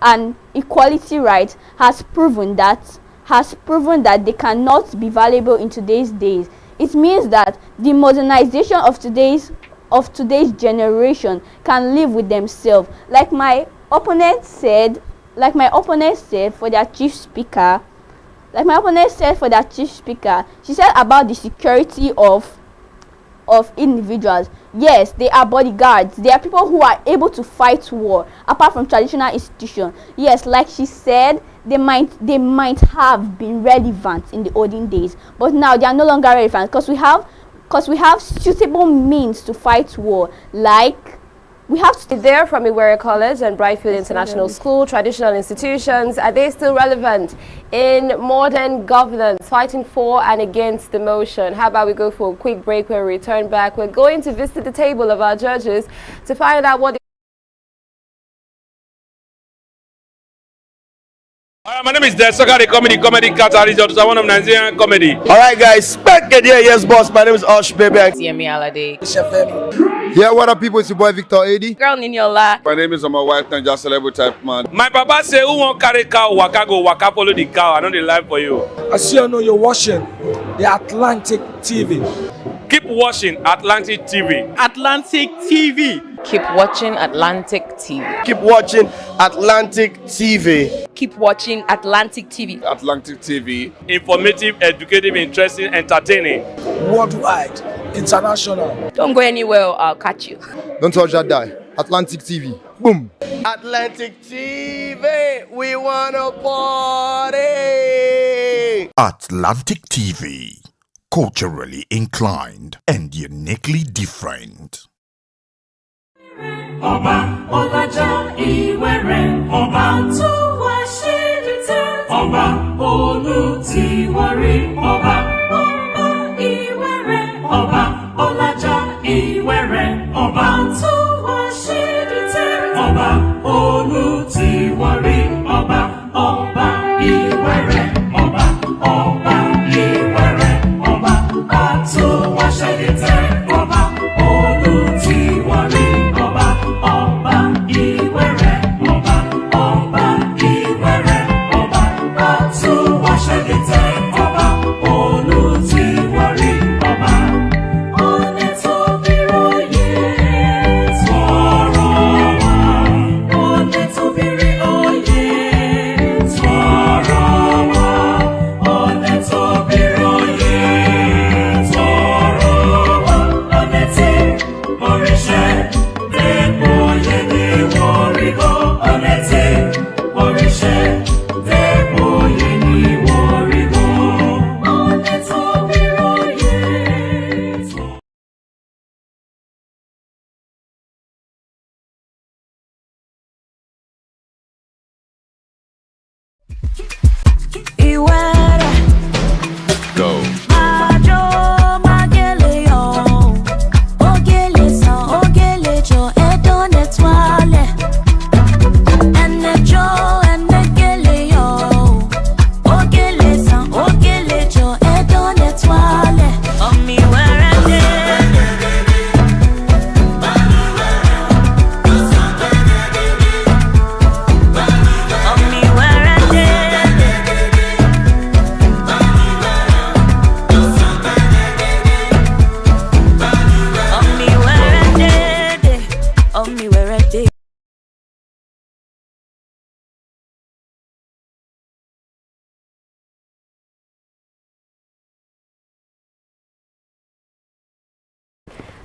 and equality rights has proven that they cannot be valuable in today's days. It means that the modernization of today's generation can live with themselves. Like my opponent said for their chief speaker, she said about the security of individuals. Yes, they are bodyguards. They are people who are able to fight war apart from traditional institutions. Yes, like she said, they might have been relevant in the olden days, but now they are no longer relevant because we have suitable means to fight war. Like we have there from Iwere College and Brightfield International School, traditional institutions, are they still relevant in modern governance, fighting for and against the motion? How about we go for a quick break? When we return back, we're going to visit the table of our judges to find out what My name is Desoka, the comedy catalyst of one of Nigerian comedy. Alright guys, back again, yes boss, my name is Osh baby. Ogiame Atuwatse. Yeah, what up people, it's your boy Victor AD. Girl Niniola. My name is my wife, and just celebrity type man. My papa say, who won't carry cow, waka go, waka follow the cow. I know the life for you. I see you know you're watching the Atlantic TV. Keep watching Atlantic TV. Atlantic TV. Keep watching Atlantic TV. Keep watching Atlantic TV. Keep watching Atlantic TV. Atlantic TV. Informative, educative, interesting, entertaining. Worldwide, international. Don't go anywhere, I'll catch you. Don't touch that die. Atlantic TV. Boom. Atlantic TV, we wanna party. Atlantic TV. Culturally inclined and uniquely different. Ọba Ọlájà Ìwẹ̀rẹ̀, Ọba tó wá ṣídìtẹ̀, Ọba Olùtìwọ̀rí, Ọba Ìwẹ̀rẹ̀, Ọba Ọlájà Ìwẹ̀rẹ̀, Ọba tó wá ṣídìtẹ̀, Ọba Olùtìwọ̀rí, Ọba Ìwẹ̀rẹ̀, Ọba Ìwẹ̀rẹ̀, Ọba tó wá ṣídìtẹ̀, Ọba Olùtìwọ̀rí.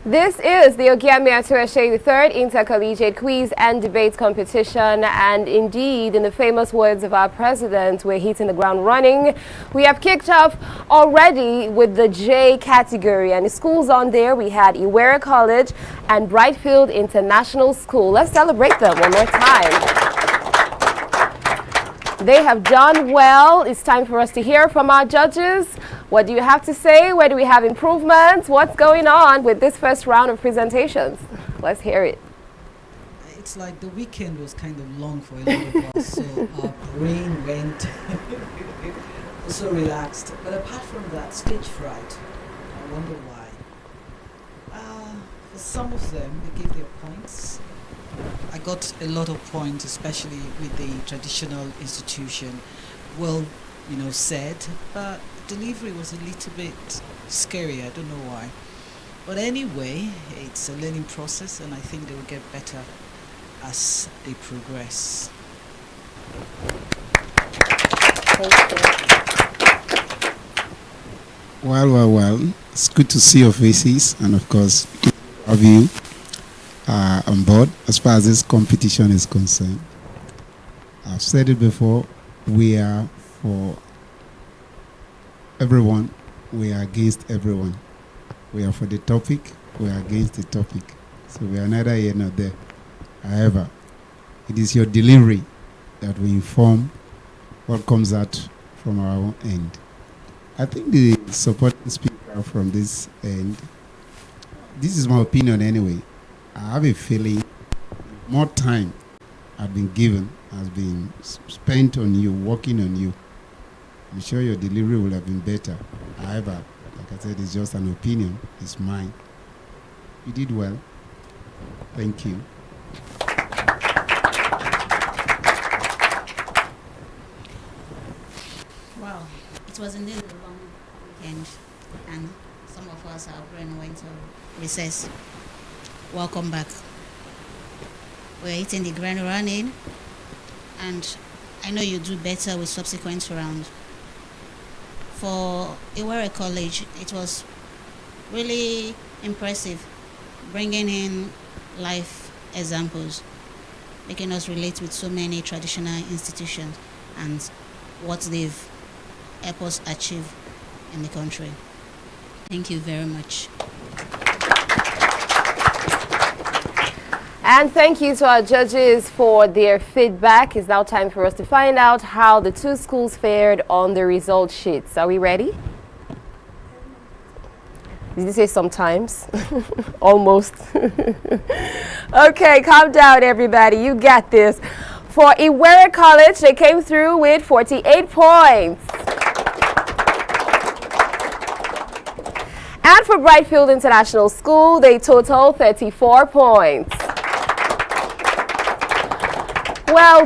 This is the Ogiame Atuwatse, the third Inter-Collegiate quiz and debate competition, and indeed, in the famous words of our president, we're hitting the ground running. We have kicked off already with the J category, and the schools on there, we had Iwere College and Brightfield International School. Let's celebrate them one more time. They have done well. It's time for us to hear from our judges. What do you have to say? Where do we have improvements? What's going on with this first round of presentations? Let's hear it. It's like the weekend was kind of long for a lot of us, so our brain went so relaxed. But apart from that, stage fright, I wonder why. For some of them, they gave their points. I got a lot of points, especially with the traditional institution. Well, said, but delivery was a little bit scary. I don't know why. But anyway, it's a learning process, and I think they will get better as they progress. Well. It's good to see your faces, and of course, have you on board as far as this competition is concerned. I've said it before, we are for everyone, we are against everyone. We are for the topic, we are against the topic. So we are neither here nor there. However, it is your delivery that will inform what comes out from our own end. I think the supporting speaker from this end, this is my opinion anyway, I have a feeling more time has been given, has been spent on you, working on you. I'm sure your delivery will have been better. However, like I said, it's just an opinion, it's mine. You did well. Thank you. Wow, it was indeed a long weekend, and some of us, our brain went to recess. Welcome back. We're hitting the ground running, and I know you do better with subsequent rounds. For Iwere College, it was really impressive, bringing in life examples, making us relate with so many traditional institutions and what they've helped us achieve in the country. Thank you very much. And thank you to our judges for their feedback. It's now time for us to find out how the two schools fared on the result sheets. Are we ready? Did you say sometimes? Almost. Okay, calm down, everybody. You got this. For Iwere College, they came through with 48 points. And for Brightfield International School, they total 34 points. Well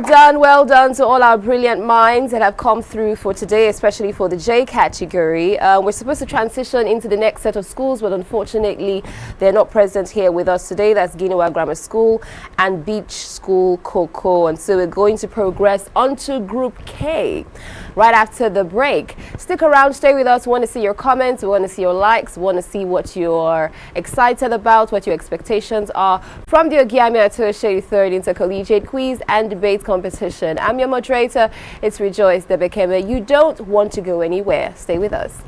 done to all our brilliant minds that have come through for today, especially for the J category. We're supposed to transition into the next set of schools, but unfortunately, they're not present here with us today. That's Guinewa Grammar School and Beach School Cocoa. And so we're going to progress onto Group K right after the break. Stick around, stay with us. We want to see your comments, we want to see your likes, we want to see what you're excited about, what your expectations are from the Ogiame Atuwatse 3rd Inter-Collegiate Quiz and Debate Competition. I'm your moderator, it's Rejoice Debekeme. You don't want to go anywhere. Stay with us.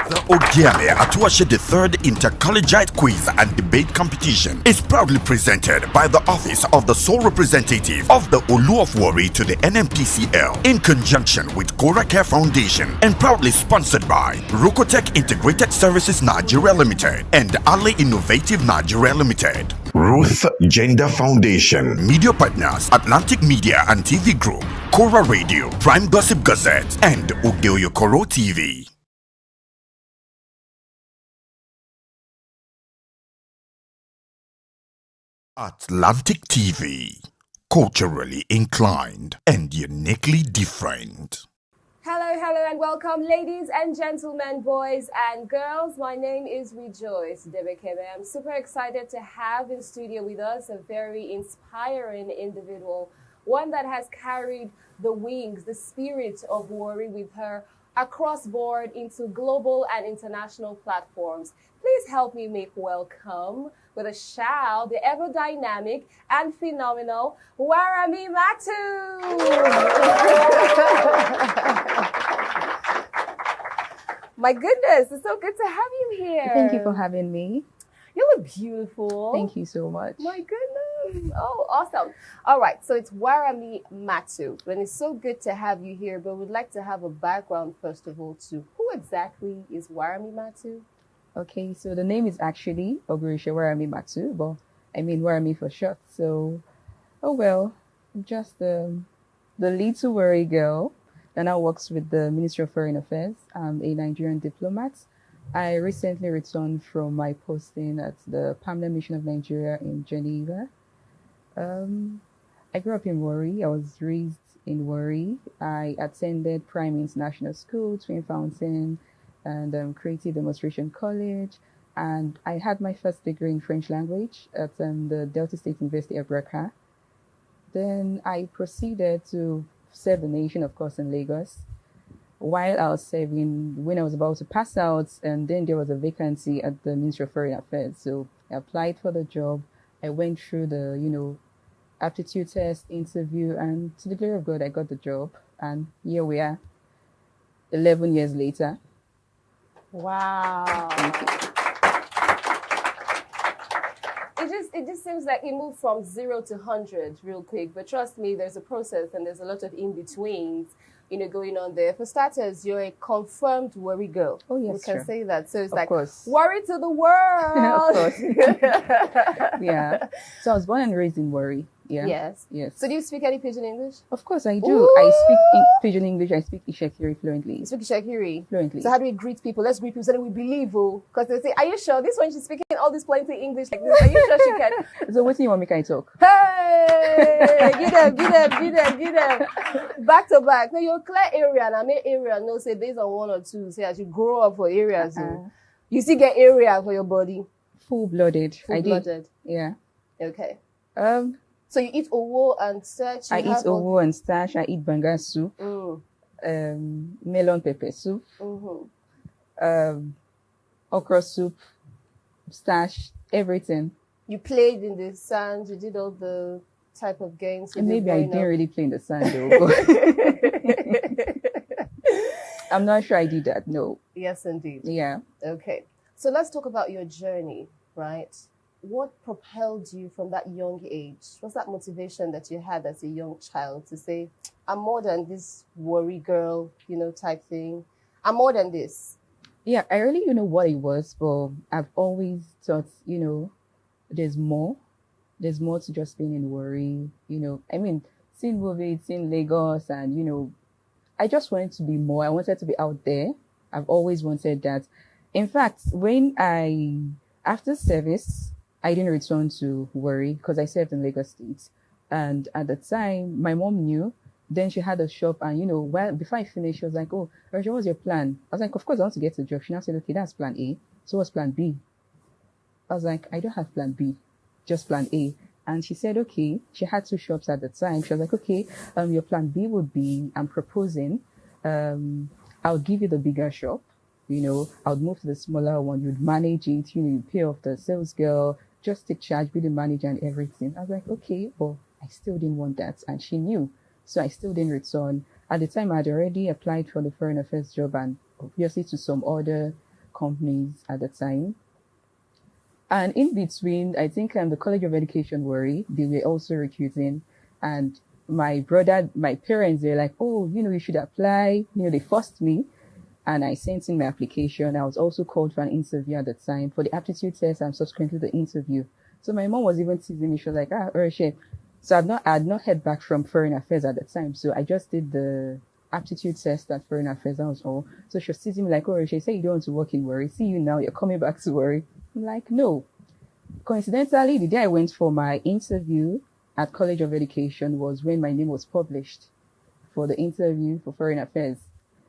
The Ogiame Atuwatse 3rd Inter-Collegiate Quiz and Debate Competition is proudly presented by the Office of the Sole Representative of the Olu of Warri to the NMTCL in conjunction with Cora Care Foundation and proudly sponsored by Rokotech Integrated Services Nigeria Limited and Ali Innovative Nigeria Limited. Ruth Gender Foundation. Media partners Atlantic Media and TV Group, Cora Radio, Prime Gossip Gazette, and Ogeoyokoro TV. Atlantic TV, culturally inclined and uniquely different. Hello and welcome, ladies and gentlemen, boys and girls. My name is Rejoice Debekeme. I'm super excited to have in studio with us a very inspiring individual, one that has carried the wings, the spirit of Warri with her across board into global and international platforms. Please help me make welcome with a shout the ever dynamic and phenomenal Warami Matu. My goodness, it's so good to have you here. Thank you for having me. You look beautiful. Thank you so much. My goodness. Oh, awesome. All right, so it's Warami Matu, and it's so good to have you here, but we'd like to have a background, first of all, to who exactly is Warami Matu? Okay, so the name is actually Ogurisha Warami Matu, but I mean Warami for short. So, oh well, I'm just the little Warri girl that now works with the Ministry of Foreign Affairs. I'm a Nigerian diplomat. I recently returned from my posting at the Permanent Mission of Nigeria in Geneva. I grew up in Warri. I was raised in Warri. I attended Prime International School, Twin Fountain, and Creative Demonstration College. And I had my first degree in French language at the Delta State University of Breka. Then I proceeded to serve the nation, of course, in Lagos. While I was serving, when I was about to pass out, and then there was a vacancy at the Ministry of Foreign Affairs. So I applied for the job. I went through the, aptitude test, interview, and to the glory of God, I got the job. And here we are, 11 years later. Wow. Thank you. It just seems like it moved from 0 to 100 real quick. But trust me, there's a process and there's a lot of in-betweens, going on there. For starters, you're a confirmed Warri girl. Oh, yes, we can sure. say that. So it's Of like, course. Warri to the world. Of course. Yeah. So I was born and raised in Warri. Yeah. Yes. Yes. So do you speak any Pidgin English? Of course I do. Ooh. I speak Pidgin English. I speak Ishekiri fluently. You speak Shakiri? Fluently. So how do we greet people? Let's greet people so that we believe, because they say, are you sure this one she's speaking all this plenty English like this? Are you sure she can? So what do you want me to talk? Hey, get them. Back to back. Now you're clear area, and I make area. No, say based on one or two. Say as you grow up for areas, you still get area for your body. Full-blooded. Full-blooded. Yeah. Okay. So you eat owo and starch. I eat owo and starch. I eat banga soup. Melon pepper soup. Okra soup. Starch. Everything. You played in the sand. You did all the type of games. And maybe I didn't really play in the sand though. I'm not sure I did that. No. Yes, indeed. Yeah. Okay. So let's talk about your journey, right? What propelled you from that young age? What's that motivation that you had as a young child to say, I'm more than this Warri girl, type thing. I'm more than this. Yeah, I really don't know what it was, but I've always thought, there's more. There's more to just being in Warri. Seeing movies, seeing Lagos, and, I just wanted to be more. I wanted to be out there. I've always wanted that. In fact, after service, I didn't return to Warri because I served in Lagos State. And at the time, my mom knew. Then she had a shop and, before I finished, she was like, oh, Roger, what's your plan? I was like, of course, I want to get a job. She now said, okay, that's plan A. So what's plan B? I was like, I don't have plan B, just plan A. And she said, okay, she had 2 shops at the time. She was like, okay, your plan B would be, I'm proposing, I'll give you the bigger shop. I'll move to the smaller one. You'd manage it, you pay off the sales girl, just take charge, be the manager and everything. I was like, okay, but I still didn't want that. And she knew. So I still didn't return. At the time, I had already applied for the Foreign Affairs job and obviously to some other companies at the time. And in between, I think the College of Education Warri, they were also recruiting. And my parents, they're like, oh, you should apply. They forced me. And I sent in my application. I was also called for an interview at the time for the aptitude test and subsequently the interview. So my mom was even teasing me. She was like, Orishe. So I had not heard back from Foreign Affairs at the time. So I just did the aptitude test at Foreign Affairs. That was all. So she was teasing me like, Orishe, say you don't want to work in Warri. See you now. You're coming back to Warri. I'm like, no. Coincidentally, the day I went for my interview at College of Education was when my name was published for the interview for Foreign Affairs.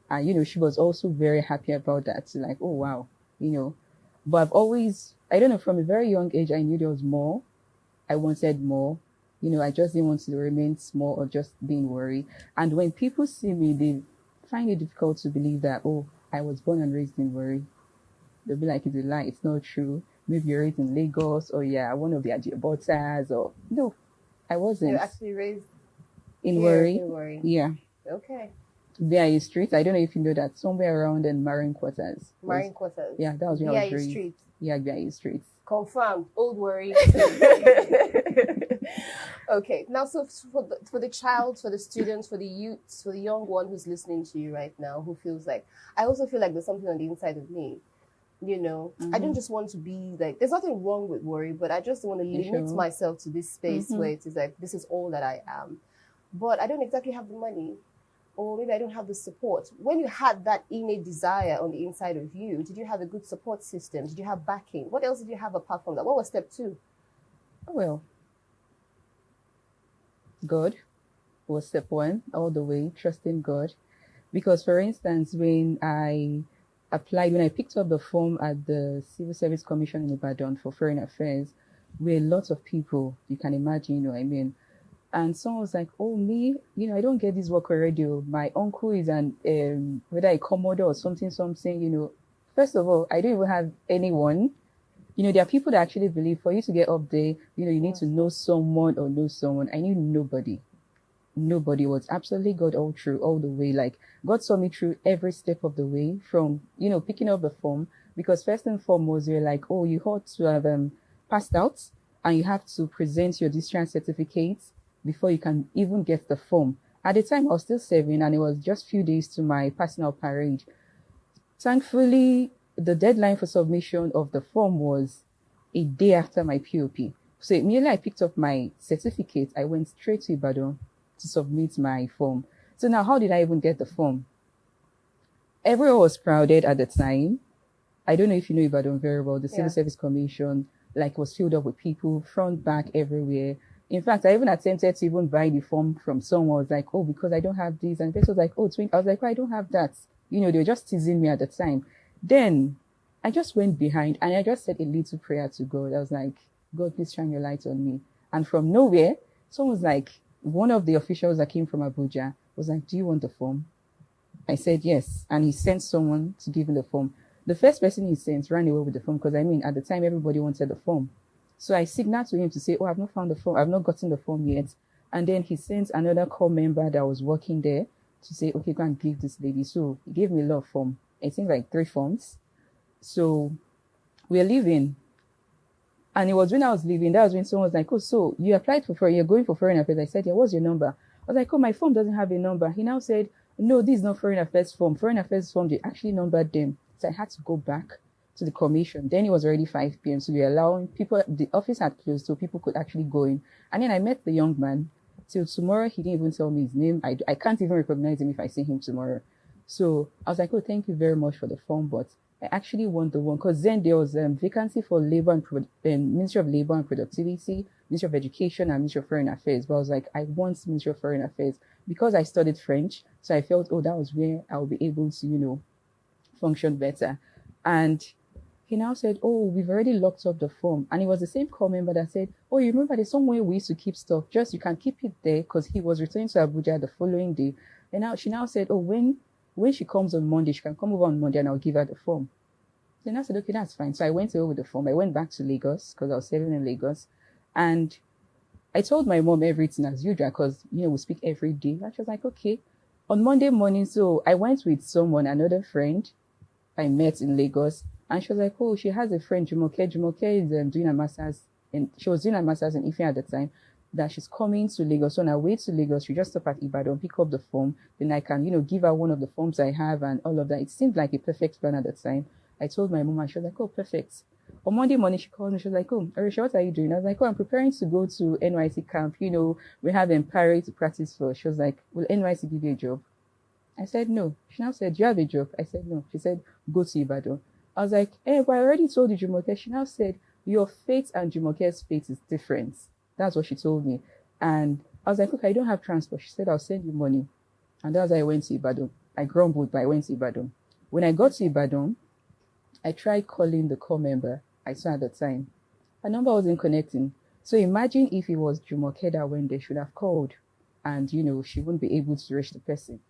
And, she was also very happy about that. So like, oh, wow, But I've always, I don't know, from a very young age, I knew there was more. I wanted more. I just didn't want to remain small or just being Warri. And when people see me, they find it difficult to believe that, oh, I was born and raised in Warri. They'll be like, it's a lie. It's not true. Maybe you're raised in Lagos or, one of the Ajiabotas or... No, I wasn't. You're actually raised in Warri. In Warri. Yeah. Okay. BIA Street. I don't know if you know that. Somewhere around in Marine Quarters. Marine Quarters. Yeah, that was where I was raised. Street. Yeah, BIA Street. Confirmed. Old Warri. Okay. Now, so for the child, for the students, for the youths, for the young one who's listening to you right now, who feels like, I also feel like there's something on the inside of me. I don't just want to be like, there's nothing wrong with Warri, but I just want to limit myself to this space where it is like, this is all that I am. But I don't exactly have the money. Or maybe I don't have the support. When you had that innate desire on the inside of you, did you have a good support system? Did you have backing? What else did you have apart from that? What was step 2? Well, God was step one, all the way, trusting God. Because, for instance, when I picked up the form at the Civil Service Commission in Ibadan for Foreign Affairs, where lots of people, you can imagine, you know what I mean. And someone was like, oh, me, you know, I don't get this work already. My uncle is whether a commodore or something, you know. First of all, I don't even have anyone. You know, there are people that actually believe for you to get up there, you know, you need to know someone or know someone. I knew nobody. Nobody. Was absolutely God all through, all the way. Like, God saw me through every step of the way from, you know, picking up the form. Because first and foremost, you're like, oh, you ought to have passed out and you have to present your discharge certificate before you can even get the form. At the time, I was still serving and it was just few days to my personal parade. Thankfully, the deadline for submission of the form was a day after my POP. So immediately I picked up my certificate, I went straight to Ibadan to submit my form. So now, how did I even get the form? Everyone was crowded at the time. I don't know if you know Ibadan very well. The Civil Service Commission, like, was filled up with people, front, back, everywhere. In fact, I even attempted to even buy the form from someone. I was like, oh, because I don't have this. And the person was like, oh, twin. I was like, oh, I don't have that. You know, they were just teasing me at the time. Then I just went behind and I just said a little prayer to God. I was like, God, please shine your light on me. And from nowhere, someone was like, one of the officials that came from Abuja was like, do you want the form? I said, yes. And he sent someone to give me the form. The first person he sent ran away with the form because, I mean, at the time, everybody wanted the form. So I signaled to him to say, oh, I've not found the form. I've not gotten the form yet. And then he sent another corps member that was working there to say, okay, go and give this lady. So he gave me a lot of form. I think like 3 forms. So we're leaving. And it was when I was leaving, that was when someone was like, oh, so you applied you're going for foreign affairs. I said, yeah, what's your number? I was like, oh, my form doesn't have a number. He now said, no, this is not foreign affairs form. Foreign affairs form, they actually numbered them. So I had to go back to the commission. Then it was already 5 p.m. So we were allowing people, the office had closed so people could actually go in. And then I met the young man. Till tomorrow, he didn't even tell me his name. I can't even recognize him if I see him tomorrow. So I was like, oh, thank you very much for the form. But I actually want the one because then there was vacancy for labor and Ministry of Labor and Productivity, Ministry of Education and Ministry of Foreign Affairs. But I was like, I want Ministry of Foreign Affairs because I studied French. So I felt, oh, that was where I'll be able to, you know, function better. And he now said, oh, we've already locked up the form. And it was the same corps member that said, oh, you remember there's somewhere we used to keep stuff. Just you can keep it there because he was returning to Abuja the following day. And now she now said, oh, when she comes on Monday, she can come over on Monday and I'll give her the form. Then I said, okay, that's fine. So I went over with the form. I went back to Lagos because I was serving in Lagos. And I told my mom everything as usual because, you know, we speak every day. And she was like, okay. On Monday morning, so I went with someone, another friend I met in Lagos. And she was like, oh, she has a friend, Jumoke. Jumoke is doing a master's. And she was doing a master's in Ife at the time. That she's coming to Lagos. So on her way to Lagos, she just stop at Ibadan, pick up the form. Then I can, you know, give her one of the forms I have and all of that. It seemed like a perfect plan at the time. I told my mom and she was like, oh, perfect. On Monday morning, she called me. She was like, oh, Arisha, what are you doing? I was like, oh, I'm preparing to go to NYC camp. You know, we have Empire to practice for. She was like, will NYC give you a job? I said, no. She now said, do you have a job? I said, no. She said, go to Ibadan. I was like, hey, but I already told you, Jumoke. She now said, your fate and Jumoke's fate is different. That's what she told me. And I was like, okay, I don't have transport. She said, I'll send you money. And that's how I went to Ibadan. I grumbled, but I went to Ibadan. When I got to Ibadan, I tried calling the corps member I saw at the time. Her number wasn't connecting. So imagine if it was Jumoke that went there, should have called. And, you know, she wouldn't be able to reach the person.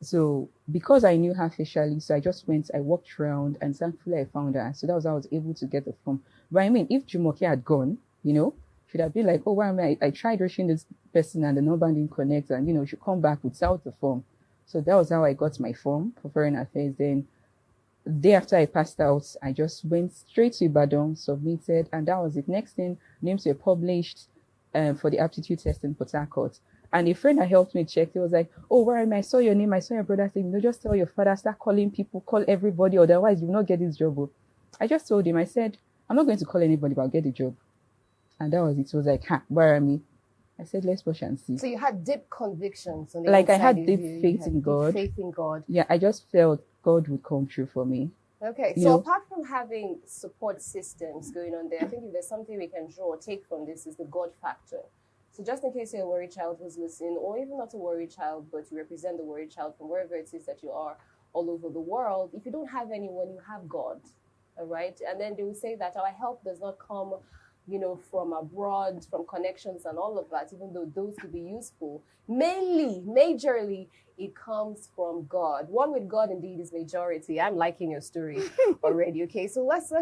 So because I knew her facially, so I just went, I walked around and thankfully I found her. So that was how I was able to get the form. But I mean, if Jumoke had gone, you know, should have been like, oh, why am I tried reaching this person and the number didn't connect and, you know, should come back without the form. So that was how I got my form for Foreign Affairs. Then the day after I passed out, I just went straight to Ibadan, submitted, and that was it. Next thing, names were published for the aptitude test in Port Harcourt. And a friend that helped me check, he was like, oh, where am I? I saw your name, I saw your brother's name. You know, just tell your father, start calling people, call everybody, otherwise you will not get this job. I just told him, I said, I'm not going to call anybody, but I'll get the job. And that was it. He was like, where am I? I said, let's watch and see. So you had deep convictions on the like inside I had of deep you. faith in God. Deep faith in God. Yeah, I just felt God would come true for me. Okay, so apart from having support systems going on there, I think if there's something we can draw or take from this is the God factor. So just in case you're a worried child who's listening, or even not a worried child, but you represent the worried child from wherever it is that you are all over the world, if you don't have anyone, you have God, all right? And then they will say that our help does not come, from abroad, from connections and all of that, even though those could be useful. Majorly, it comes from God. One with God indeed is majority. I'm liking your story already. Okay, so let's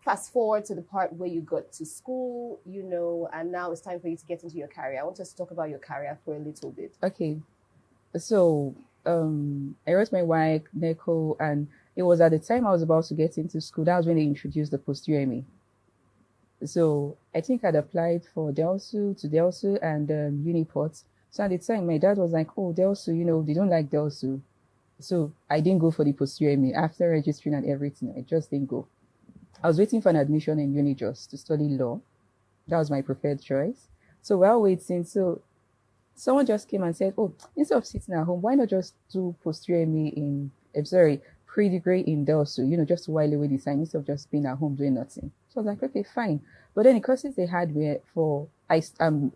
fast forward to the part where you got to school, and now it's time for you to get into your career. I want us to talk about your career for a little bit. Okay, so I wrote my WAEC, NECO, and it was at the time I was about to get into school. That was when they introduced the post-UME. So I think I'd applied for Delsu and Uniport. So at the time, my dad was like, oh, Delsu, they don't like Delsu. So I didn't go for the post-UME. After registering and everything, I just didn't go. I was waiting for an admission in Unijust to study law. That was my preferred choice. So while waiting, so someone just came and said, oh, instead of sitting at home, why not just do post-UME pre-degree in Delsu, just to while away the time instead of just being at home doing nothing. So I was like, okay, fine. But then the courses they had were I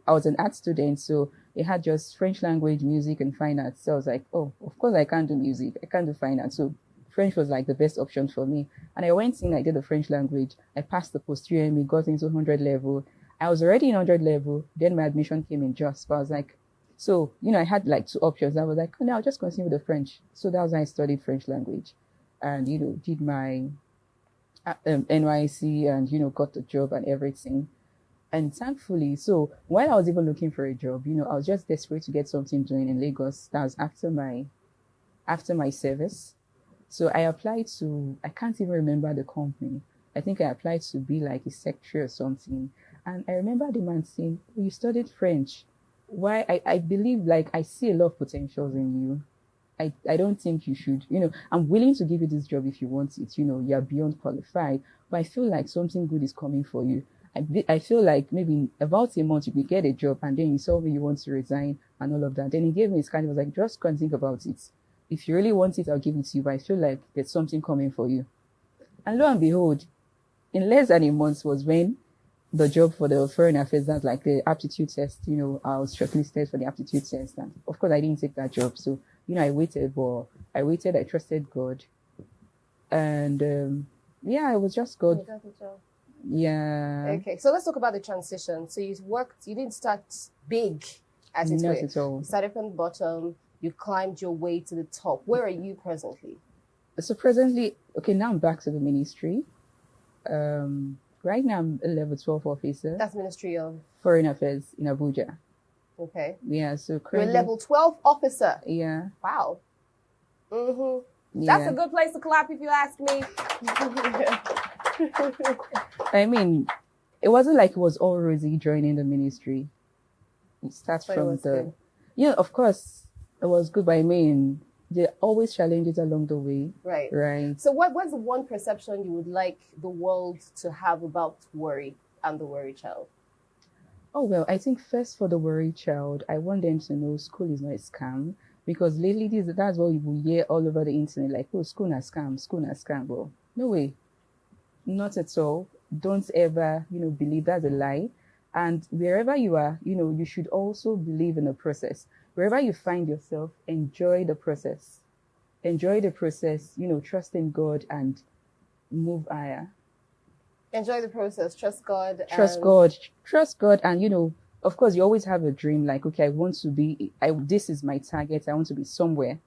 was an art student, so they had just French language, music, and fine arts. So I was like, oh, of course I can't do music. I can't do fine arts. So French was like the best option for me. And I went in, I did the French language. I passed the post-UME, got into 100 level. I was already in 100 level. Then my admission came in just. But I was like, so, I had like two options. I was like, oh, no, I'll just continue with the French. So that was when I studied French language and, did my NYC and, got the job and everything. And thankfully, so while I was even looking for a job, I was just desperate to get something doing in Lagos. That was after my service. So I applied to, I can't even remember the company. I think I applied to be like a secretary or something. And I remember the man saying, oh, you studied French. Why? I believe like I see a lot of potentials in you. I don't think you should, I'm willing to give you this job if you want it, you're beyond qualified, but I feel like something good is coming for you. I feel like maybe in about a month you could get a job and then you tell me you want to resign and all of that. Then he gave me his kind of like, just go and think about it. If you really want it, I'll give it to you, but I feel like there's something coming for you. And lo and behold, in less than a month was when the job for the foreign affairs, that's like the aptitude test, I was shortlisted for the aptitude test. And of course I didn't take that job. So, I waited, I trusted God. And, I was just God. You got the job. Yeah. Okay, so let's talk about the transition. So you didn't start big, as it were. Not at all. You started from the bottom, you climbed your way to the top. Where are you presently? So presently, okay, now I'm back to the ministry. Right now I'm a level 12 officer. That's Ministry of Foreign Affairs in Abuja. Okay. Yeah, so currently... You're a level 12 officer? Yeah. Wow. Mm-hmm. Yeah. That's a good place to clap if you ask me. I mean, it wasn't like it was all rosy joining the ministry. It starts but from it the... Yeah, of course, it was good, but I mean, there are always challenges along the way. Right. Right. So what's the one perception you would like the world to have about worry and the worry child? Oh, well, I think first for the worried child, I want them to know school is not a scam. Because lately, that's what you hear all over the internet, like, oh, school na scam. Well, no way. Not at all. Don't ever, believe that's a lie. And wherever you are, you should also believe in the process. Wherever you find yourself, enjoy the process. Enjoy the process, trust in God and move higher. Enjoy the process. Trust God. Trust God. And, of course, you always have a dream like, okay, this is my target. I want to be somewhere,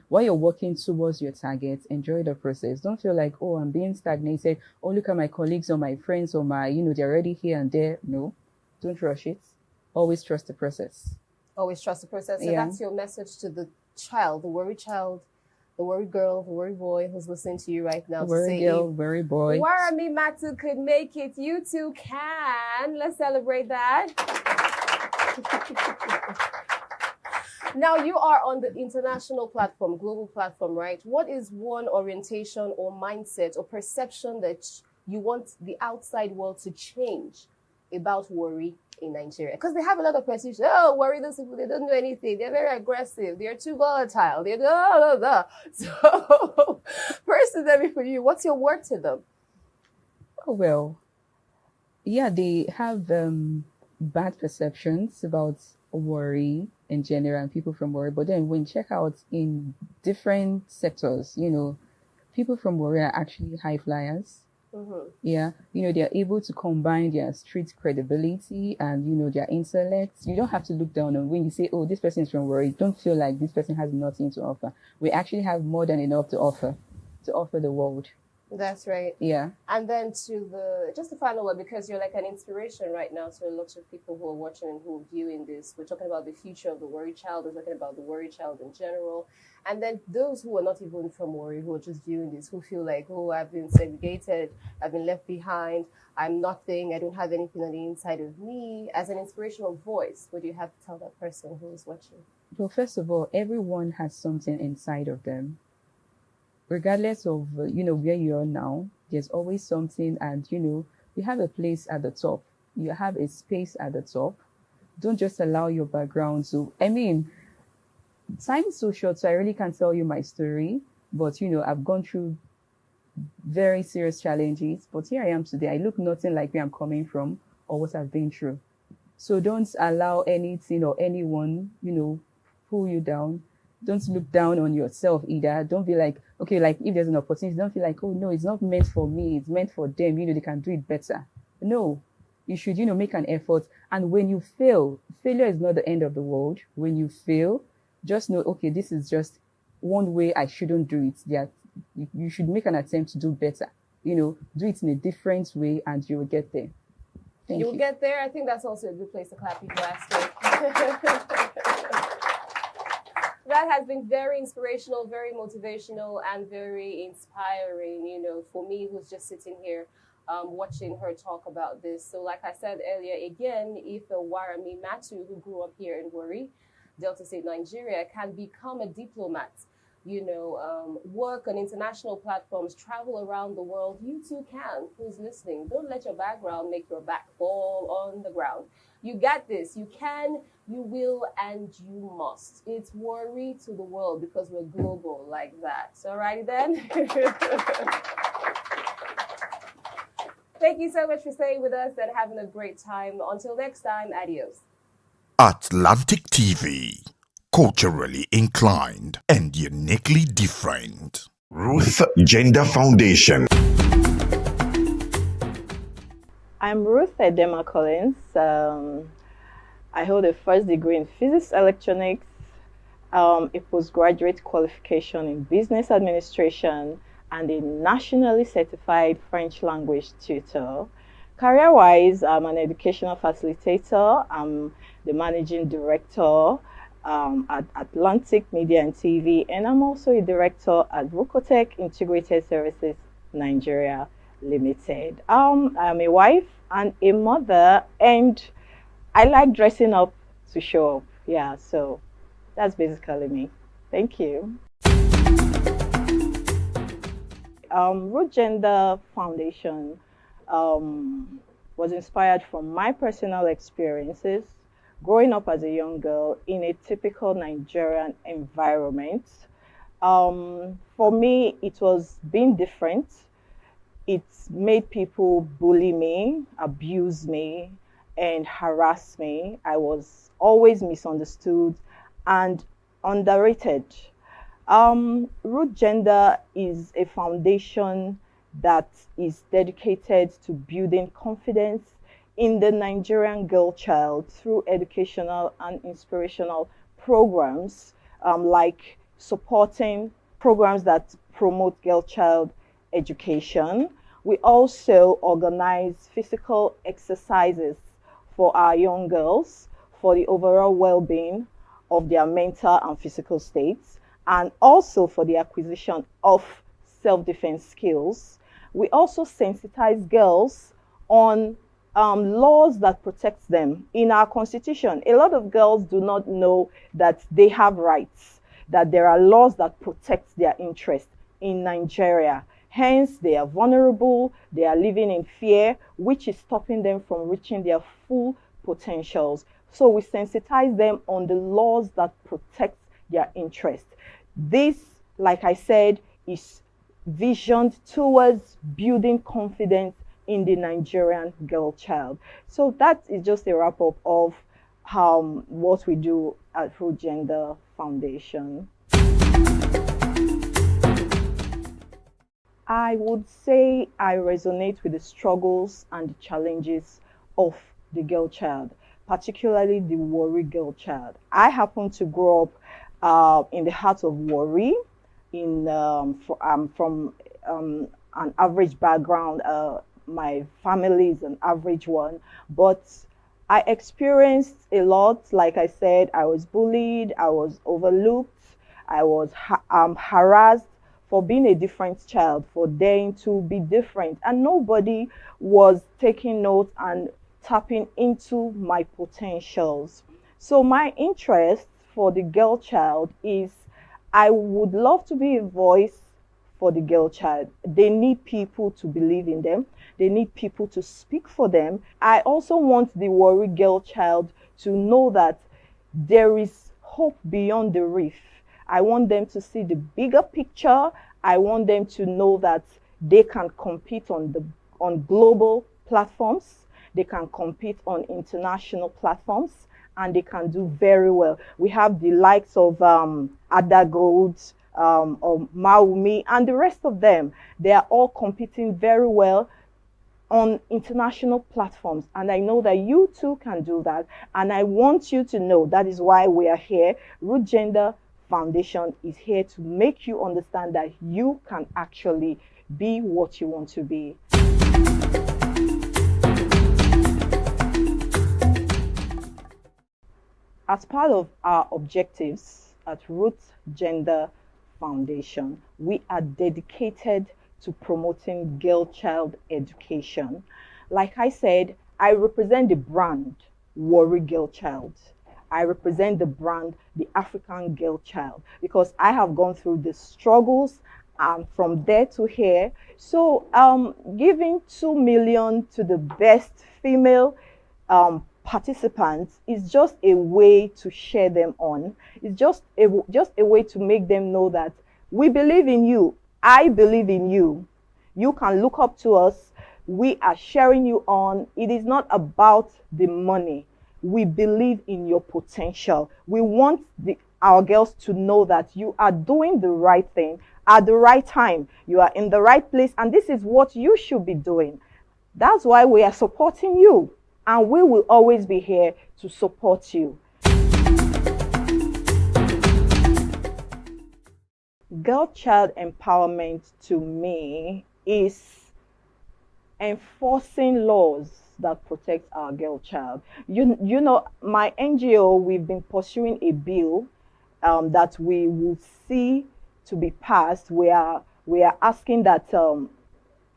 while you're working towards your target, enjoy the process. Don't feel like, oh, I'm being stagnated. Oh, look at my colleagues or my friends or they're already here and there. No, don't rush it. Always trust the process. Always trust the process. So that's your message to the child, the worried child, the worried girl, the worried boy who's listening to you right now. Worried girl, worried boy. Ogiame Atuwatse could make it. You too can. Let's celebrate that. Now you are on the international platform, global platform, right? What is one orientation or mindset or perception that you want the outside world to change about worry in Nigeria? Because they have a lot of perception. Oh, worry those people, they don't do anything. They're very aggressive. They're too volatile. They're blah, blah, blah. So, personally for you, what's your word to them? Oh, well, yeah, they have bad perceptions about worry in general and people from worry. But then when you check out in different sectors, people from worry are actually high flyers. Yeah, they're able to combine their street credibility and, their intellect. You don't have to look down on when you say, oh, this person is from worry. Don't feel like this person has nothing to offer. We actually have more than enough to offer the world. That's right. Yeah. And then just the final word, because you're like an inspiration right now to a lot of people who are watching and who are viewing this. We're talking about the future of the worry child. We're talking about the worry child in general. And then those who are not even from worry, who are just viewing this, who feel like, oh, I've been segregated, I've been left behind, I'm nothing, I don't have anything on the inside of me. As an inspirational voice, what do you have to tell that person who is watching? Well, first of all, everyone has something inside of them. Regardless of, where you are now, there's always something, and, you have a place at the top. You have a space at the top. Don't just allow your background to, time is so short, so I really can't tell you my story, but, I've gone through very serious challenges, but here I am today. I look nothing like where I'm coming from or what I've been through. So don't allow anything or anyone, pull you down. Don't look down on yourself either. Don't be like, okay, like if there's an opportunity, don't feel like, oh no, it's not meant for me. It's meant for them. They can do it better. No, you should, make an effort. And when you fail, failure is not the end of the world. When you fail, just know, okay, this is just one way I shouldn't do it. You should make an attempt to do better. Do it in a different way and you will get there. Thank you. You'll get there. I think that's also a good place to clap people after. That has been very inspirational, very motivational, and very inspiring, for me who's just sitting here watching her talk about this. So like I said earlier, again, if Ogiame Atuwatse, who grew up here in Warri, Delta State, Nigeria, can become a diplomat, work on international platforms, travel around the world, you too can. Who's listening? Don't let your background make your back fall on the ground. You got this. You can, you will, and you must. It's worry to the world because we're global like that. Alrighty then. Thank you so much for staying with us and having a great time. Until next time, adios. Atlantic TV, culturally inclined and uniquely different. Ruth Gender Foundation. I'm Ruth Edema Collins. I hold a first degree in physics electronics, a postgraduate qualification in business administration, and a nationally certified French language tutor. Career-wise, I'm an educational facilitator. I'm the managing director at Atlantic Media and TV, and I'm also a director at Rokotech Integrated Services Nigeria Limited. I'm a wife and a mother, and I like dressing up to show up. Yeah, so that's basically me. Thank you. Root Gender Foundation was inspired from my personal experiences growing up as a young girl in a typical Nigerian environment. For me, it was being different. It made people bully me, abuse me, and harass me. I was always misunderstood and underrated. Root Gender is a foundation that is dedicated to building confidence in the Nigerian girl child through educational and inspirational programs, like supporting programs that promote girl child education. We also organize physical exercises for our young girls for the overall well-being of their mental and physical states, and also for the acquisition of self-defense skills. We also sensitize girls on laws that protect them. In our constitution, a lot of girls do not know that they have rights, that there are laws that protect their interests in Nigeria. Hence, they are vulnerable, they are living in fear, which is stopping them from reaching their full potentials. So we sensitize them on the laws that protect their interests. This, like I said, is visioned towards building confidence in the Nigerian girl child. So that is just a wrap up of what we do at Root Gender Foundation. I would say I resonate with the struggles and the challenges of the girl child, particularly the Warri girl child. I happen to grow up in the heart of Warri. I'm from an average background. My family is an average one, but I experienced a lot. Like I said, I was bullied, I was overlooked, I was harassed for being a different child, for daring to be different, and nobody was taking note and tapping into my potentials. So my interest for the girl child is I would love to be a voice for the girl child. They need people to believe in them. They need people to speak for them. I also want the Warri girl child to know that there is hope beyond the reef. I want them to see the bigger picture. I want them to know that they can compete on global platforms. They can compete on international platforms, and they can do very well. We have the likes of Ada Gold, or Maumi, and the rest of them. They are all competing very well on international platforms, and I know that you too can do that, and I want you to know that is why we are here. Root Gender Foundation is here to make you understand that you can actually be what you want to be. As part of our objectives at Root Gender Foundation, we are dedicated to promoting girl-child education. Like I said, I represent the brand Warri Girl Child. I represent the brand the African Girl Child, because I have gone through the struggles from there to here. So giving 2 million to the best female participants is just a way to share them on. It's just a way to make them know that we believe in you. I believe in you. You can look up to us. We are sharing you on. It is not about the money. We believe in your potential. We want our girls to know that you are doing the right thing at the right time. You are in the right place, and this is what you should be doing. That's why we are supporting you, and we will always be here to support you. Girl child empowerment to me is enforcing laws that protect our girl child. You know, my NGO, we've been pursuing a bill that we will see to be passed. We are asking that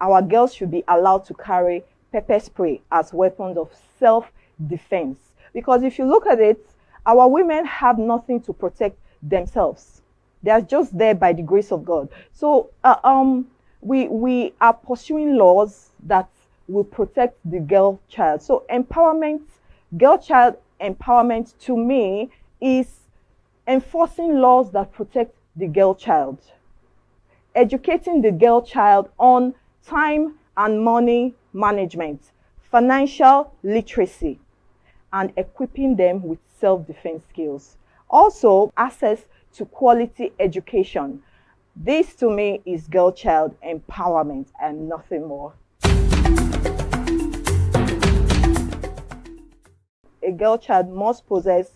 our girls should be allowed to carry pepper spray as weapons of self-defense. Because if you look at it, our women have nothing to protect themselves. They are just there by the grace of God. So we are pursuing laws that will protect the girl child. So empowerment, girl child empowerment to me is enforcing laws that protect the girl child, educating the girl child on time and money management, financial literacy, and equipping them with self-defense skills. Also, access to quality education. This to me is girl child empowerment and nothing more. A girl child must possess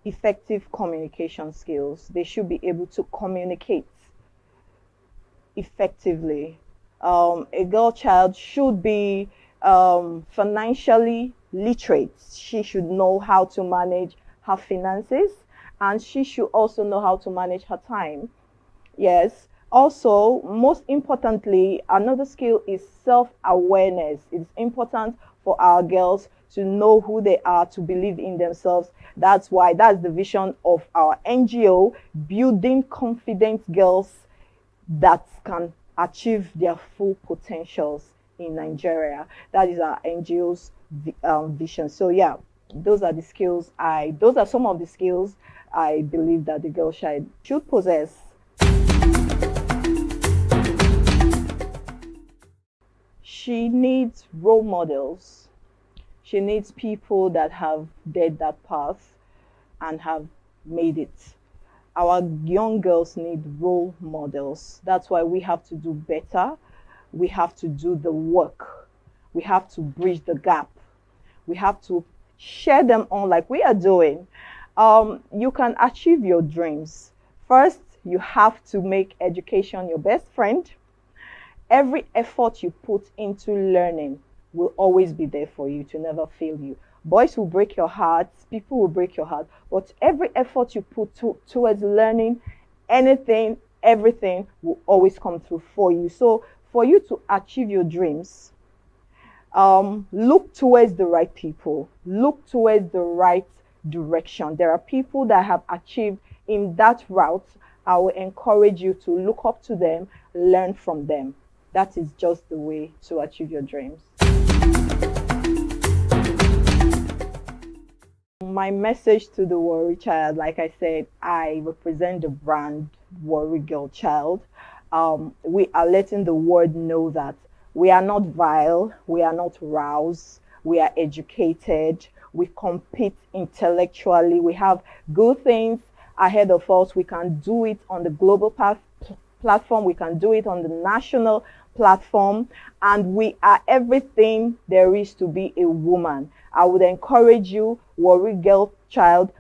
effective communication skills. They should be able to communicate effectively. A girl child should be financially literate. She should know how to manage her finances, and she should also know how to manage her time. Yes. Also, most importantly, another skill is self-awareness. It's important for our girls to know who they are, to believe in themselves. That's the vision of our NGO, building confident girls that can achieve their full potentials in Nigeria. That is our NGO's vision. So yeah, those are some of the skills I believe that the girl child should possess. she needs role models. She needs people that have dared that path and have made it. Our young girls need role models. That's why we have to do better. We have to do the work. We have to bridge the gap. We have to share them on like we are doing. You can achieve your dreams. First, you have to make education your best friend. Every effort you put into learning will always be there for you to never fail you. Boys will break your heart, people will break your heart, but every effort you put towards learning anything, everything will always come through for you. So for you to achieve your dreams, look towards the right people, look towards the right direction. There are people that have achieved in that route. I will encourage you to look up to them, learn from them. That is just the way to achieve your dreams. My message to the Warri Child, like I said, I represent the brand Warri Girl Child. We are letting the world know that we are not vile, we are not roused, we are educated, we compete intellectually, we have good things ahead of us. We can do it on the global platform, we can do it on the national platform, and we are everything there is to be a woman. I would encourage you, Warri Girl Child,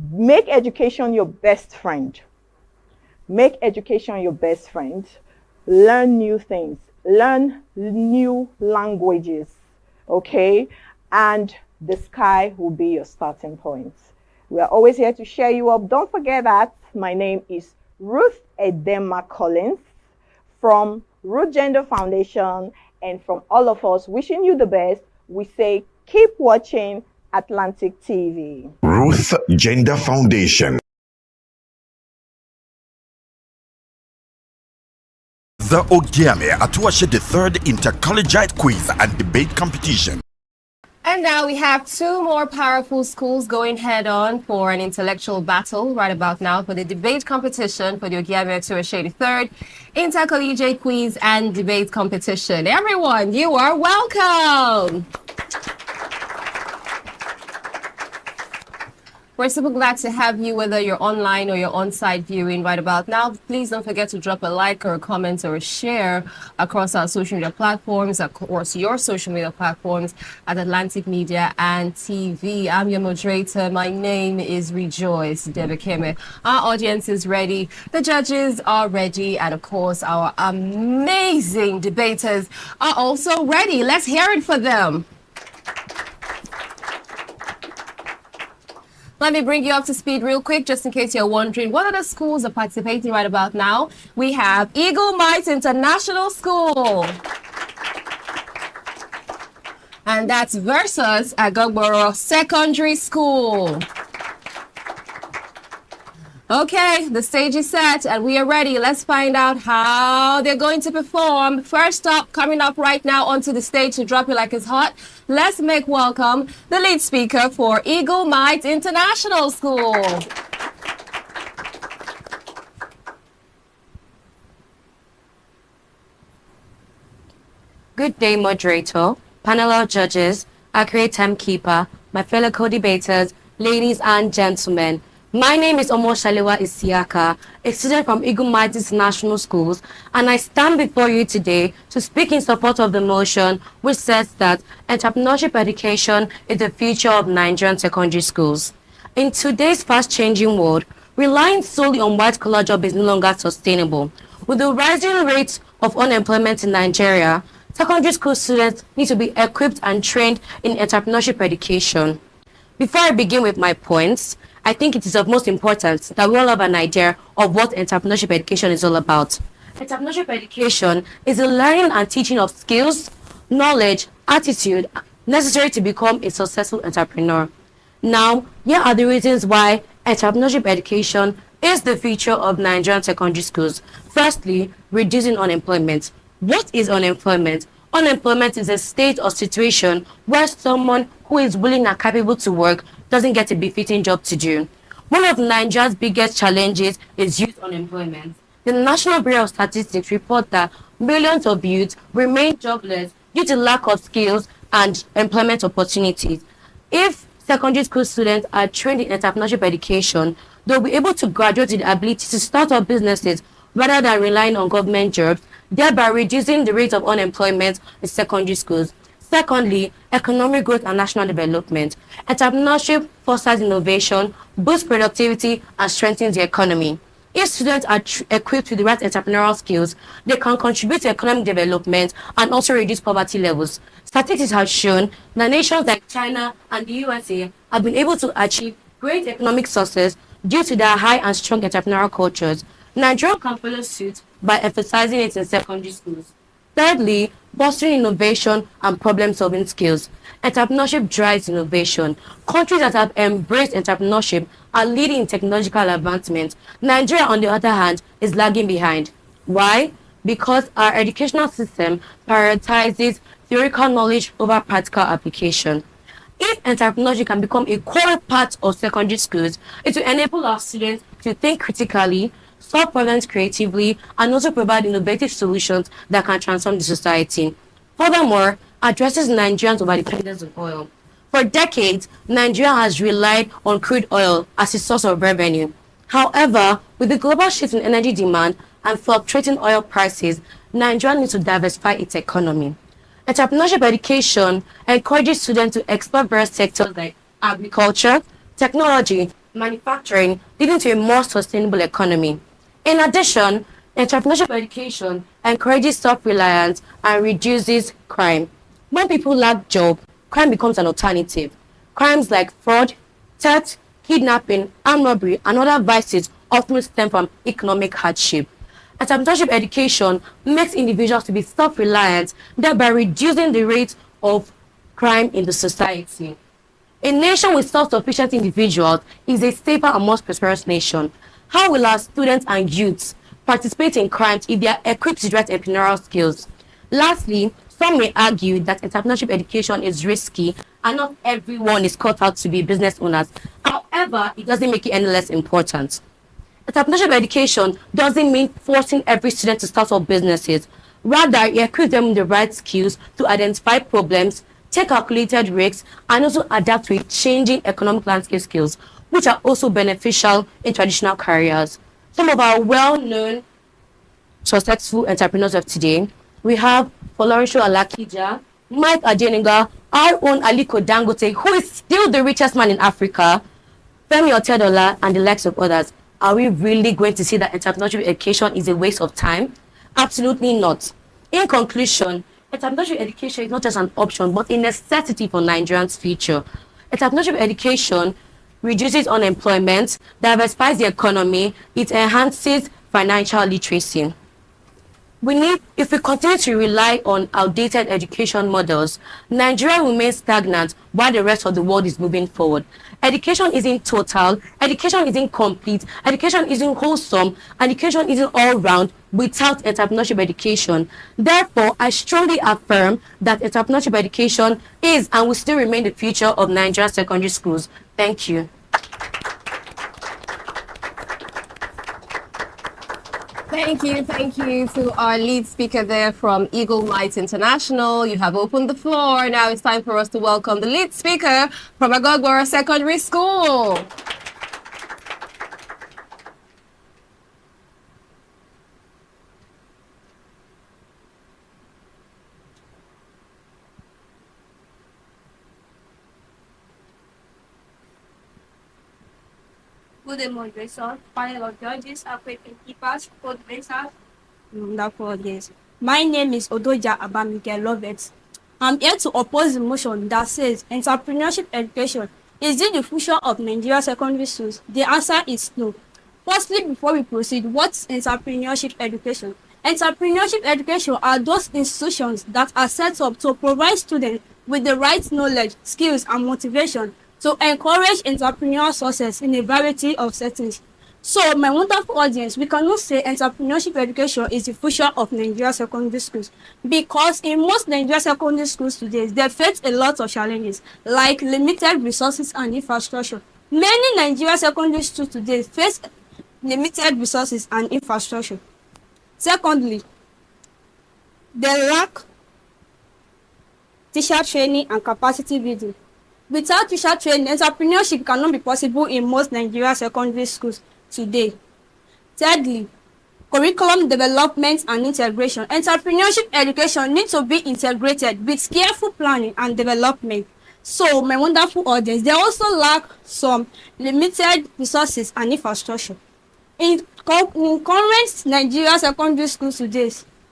make education your best friend. Make education your best friend. Learn new things. Learn new languages. Okay? And the sky will be your starting point. We are always here to share you up. Don't forget that my name is Ruth Edema Collins from Root Gender Foundation, and from all of us wishing you the best, we say keep watching Atlantic TV. Ruth Gender Foundation. The Ogiame Atuwatse the third Inter-Collegiate Quiz and Debate Competition. And now we have two more powerful schools going head on for an intellectual battle right about now for the debate competition for the Ogiame Atuwatse the third Inter-Collegiate Quiz and Debate Competition. Everyone, you are welcome. We're super glad to have you, whether you're online or you're on-site viewing right about now. Please don't forget to drop a like or a comment or a share across our social media platforms, across your social media platforms at Atlantic Media and TV. I'm your moderator. My name is Rejoice Debekeme. Our audience is ready. The judges are ready. And of course, our amazing debaters are also ready. Let's hear it for them. Let me bring you up to speed real quick, just in case you're wondering what other schools are participating right about now. We have Eagle Might International School. And that's versus Agogboro Secondary School. Okay, the stage is set and we are ready. Let's find out how they're going to perform. First up, coming up right now onto the stage to drop it like it's hot, let's make welcome the lead speaker for Eagle Might International School. Good day, moderator, panel of judges, accurate timekeeper, my fellow co-debaters, ladies and gentlemen. My name is Omoshalewa Isiaka, a student from Eagle Might International Schools, and I stand before you today to speak in support of the motion which says that entrepreneurship education is the future of Nigerian secondary schools. In today's fast-changing world, relying solely on white-collar jobs is no longer sustainable. With the rising rates of unemployment in Nigeria, secondary school students need to be equipped and trained in entrepreneurship education. Before I begin with my points, I think it is of most importance that we all have an idea of what entrepreneurship education is all about. Entrepreneurship education is the learning and teaching of skills, knowledge, attitude necessary to become a successful entrepreneur. Now, here are the reasons why entrepreneurship education is the future of Nigerian secondary schools. Firstly, reducing unemployment. What is unemployment? Unemployment is a state or situation where someone who is willing and capable to work doesn't get a befitting job to do. One of Nigeria's biggest challenges is youth unemployment. The National Bureau of Statistics report that millions of youths remain jobless due to lack of skills and employment opportunities. If secondary school students are trained in entrepreneurship education, they'll be able to graduate with the ability to start up businesses rather than relying on government jobs, thereby reducing the rate of unemployment in secondary schools. Secondly, economic growth and national development. Entrepreneurship fosters innovation, boosts productivity, and strengthens the economy. If students are equipped with the right entrepreneurial skills, they can contribute to economic development and also reduce poverty levels. Statistics have shown that nations like China and the USA have been able to achieve great economic success due to their high and strong entrepreneurial cultures. Nigeria can follow suit by emphasizing it in secondary schools. Thirdly, fostering innovation and problem-solving skills. Entrepreneurship drives innovation. Countries that have embraced entrepreneurship are leading in technological advancement. Nigeria, on the other hand, is lagging behind. Why? Because our educational system prioritizes theoretical knowledge over practical application. If entrepreneurship can become a core part of secondary schools, it will enable our students to think critically, solve problems creatively, and also provide innovative solutions that can transform the society. Furthermore, addresses Nigerians' overdependence on oil. For decades, Nigeria has relied on crude oil as a source of revenue. However, with the global shift in energy demand and fluctuating oil prices, Nigeria needs to diversify its economy. Entrepreneurship education encourages students to explore various sectors like agriculture, technology, manufacturing, leading to a more sustainable economy. In addition, entrepreneurship education encourages self-reliance and reduces crime. When people lack job, crime becomes an alternative. Crimes like fraud, theft, kidnapping, armed robbery, and other vices often stem from economic hardship. Entrepreneurship education makes individuals to be self-reliant, thereby reducing the rate of crime in the society. A nation with self-sufficient individuals is a safer and more prosperous nation. How will our students and youths participate in crimes if they are equipped with right entrepreneurial skills? Lastly, some may argue that entrepreneurship education is risky and not everyone is cut out to be business owners. However, it doesn't make it any less important. Entrepreneurship education doesn't mean forcing every student to start up businesses. Rather, it equips them with the right skills to identify problems, take calculated risks, and also adapt to changing economic landscape skills, which are also beneficial in traditional careers. Some of our well-known successful entrepreneurs of today, we have Folorunsho Alakija, Mike Adenuga, our own Aliko Dangote, who is still the richest man in Africa, Femi Otedola, and the likes of others. Are we really going to see that entrepreneurship education is a waste of time? Absolutely not. In conclusion, entrepreneurship education is not just an option, but a necessity for Nigerians' future. Entrepreneurship education reduces unemployment, diversifies the economy, it enhances financial literacy. If we continue to rely on outdated education models, Nigeria remains stagnant while the rest of the world is moving forward. Education isn't total, education isn't complete, education isn't wholesome, education isn't all round without entrepreneurship education. Therefore, I strongly affirm that entrepreneurship education is and will still remain the future of Nigerian secondary schools. Thank you. Thank you to our lead speaker there from Eagle Might International. You have opened the floor. Now it's time for us to welcome the lead speaker from Agogbora Secondary School. Good moderation, panel of judges, operating keepers, code breakers, wonderful yes. My name is Odoja Abamike Lovett. I'm here to oppose the motion that says entrepreneurship education is it the future of Nigeria secondary schools? The answer is no. Firstly, before we proceed, what's entrepreneurship education? Entrepreneurship education are those institutions that are set up to provide students with the right knowledge, skills, and motivation to encourage entrepreneurial success in a variety of settings. So, my wonderful audience, we cannot say entrepreneurship education is the future of Nigeria secondary schools because in most Nigeria secondary schools today, they face a lot of challenges like limited resources and infrastructure. Many Nigeria secondary schools today face limited resources and infrastructure. Secondly, they lack teacher training and capacity building. Without teacher training, entrepreneurship cannot be possible in most Nigerian secondary schools today. Thirdly, curriculum development and integration. Entrepreneurship education needs to be integrated with careful planning and development. So, my wonderful audience, they also lack some limited resources and infrastructure. In current Nigeria secondary schools today,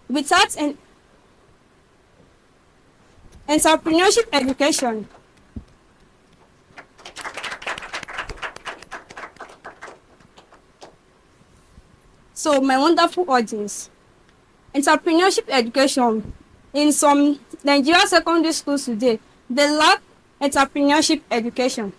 without an entrepreneurship education, so my wonderful audience, entrepreneurship education in some Nigerian secondary schools today, they lack entrepreneurship education.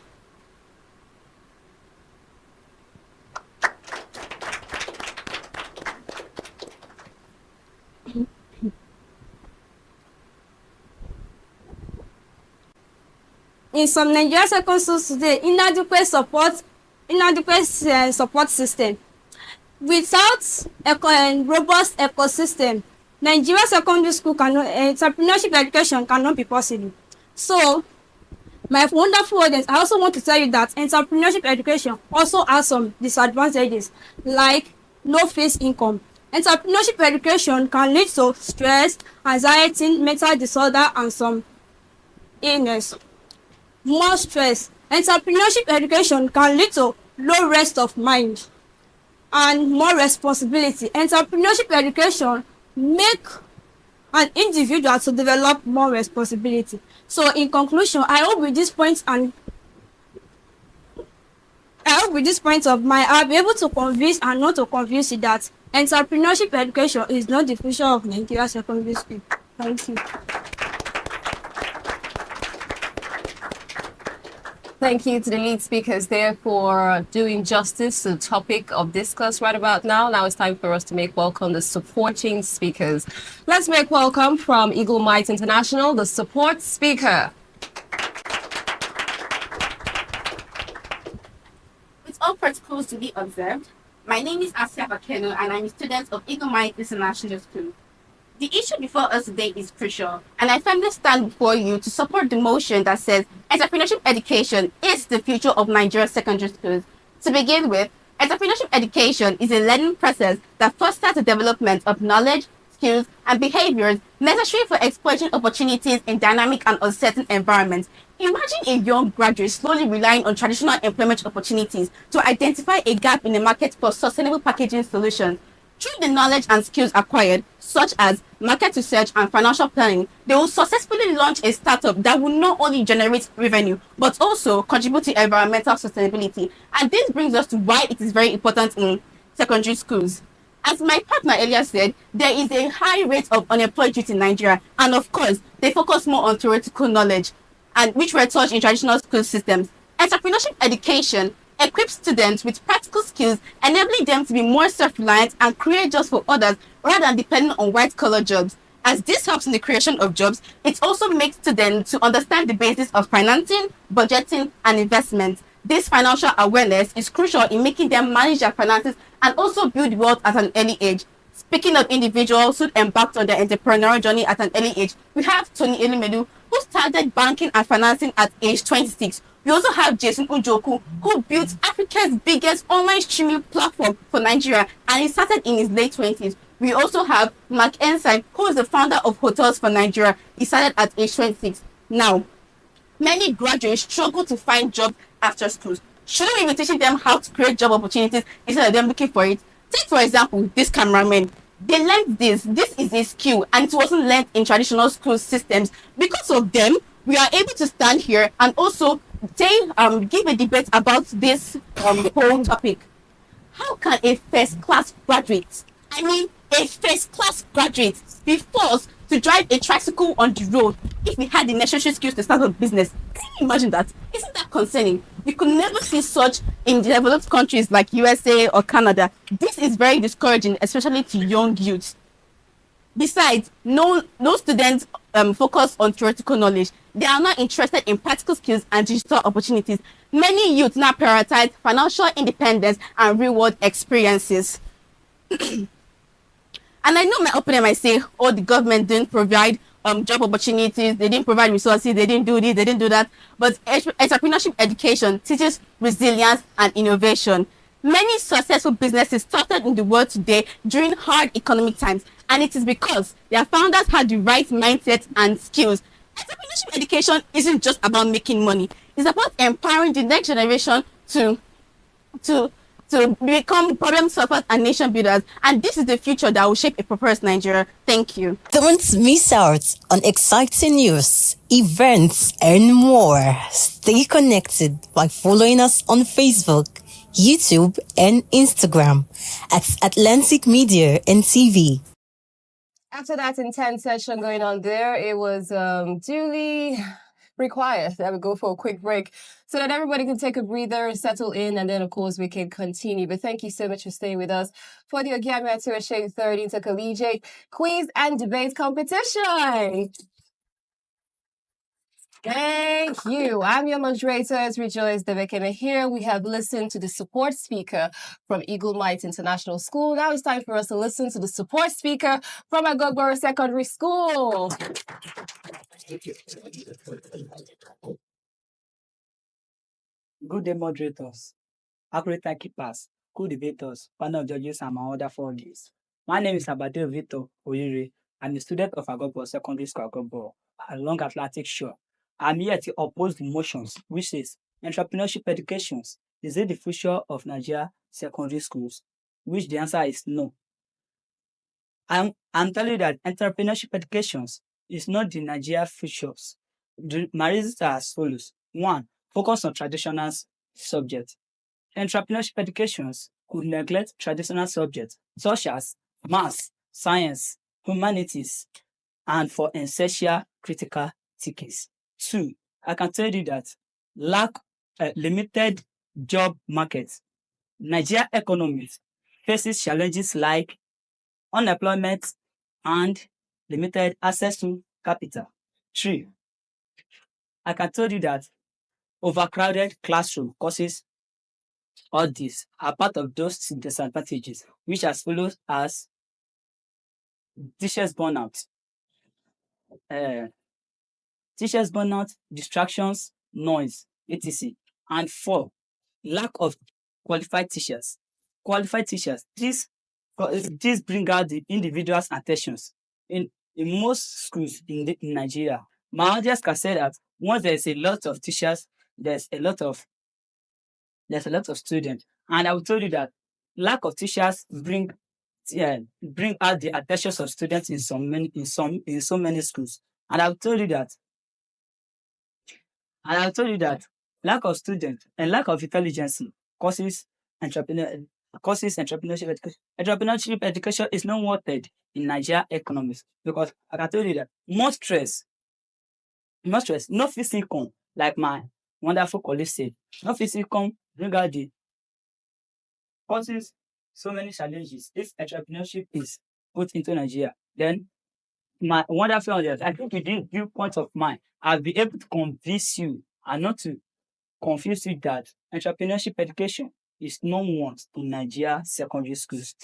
In some Nigerian secondary schools today, inadequate support system. Without a robust ecosystem, Nigeria secondary school entrepreneurship education cannot be possible. So, my wonderful audience, I also want to tell you that entrepreneurship education also has some disadvantages, like low face income. Entrepreneurship education can lead to stress, anxiety, mental disorder, and some illness. More stress. Entrepreneurship education can lead to low rest of mind and more responsibility. Entrepreneurship education make an individual to develop more responsibility. So in conclusion, I hope with this point of mine, I'll be able to convince and not to convince you that entrepreneurship education is not the future of Nigeria secondary school. Thank you. Thank you to the lead speakers there for doing justice to the topic of discourse right about now. Now it's time for us to make welcome the supporting speakers. Let's make welcome from Eagle Might International, the support speaker. With all protocols to be observed, my name is Asia Bakeno and I'm a student of Eagle Might International School. The issue before us today is crucial, and I firmly stand before you to support the motion that says entrepreneurship education is the future of Nigeria's secondary schools. To begin with, entrepreneurship education is a learning process that fosters the development of knowledge, skills, and behaviors necessary for exploiting opportunities in dynamic and uncertain environments. Imagine a young graduate slowly relying on traditional employment opportunities to identify a gap in the market for sustainable packaging solutions. Through the knowledge and skills acquired, such as market research and financial planning, they will successfully launch a startup that will not only generate revenue, but also contribute to environmental sustainability. And this brings us to why it is very important in secondary schools. As my partner earlier said, there is a high rate of unemployed youth in Nigeria, and of course, they focus more on theoretical knowledge, and which were taught in traditional school systems. Entrepreneurship education equips students with practical skills, enabling them to be more self-reliant and create jobs for others rather than depending on white-collar jobs. As this helps in the creation of jobs, it also makes students to understand the basis of financing, budgeting, and investment. This financial awareness is crucial in making them manage their finances and also build wealth at an early age. Speaking of individuals who embarked on their entrepreneurial journey at an early age, we have Tony Elimedu, who started banking and financing at age 26. We also have Jason Ujoku, who built Africa's biggest online streaming platform for Nigeria, and he started in his late 20s. We also have Mark Ensign, who is the founder of Hotels for Nigeria. He started at age 26. Now, many graduates struggle to find jobs after schools. Shouldn't we be teaching them how to create job opportunities instead of them looking for it? Take, for example, this cameraman. They learned this. This is a skill, and it wasn't learned in traditional school systems. Because of them, we are able to stand here and also give a debate about this whole topic. How can a first-class graduate, a first-class graduate, be forced to drive a tricycle on the road if we had the necessary skills to start a business? Can you imagine that? Isn't that concerning? We could never see such in developed countries like USA or Canada. This is very discouraging, especially to young youths. Besides, no students focus on theoretical knowledge. They are not interested in practical skills and digital opportunities. Many youth now prioritize financial independence and real-world experiences. And I know my opponent might say, oh, the government didn't provide job opportunities, they didn't provide resources, they didn't do this, they didn't do that. But entrepreneurship education teaches resilience and innovation. Many successful businesses started in the world today during hard economic times, and it is because their founders had the right mindset and skills. Entrepreneurship education isn't just about making money. It's about empowering the next generation to become problem solvers and nation builders. And this is the future that will shape a prosperous Nigeria. Thank you. Don't miss out on exciting news, events, and more. Stay connected by following us on Facebook, YouTube, and Instagram at Atlantic Media and TV. After that intense session going on there, it was duly required that we go for a quick break so that everybody can take a breather, settle in, and then, of course, we can continue. But thank you so much for staying with us for the Ogiame Atuwatse 3rd Inter-Collegiate Quiz and Debate Competition. Thank you. I'm your moderator, Rejoice Devekeme. Here we have listened to the support speaker from Eagle Might International School. Now it's time for us to listen to the support speaker from Agogboro Secondary School. Good day, moderators, accurate timekeepers, co-debaters, panel of judges, and my other 4 guests. My name is Abadeo Victor Oyire. I'm a student of Agogboro Secondary School, Agogboro, along Atlantic Shore. I'm here to oppose the motions, which says entrepreneurship education is it the future of Nigeria secondary schools, which the answer is no. I'm telling you that entrepreneurship education is not the Nigeria futures. My reasons are as follows. 1. Focus on traditional subjects. Entrepreneurship educations could neglect traditional subjects such as maths, science, humanities, and for essential critical thinkings. 2. I can tell you that limited job markets. Nigeria economy faces challenges like unemployment and limited access to capital. 3. I can tell you that overcrowded classroom causes all these are part of those disadvantages, which as follows as teachers burnout, distractions, noise, etc. And 4, lack of qualified teachers. This bring out the individual's attentions. In most schools in Nigeria, my audience can say that once there's a lot of teachers, there's a lot of students. And I will tell you that lack of teachers bring out the attentions of students in so many schools. And I'll tell you that lack of students and lack of intelligence causes entrepreneurship education. Entrepreneurship education is not wanted in Nigeria economics because I can tell you that more stress, no fixed income, like my wonderful colleague said, no fixed income bring out the causes so many challenges. If entrepreneurship is put into Nigeria, then my wonderful audience, I think within viewpoint of mine, I'll be able to convince you and not to confuse you that entrepreneurship education is not want in Nigeria secondary schools.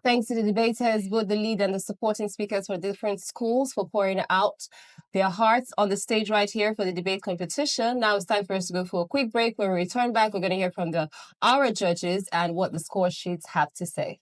Thanks to the debaters, both the lead and the supporting speakers for different schools for pouring out their hearts on the stage right here for the debate competition. Now it's time for us to go for a quick break. When we return back, we're going to hear from our judges and what the score sheets have to say.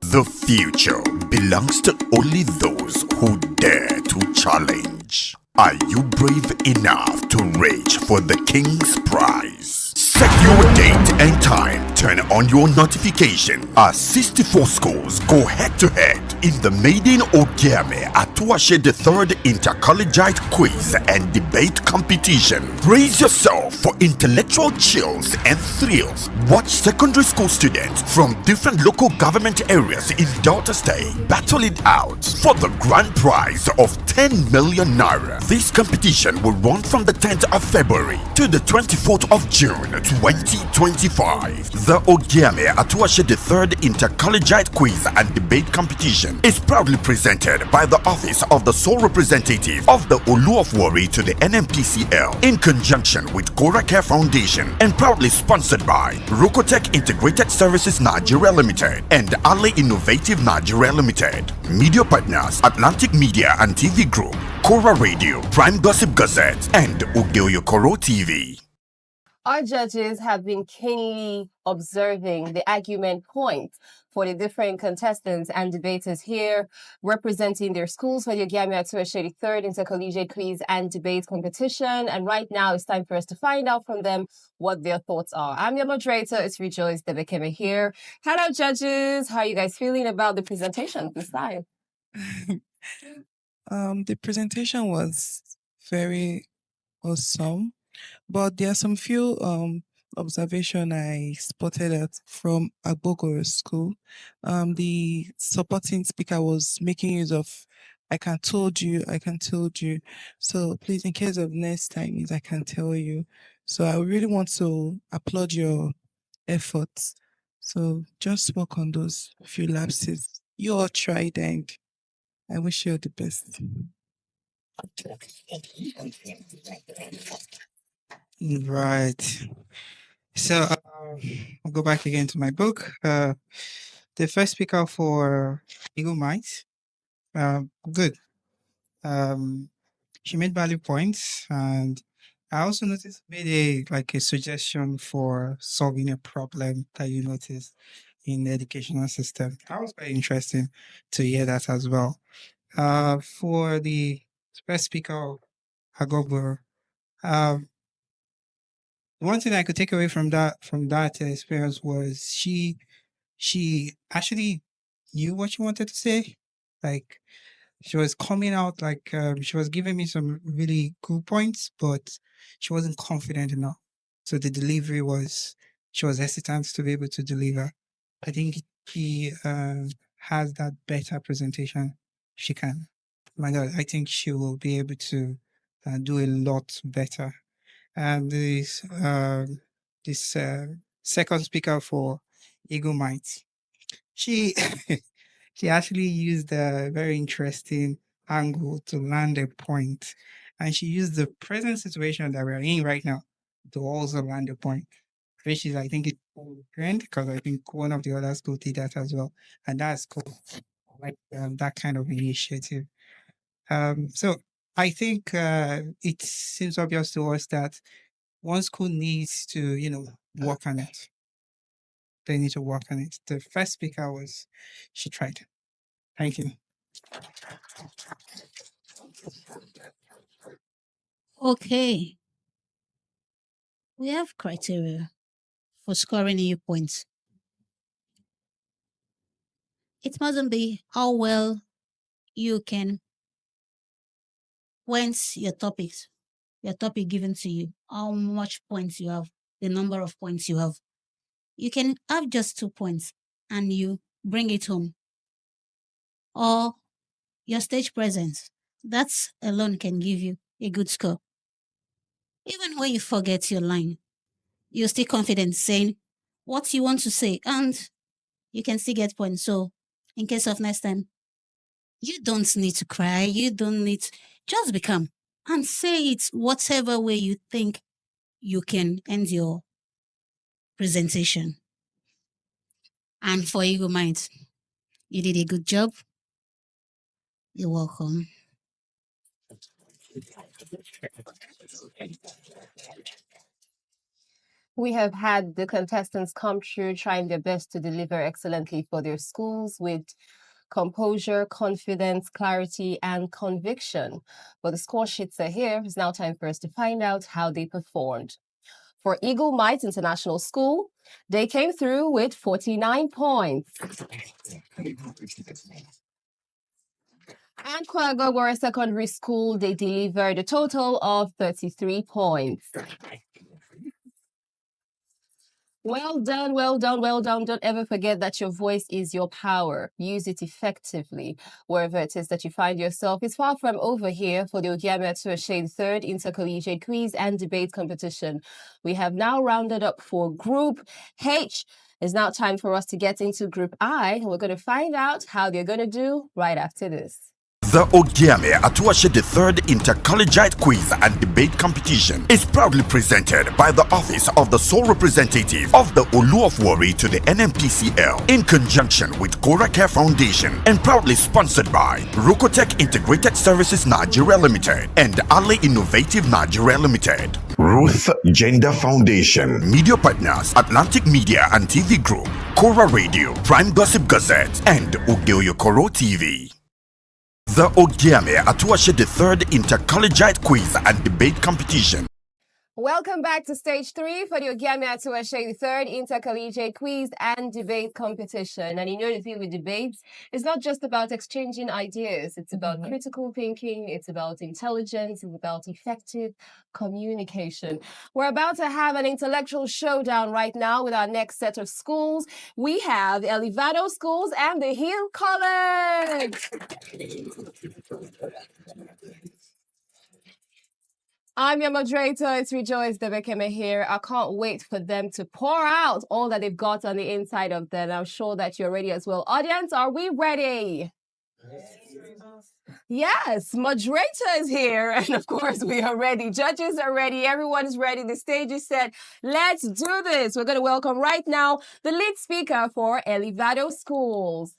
The future belongs to only those who dare to challenge. Are you brave enough to reach for the King's Prize? Set your date and time. Turn on your notification as 64 schools go head-to-head in the maiden Ogiame Atuwatse 3rd Inter-Collegiate Quiz and Debate Competition. Brace yourself for intellectual chills and thrills. Watch secondary school students from different local government areas in Delta State battle it out for the grand prize of 10 million naira. This competition will run from the 10th of February to the 24th of June 2025. The Ogiame Atuwatse 3rd Inter-Collegiate Quiz and Debate Competition competition is proudly presented by the Office of the Sole Representative of the Olu of Warri to the NMPCL in conjunction with Cora Care Foundation and proudly sponsored by Rocotech Integrated Services Nigeria Limited and Ali Innovative Nigeria Limited. Media partners Atlantic Media and TV Group, Cora Radio, Prime Gossip Gazette, and Ogeoyokoro TV. Our judges have been keenly observing the argument points for the different contestants and debaters here representing their schools for the Ogiame Atuwatse third Intercollegiate Quiz and Debate Competition. And right now it's time for us to find out from them what their thoughts are. I'm your moderator, it's Rejoice Debekeme here. Hello judges, how are you guys feeling about the presentation this time? The presentation was very awesome, but there are some few observation I spotted at from Agbogoro School. The supporting speaker was making use of I can told you. So please, in case of next time, is I can tell you. So I really want to applaud your efforts. So just work on those few lapses. You all tried, and I wish you all the best. Right. So I'll go back again to my book. The first speaker for Eagle Minds. Good. She made value points, and I also noticed made a suggestion for solving a problem that you noticed in the educational system. That was very interesting to hear that as well. For the first speaker, Agobor, one thing I could take away from that experience was she actually knew what she wanted to say. Like she was coming out like she was giving me some really cool points, but she wasn't confident enough. So the delivery was she was hesitant to be able to deliver. I think she has that better presentation. She can. My God, I think she will be able to do a lot better. And this second speaker for Eagle Might, she she actually used a very interesting angle to land a point, and she used the present situation that we're in right now to also land a point, which is I think it's trend because I think one of the other schools did that as well, and that's cool. Like that kind of initiative. So I think it seems obvious to us that one school needs to, work on it. They need to work on it. The first speaker was, she tried. Thank you. Okay, we have criteria for scoring EU points. It mustn't be how well you can points your topic given to you, how much points you have, the number of points you have. You can have just 2 points and you bring it home. Or your stage presence, that alone can give you a good score. Even when you forget your line, you're still confident saying what you want to say and you can still get points. So in case of next time, you don't need to cry. You don't need just be calm and say it whatever way you think you can end your presentation. And for Eagle Mind, you did a good job. You're welcome. We have had the contestants come through trying their best to deliver excellently for their schools with composure, confidence, clarity, and conviction. But the score sheets are here. It's now time for us to find out how they performed. For Eagle Might International School, they came through with 49 points. And Kwagogwara Secondary School, they delivered a total of 33 points. Well done, well done, well done. Don't ever forget that your voice is your power. Use it effectively wherever it is that you find yourself. It's far from over here for the Ogiame Atuwatse third Intercollegiate Quiz and Debate Competition. We have now rounded up for Group H. It's now time for us to get into Group I, and we're going to find out how they're going to do right after this. The Ogiame Atuwatse third Inter-Collegiate Quiz and Debate Competition is proudly presented by the Office of the Sole Representative of the Olu of Warri to the NMPCL in conjunction with Cora Care Foundation and proudly sponsored by Rokotech Integrated Services Nigeria Limited and Ali Innovative Nigeria Limited. Ruth Gender Foundation. Media partners Atlantic Media and TV Group, Cora Radio, Prime Gossip Gazette, and Ogeoyokoro TV. The Ogiame Atuwatse third Intercollegiate Quiz and Debate Competition. Welcome back to stage 3 for the Ogiame Atuwatse third Intercollegiate Quiz and Debate Competition. And you know the thing with debates, it's not just about exchanging ideas. It's about critical thinking. It's about intelligence. It's about effective communication. We're about to have an intellectual showdown right now with our next set of schools. We have Elevado Schools and the Hill College. I'm your moderator, it's Rejoice Debekeme here. I can't wait for them to pour out all that they've got on the inside of them. I'm sure that you're ready as well. Audience, are we ready? Yes, moderator is here. And of course, we are ready. Judges are ready. Everyone is ready. The stage is set. Let's do this. We're going to welcome right now the lead speaker for Elevado Schools.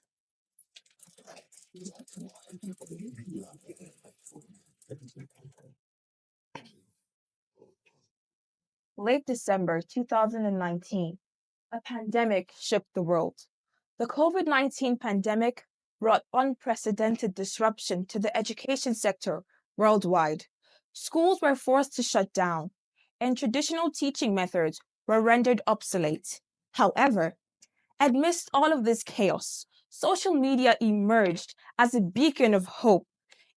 Late December 2019, a pandemic shook the world. The COVID-19 pandemic brought unprecedented disruption to the education sector worldwide. Schools were forced to shut down, and traditional teaching methods were rendered obsolete. However, amidst all of this chaos, social media emerged as a beacon of hope,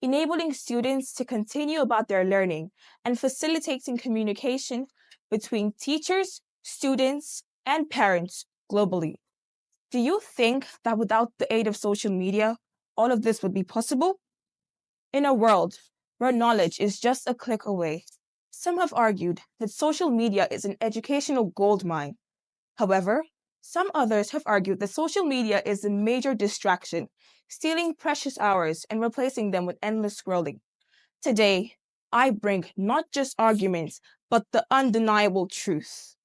enabling students to continue about their learning and facilitating communication between teachers, students, and parents globally. Do you think that without the aid of social media, all of this would be possible? In a world where knowledge is just a click away, some have argued that social media is an educational goldmine. However, some others have argued that social media is a major distraction, stealing precious hours and replacing them with endless scrolling. Today, I bring not just arguments, but the undeniable truth.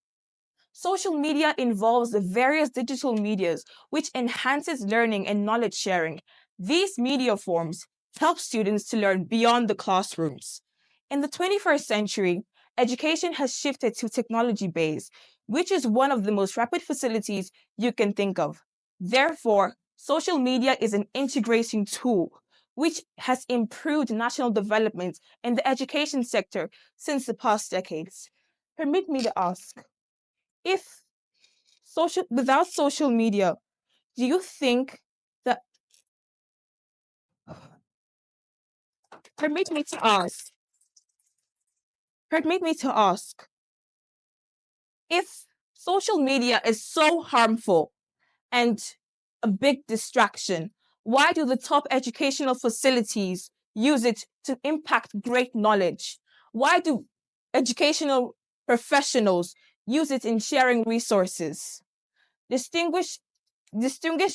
Social media involves the various digital medias which enhances learning and knowledge sharing. These media forms help students to learn beyond the classrooms. In the 21st century, education has shifted to technology-based, which is one of the most rapid facilities you can think of. Therefore, social media is an integrating tool which has improved national development in the education sector since the past decades. Permit me to ask, if without social media, do you think that permit me to ask, if social media is so harmful and a big distraction, why do the top educational facilities use it to impact great knowledge? Why do educational professionals use it in sharing resources? Distinguished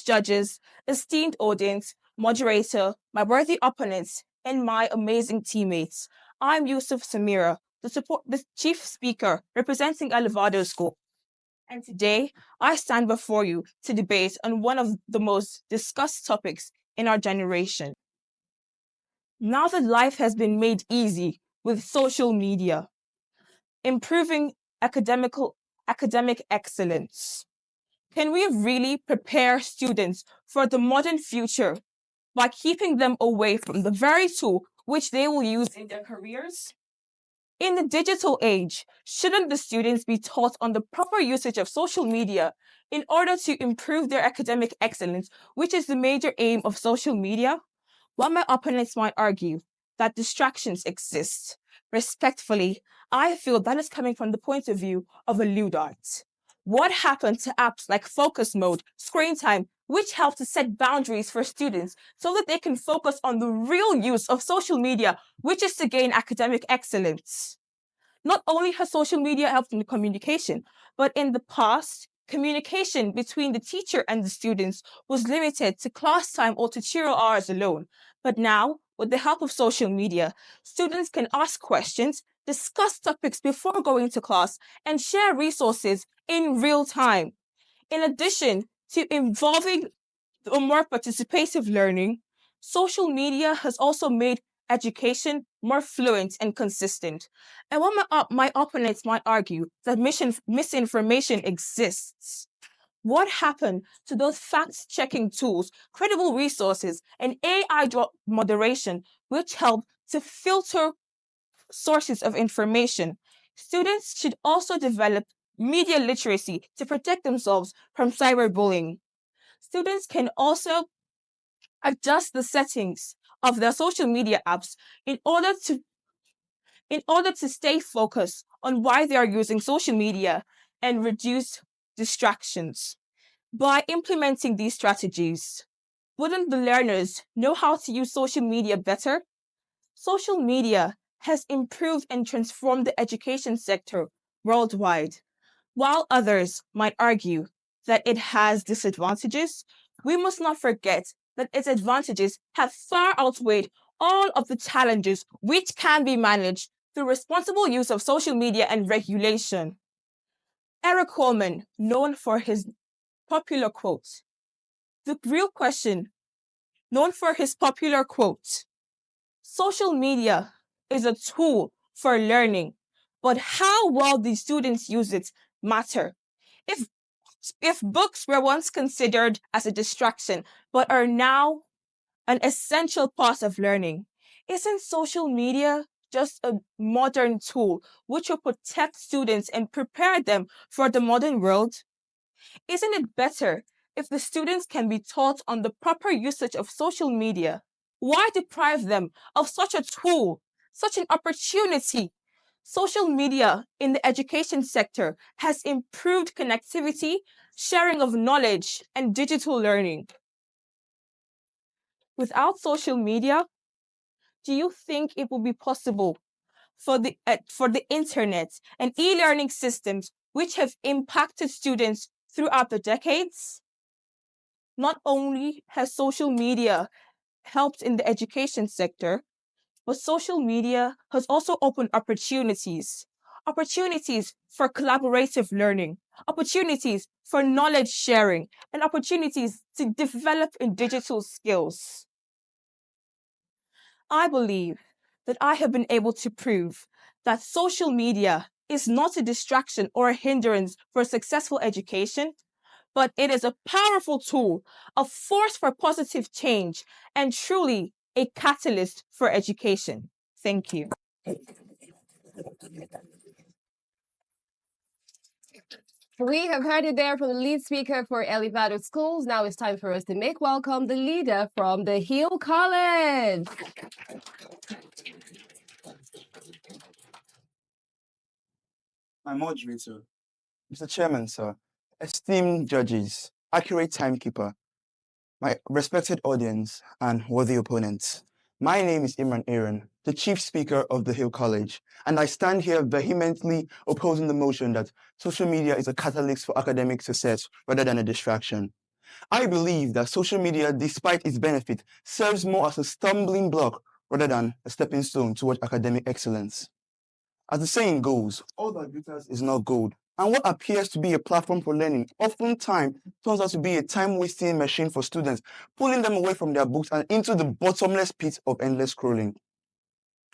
judges, esteemed audience, moderator, my worthy opponents, and my amazing teammates, I'm Yusuf Samira, the chief speaker representing Elevado School. And today, I stand before you to debate on one of the most discussed topics in our generation. Now that life has been made easy with social media, improving academic excellence, can we really prepare students for the modern future by keeping them away from the very tool which they will use in their careers? In the digital age, shouldn't the students be taught on the proper usage of social media in order to improve their academic excellence, which is the major aim of social media? While my opponents might argue that distractions exist, respectfully, I feel that is coming from the point of view of a Luddite. What happened to apps like focus mode, screen time, which help to set boundaries for students so that they can focus on the real use of social media, which is to gain academic excellence? Not only has social media helped in the communication, but in the past, communication between the teacher and the students was limited to class time or tutorial hours alone. But now, with the help of social media, students can ask questions, discuss topics before going to class, and share resources in real time. In addition to involving a more participative learning, social media has also made education more fluent and consistent. And while my opponents might argue that misinformation exists, what happened to those fact-checking tools, credible resources, and AI moderation, which help to filter sources of information? Students should also develop media literacy to protect themselves from cyberbullying. Students can also adjust the settings of their social media apps in order to stay focused on why they are using social media and reduce distractions. By implementing these strategies, wouldn't the learners know how to use social media better? Social media has improved and transformed the education sector worldwide. While others might argue that it has disadvantages, we must not forget that its advantages have far outweighed all of the challenges which can be managed through responsible use of social media and regulation. Eric Coleman, known for his popular quote, the real question, known for his popular quote, social media is a tool for learning, but how well the students use it matter. If books were once considered as a distraction, but are now an essential part of learning, isn't social media just a modern tool which will protect students and prepare them for the modern world? Isn't it better if the students can be taught on the proper usage of social media? Why deprive them of such a tool, such an opportunity? Social media in the education sector has improved connectivity, sharing of knowledge, and digital learning. Without social media, do you think it will be possible for the internet and e-learning systems which have impacted students throughout the decades? Not only has social media helped in the education sector, but social media has also opened opportunities. Opportunities for collaborative learning, opportunities for knowledge sharing, and opportunities to develop in digital skills. I believe that I have been able to prove that social media is not a distraction or a hindrance for successful education, but it is a powerful tool, a force for positive change, and truly a catalyst for education. Thank you. We have heard it there from the lead speaker for Elevated Schools. Now it's time for us to make welcome the leader from the Hill College. My moderator, Mr. Chairman, sir, esteemed judges, accurate timekeeper, my respected audience, and worthy opponents. My name is Imran Aaron, the Chief Speaker of the Hill College, and I stand here vehemently opposing the motion that social media is a catalyst for academic success rather than a distraction. I believe that social media, despite its benefit, serves more as a stumbling block rather than a stepping stone toward academic excellence. As the saying goes, all that glitters is not gold. And what appears to be a platform for learning oftentimes turns out to be a time-wasting machine for students, pulling them away from their books and into the bottomless pit of endless scrolling.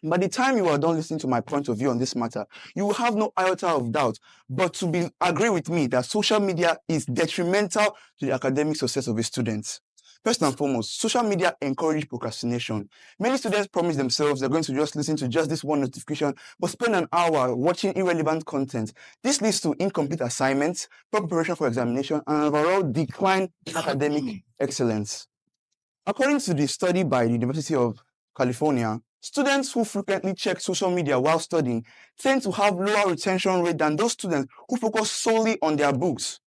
By the time you are done listening to my point of view on this matter, you will have no iota of doubt, but to agree with me that social media is detrimental to the academic success of a student. First and foremost, social media encourages procrastination. Many students promise themselves they're going to just listen to just this one notification, but spend an hour watching irrelevant content. This leads to incomplete assignments, poor preparation for examination, and an overall decline in academic excellence. According to the study by the University of California, Students who frequently check social media while studying tend to have lower retention rate than those students who focus solely on their books.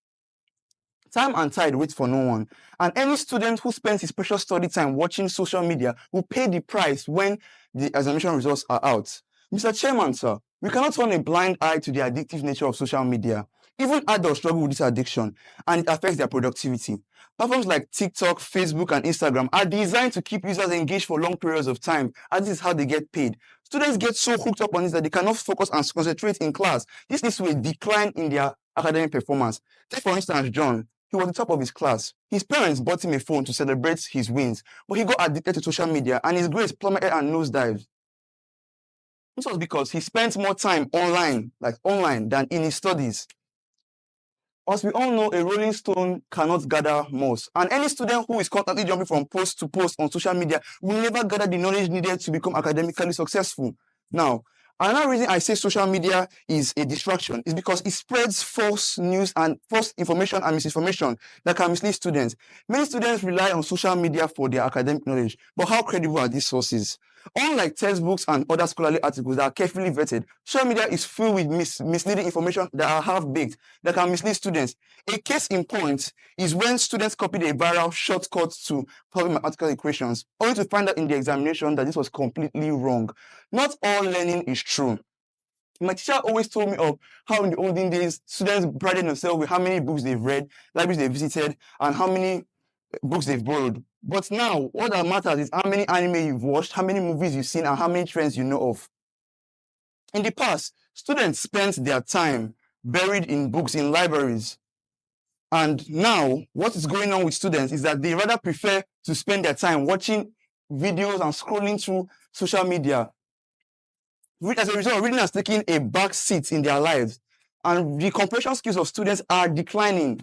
Time and tide wait for no one, and any student who spends his precious study time watching social media will pay the price when the examination results are out. Mr. Chairman, sir, we cannot turn a blind eye to the addictive nature of social media. Even adults struggle with this addiction, and it affects their productivity. Platforms like TikTok, Facebook, and Instagram are designed to keep users engaged for long periods of time, as this is how they get paid. Students get so hooked up on this that they cannot focus and concentrate in class. This leads to a decline in their academic performance. Take, for instance, John. He was the top of his class. His parents bought him a phone to celebrate his wins, but he got addicted to social media and his grades plummeted and nosedived. This was because he spent more time online than in his studies. As we all know, a rolling stone cannot gather moss, and any student who is constantly jumping from post to post on social media will never gather the knowledge needed to become academically successful. Now, another reason I say social media is a distraction is because it spreads false news and false information and misinformation that can mislead students. Many students rely on social media for their academic knowledge, but how credible are these sources? Unlike textbooks and other scholarly articles that are carefully vetted, social media is filled with misleading information that are half-baked, that can mislead students. A case in point is when students copied a viral shortcut to solving mathematical equations, only to find out in the examination that this was completely wrong. Not all learning is true. My teacher always told me of how in the olden days, students prided themselves with how many books they've read, libraries they've visited, and how many books they've borrowed. But now, what that matters is how many anime you've watched, how many movies you've seen, and how many trends you know of. In the past, students spent their time buried in books in libraries. And now, what is going on with students is that they rather prefer to spend their time watching videos and scrolling through social media. As a result, reading has taken a back seat in their lives, and the comprehension skills of students are declining.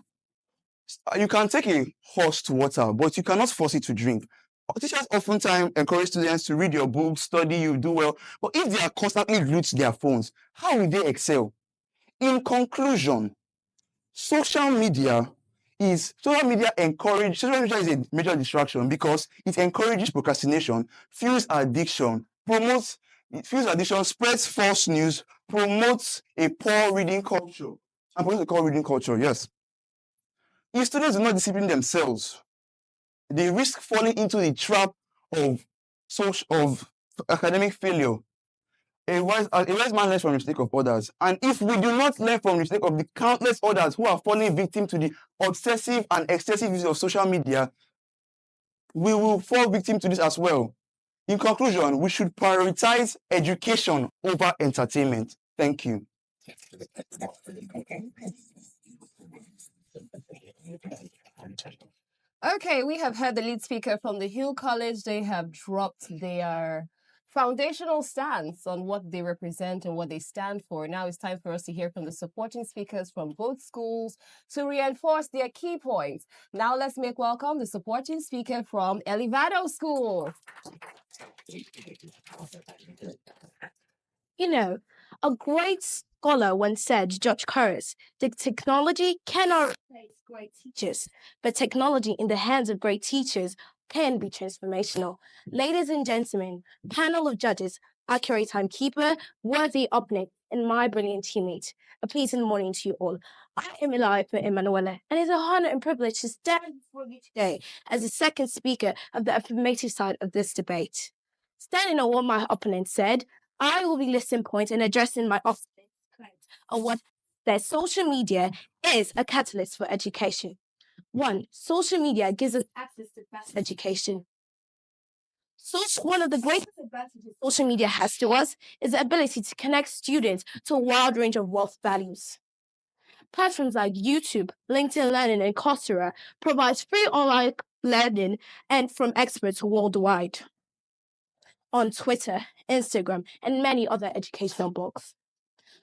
You can take a horse to water, but you cannot force it to drink. Teachers oftentimes encourage students to read your books, study, you do well. But if they are constantly glued to their phones, how will they excel? In conclusion, social media is a major distraction because it encourages procrastination, fuels addiction, spreads false news, promotes a poor reading culture. And promotes a poor reading culture, yes. If students do not discipline themselves, they risk falling into the trap of academic failure. A wise man learns from the mistake of others. And if we do not learn from the mistake of the countless others who are falling victim to the obsessive and excessive use of social media, we will fall victim to this as well. In conclusion, we should prioritize education over entertainment. Thank you. Okay, we have heard the lead speaker from the Hill College. They have dropped their foundational stance on what they represent and what they stand for. Now it's time for us to hear from the supporting speakers from both schools to reinforce their key points. Now let's make welcome the supporting speaker from Elevado School. You know, a great scholar once said, George Curtis, that technology cannot replace great teachers, but technology in the hands of great teachers can be transformational. Ladies and gentlemen, panel of judges, accurate timekeeper, worthy opponent, and my brilliant teammate, a pleasant morning to you all. I am Eliape Emanuela, and it's an honor and privilege to stand before you today as the second speaker of the affirmative side of this debate. Standing on what my opponent said, I will be listing points and addressing my opponent's claims on what that social media is a catalyst for education. 1. Social media gives us access to best education. One of the greatest advantages social media has to us is the ability to connect students to a wide range of wealth values. Platforms like YouTube, LinkedIn Learning, and Coursera provides free online learning and from experts worldwide. On Twitter, Instagram, and many other educational blogs.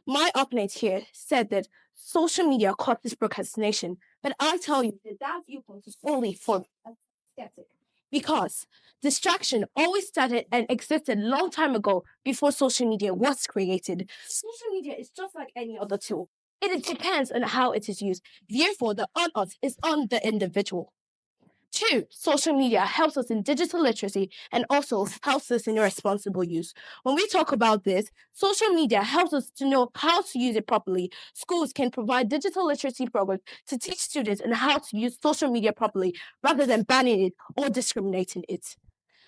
My opponent here said that social media causes procrastination, but I tell you that viewpoint is only for a skeptic. Because distraction always started and existed a long time ago before social media was created. Social media is just like any other tool. It depends on how it is used. Therefore, the onus is on the individual. Two, social media helps us in digital literacy and also helps us in responsible use. When we talk about this, social media helps us to know how to use it properly. Schools can provide digital literacy programs to teach students on how to use social media properly rather than banning it or discriminating it.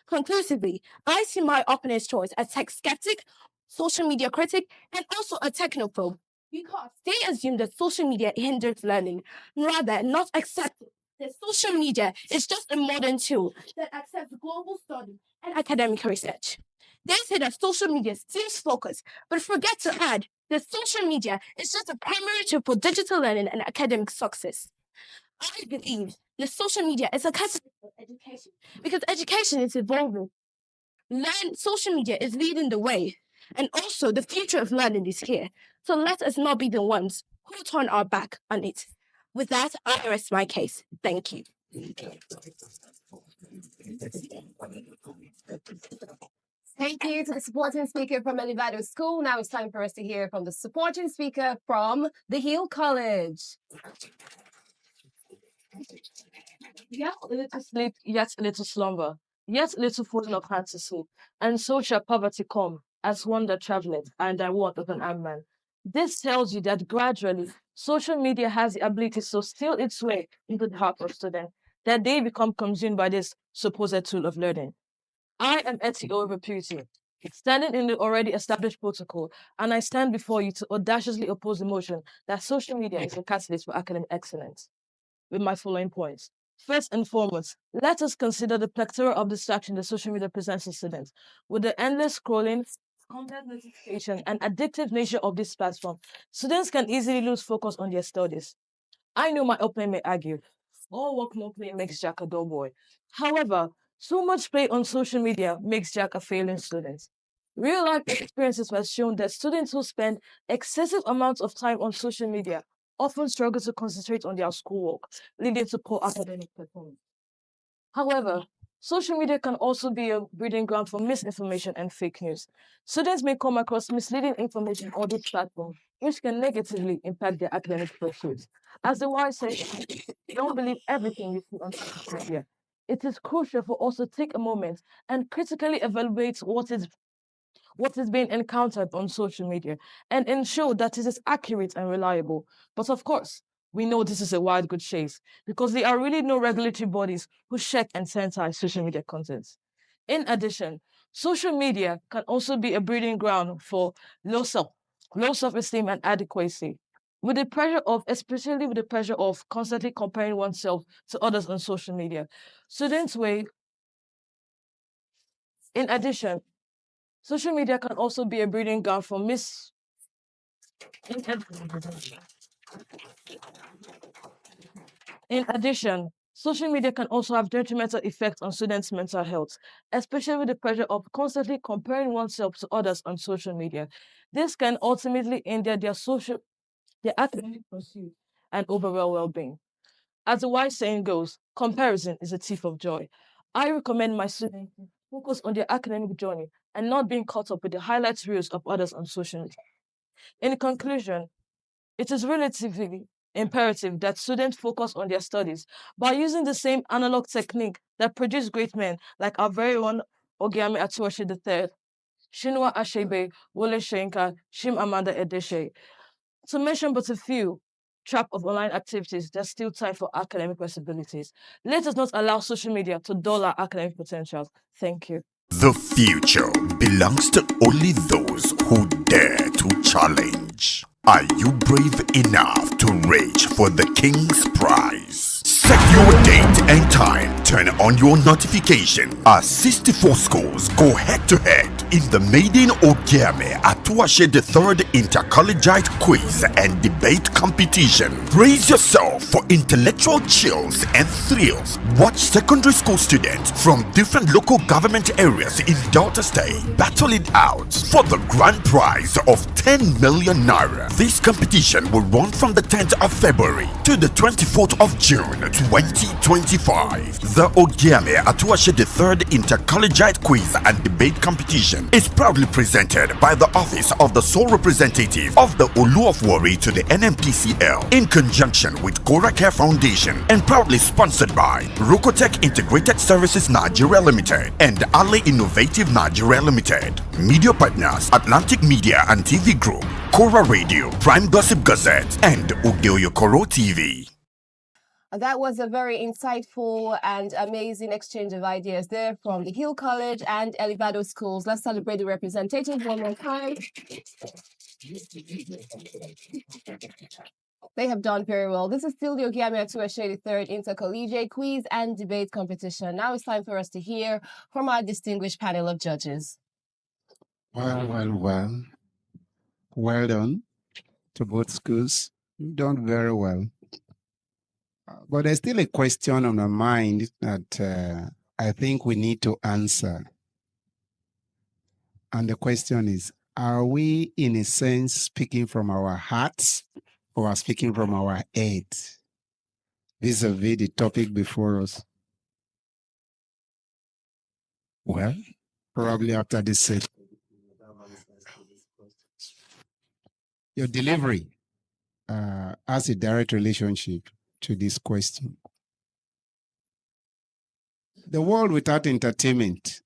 Conclusively, I see my opponent's choice as tech skeptic, social media critic, and also a technophobe because they assume that social media hinders learning, rather not accepting that social media is just a modern tool that accepts global study and academic research. They say that social media seems focused, but forget to add that social media is just a primary tool for digital learning and academic success. I believe that social media is a catalyst for education because education is evolving. Social media is leading the way, and also the future of learning is here. So let us not be the ones who turn our back on it. With that, I rest my case. Thank you. Thank you to the supporting speaker from Elevado School. Now it's time for us to hear from the supporting speaker from the Hill College. Yet a little sleep, yet a little slumber, yet a little folding of hands to sleep, and so shall poverty come, as one that travelleth, and I want of an armed man. This tells you that gradually, social media has the ability to steal its way into the heart of students, that they become consumed by this supposed tool of learning. I am Etio Reputi, standing in the already established protocol, and I stand before you to audaciously oppose the motion that social media is a catalyst for academic excellence. With my following points. First and foremost, let us consider the plethora of distraction that social media presents to students. With the endless scrolling, content notification, and addictive nature of this platform, students can easily lose focus on their studies. I know my opponent may argue, all work no play makes Jack a dull boy. However, so much play on social media makes Jack a failing student. Real life experiences have shown that students who spend excessive amounts of time on social media often struggle to concentrate on their schoolwork, leading to poor academic performance. However, social media can also be a breeding ground for misinformation and fake news. Students may come across misleading information on this platform, which can negatively impact their academic pursuits. As the wise says, don't believe everything you see on social media. It is crucial for us to take a moment and critically evaluate what is being encountered on social media and ensure that it is accurate and reliable. But of course, we know this is a wild goose chase because there are really no regulatory bodies who check and censor social media content. In addition, social media can also be a breeding ground for low self-esteem and adequacy. Especially with the pressure of constantly comparing oneself to others on social media, students weigh. In addition, social media can also be a breeding ground for In addition, social media can also have detrimental effects on students' mental health, especially with the pressure of constantly comparing oneself to others on social media. This can ultimately hinder their academic pursuit and overall well-being. As the wise saying goes, comparison is a thief of joy. I recommend my students focus on their academic journey and not being caught up with the highlight reels of others on social media. In conclusion, it is relatively imperative that students focus on their studies by using the same analog technique that produced great men like our very own Ogiame Atuwatse III, Chinua Achebe, Wole Soyinka, Shim Amanda Edeshe, to mention but a few trap of online activities that steal time for academic possibilities. Let us not allow social media to dull our academic potentials. Thank you. The future belongs to only those who dare to challenge. Are you brave enough to reach for the King's Prize? Set your date and time, turn on your notification as 64 schools go head-to-head in the maiden Ogiame Atuwatse III Inter-Collegiate Quiz and Debate Competition. Brace yourself for intellectual chills and thrills. Watch secondary school students from different local government areas in Delta State battle it out for the grand prize of 10 million naira. This competition will run from the 10th of February to the 24th of June 2025. The Ogiame Atuwatse III Inter-Collegiate Quiz and Debate Competition is proudly presented by the Office of the Sole Representative of the Olu of Warri to the NMPCL in conjunction with Cora Care Foundation and proudly sponsored by Rokotech Integrated Services Nigeria Limited and Ale Innovative Nigeria Limited. Media partners Atlantic Media and TV Group, Cora Radio, Prime Gossip Gazette, and Ogeoyokoro TV. That was a very insightful and amazing exchange of ideas there from the Hill College and Elevado schools. Let's celebrate the representatives one more time. They have done very well. This is still the Ogiame Atuwatse III Inter-Collegiate Quiz and Debate Competition. Now it's time for us to hear from our distinguished panel of judges. Well. Well done to both schools. You've done very well. But there's still a question on my mind that I think we need to answer. And the question is, are we in a sense speaking from our hearts or are speaking from our heads vis-a-vis the topic before us? Well, probably after this set. Your delivery has a direct relationship to this question. The world without entertainment,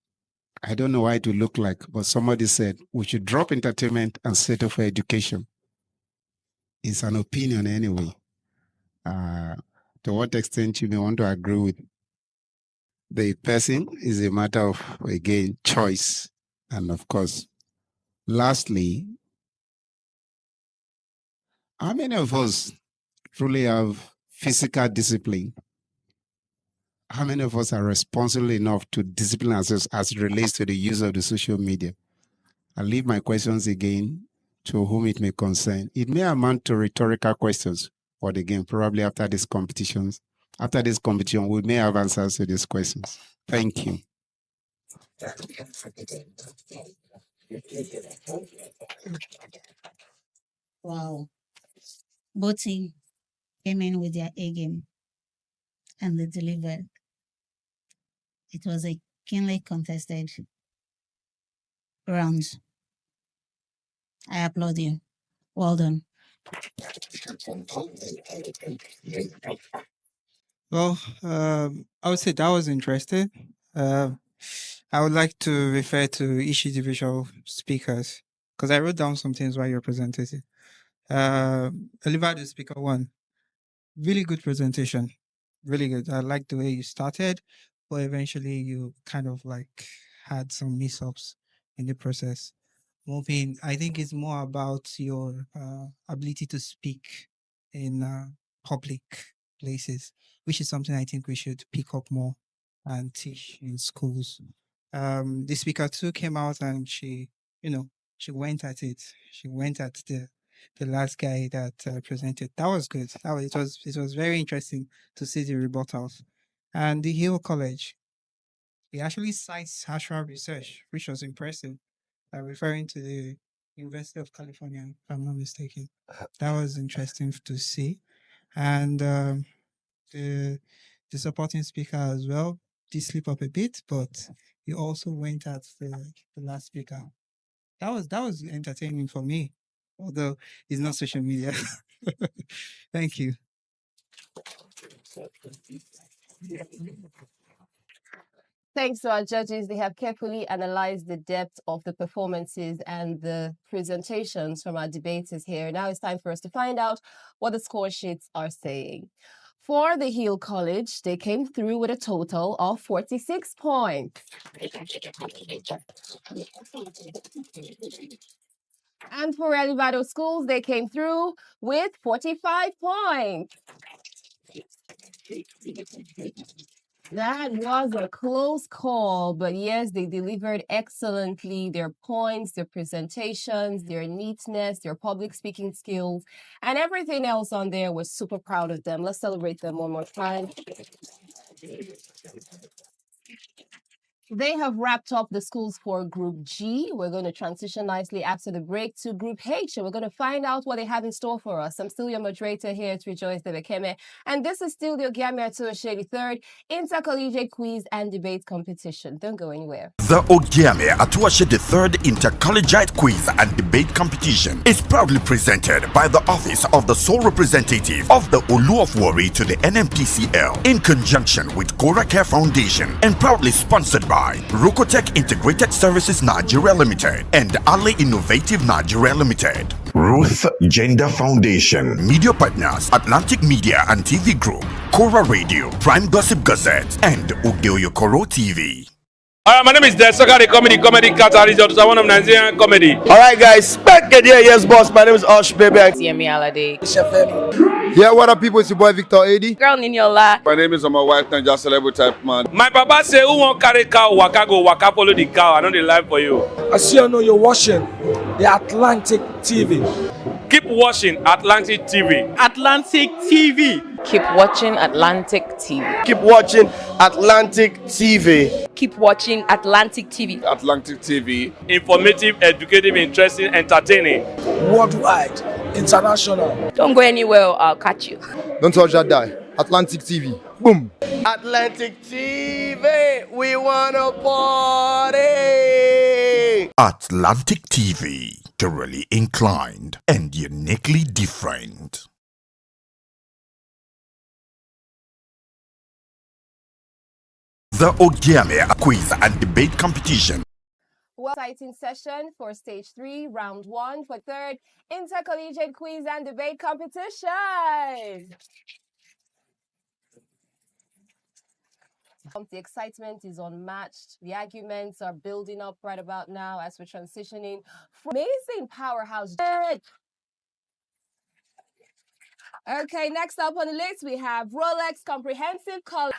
I don't know why it will look like, but somebody said we should drop entertainment and settle for education. It's an opinion anyway. To what extent you may want to agree with the person is a matter of, again, choice. And of course, lastly, how many of us truly have physical discipline? How many of us are responsible enough to discipline ourselves as it relates to the use of the social media? I'll leave my questions again to whom it may concern. It may amount to rhetorical questions, but again, probably after this competition, we may have answers to these questions. Thank you. Wow. Both teams came in with their A game and they delivered. It was a keenly contested round. I applaud you. Well done. Well, I would say that was interesting. I would like to refer to each individual speakers because I wrote down some things while you're presenting. Oliver, the speaker one, really good presentation, really good. I like the way you started, but eventually you kind of like had some mix-ups in the process. Moving, I think it's more about your ability to speak in public places, which is something I think we should pick up more and teach in schools. The speaker too came out and she went at it. She went at the last guy that presented. That was good. It was very interesting to see the rebuttals. And the Hill College, he actually cites actual research, which was impressive. Referring to the University of California, if I'm not mistaken. That was interesting to see. And the supporting speaker as well did slip up a bit, but he also went at the last speaker. That was entertaining for me, although it's not social media. Thank you. Thanks to our judges, they have carefully analyzed the depth of the performances and the presentations from our debaters here. Now it's time for us to find out what the score sheets are saying. For the Hill College, they came through with a total of 46 points. And for Elevado Schools, they came through with 45 points. That was a close call, but yes, they delivered excellently. Their points, their presentations, their neatness, their public speaking skills, and everything else on there was super proud of them. Let's celebrate them one more time. They have wrapped up the schools for Group G. We're going to transition nicely after the break to Group H, and we're going to find out what they have in store for us. I'm still your moderator here at Rejoice Debekeme, and this is still the Ogiame Atuwatse third Inter-Collegiate Quiz and Debate Competition. Don't go anywhere. The Ogiame Atuwatse third Inter-Collegiate Quiz and Debate Competition is proudly presented by the Office of the Sole Representative of the Olu of Warri to the NMTCL in conjunction with Cora Care Foundation and proudly sponsored by Rokotech Integrated Services Nigeria Limited and Ali Innovative Nigeria Limited. Ruth Gender Foundation. Media partners Atlantic Media and TV Group, Cora Radio, Prime Gossip Gazette, and Ugeoyokoro TV. My name is Desaka, comedy catalyst of one of Nigerian comedy. Alright guys, back again, yes boss, my name is Osh Baby. Yemi Alade. Yeah, what up people, it's your boy Victor AD. Girl Ninyola. My name is my wife, Nanja Celebrity type man. My papa say who won't carry cow, waka go, waka follow the cow, I know the life for you. I see you know you're watching the Atlantic TV. Keep watching Atlantic TV. Atlantic TV. Keep watching Atlantic TV. Keep watching Atlantic TV. Keep watching Atlantic TV. Atlantic TV. Informative, educative, interesting, entertaining. Worldwide, international. Don't go anywhere, I'll catch you. Don't touch that die. Atlantic TV. Boom. Atlantic TV. We wanna party. Atlantic TV. Thoroughly inclined and uniquely different. The Ogiame Quiz and Debate Competition. Well, exciting session for Stage 3, Round 1 for third Inter-Collegiate Quiz and Debate Competition. The excitement is unmatched. The arguments are building up right about now as we're transitioning from amazing powerhouse. Okay, next up on the list, we have Rolex Comprehensive College.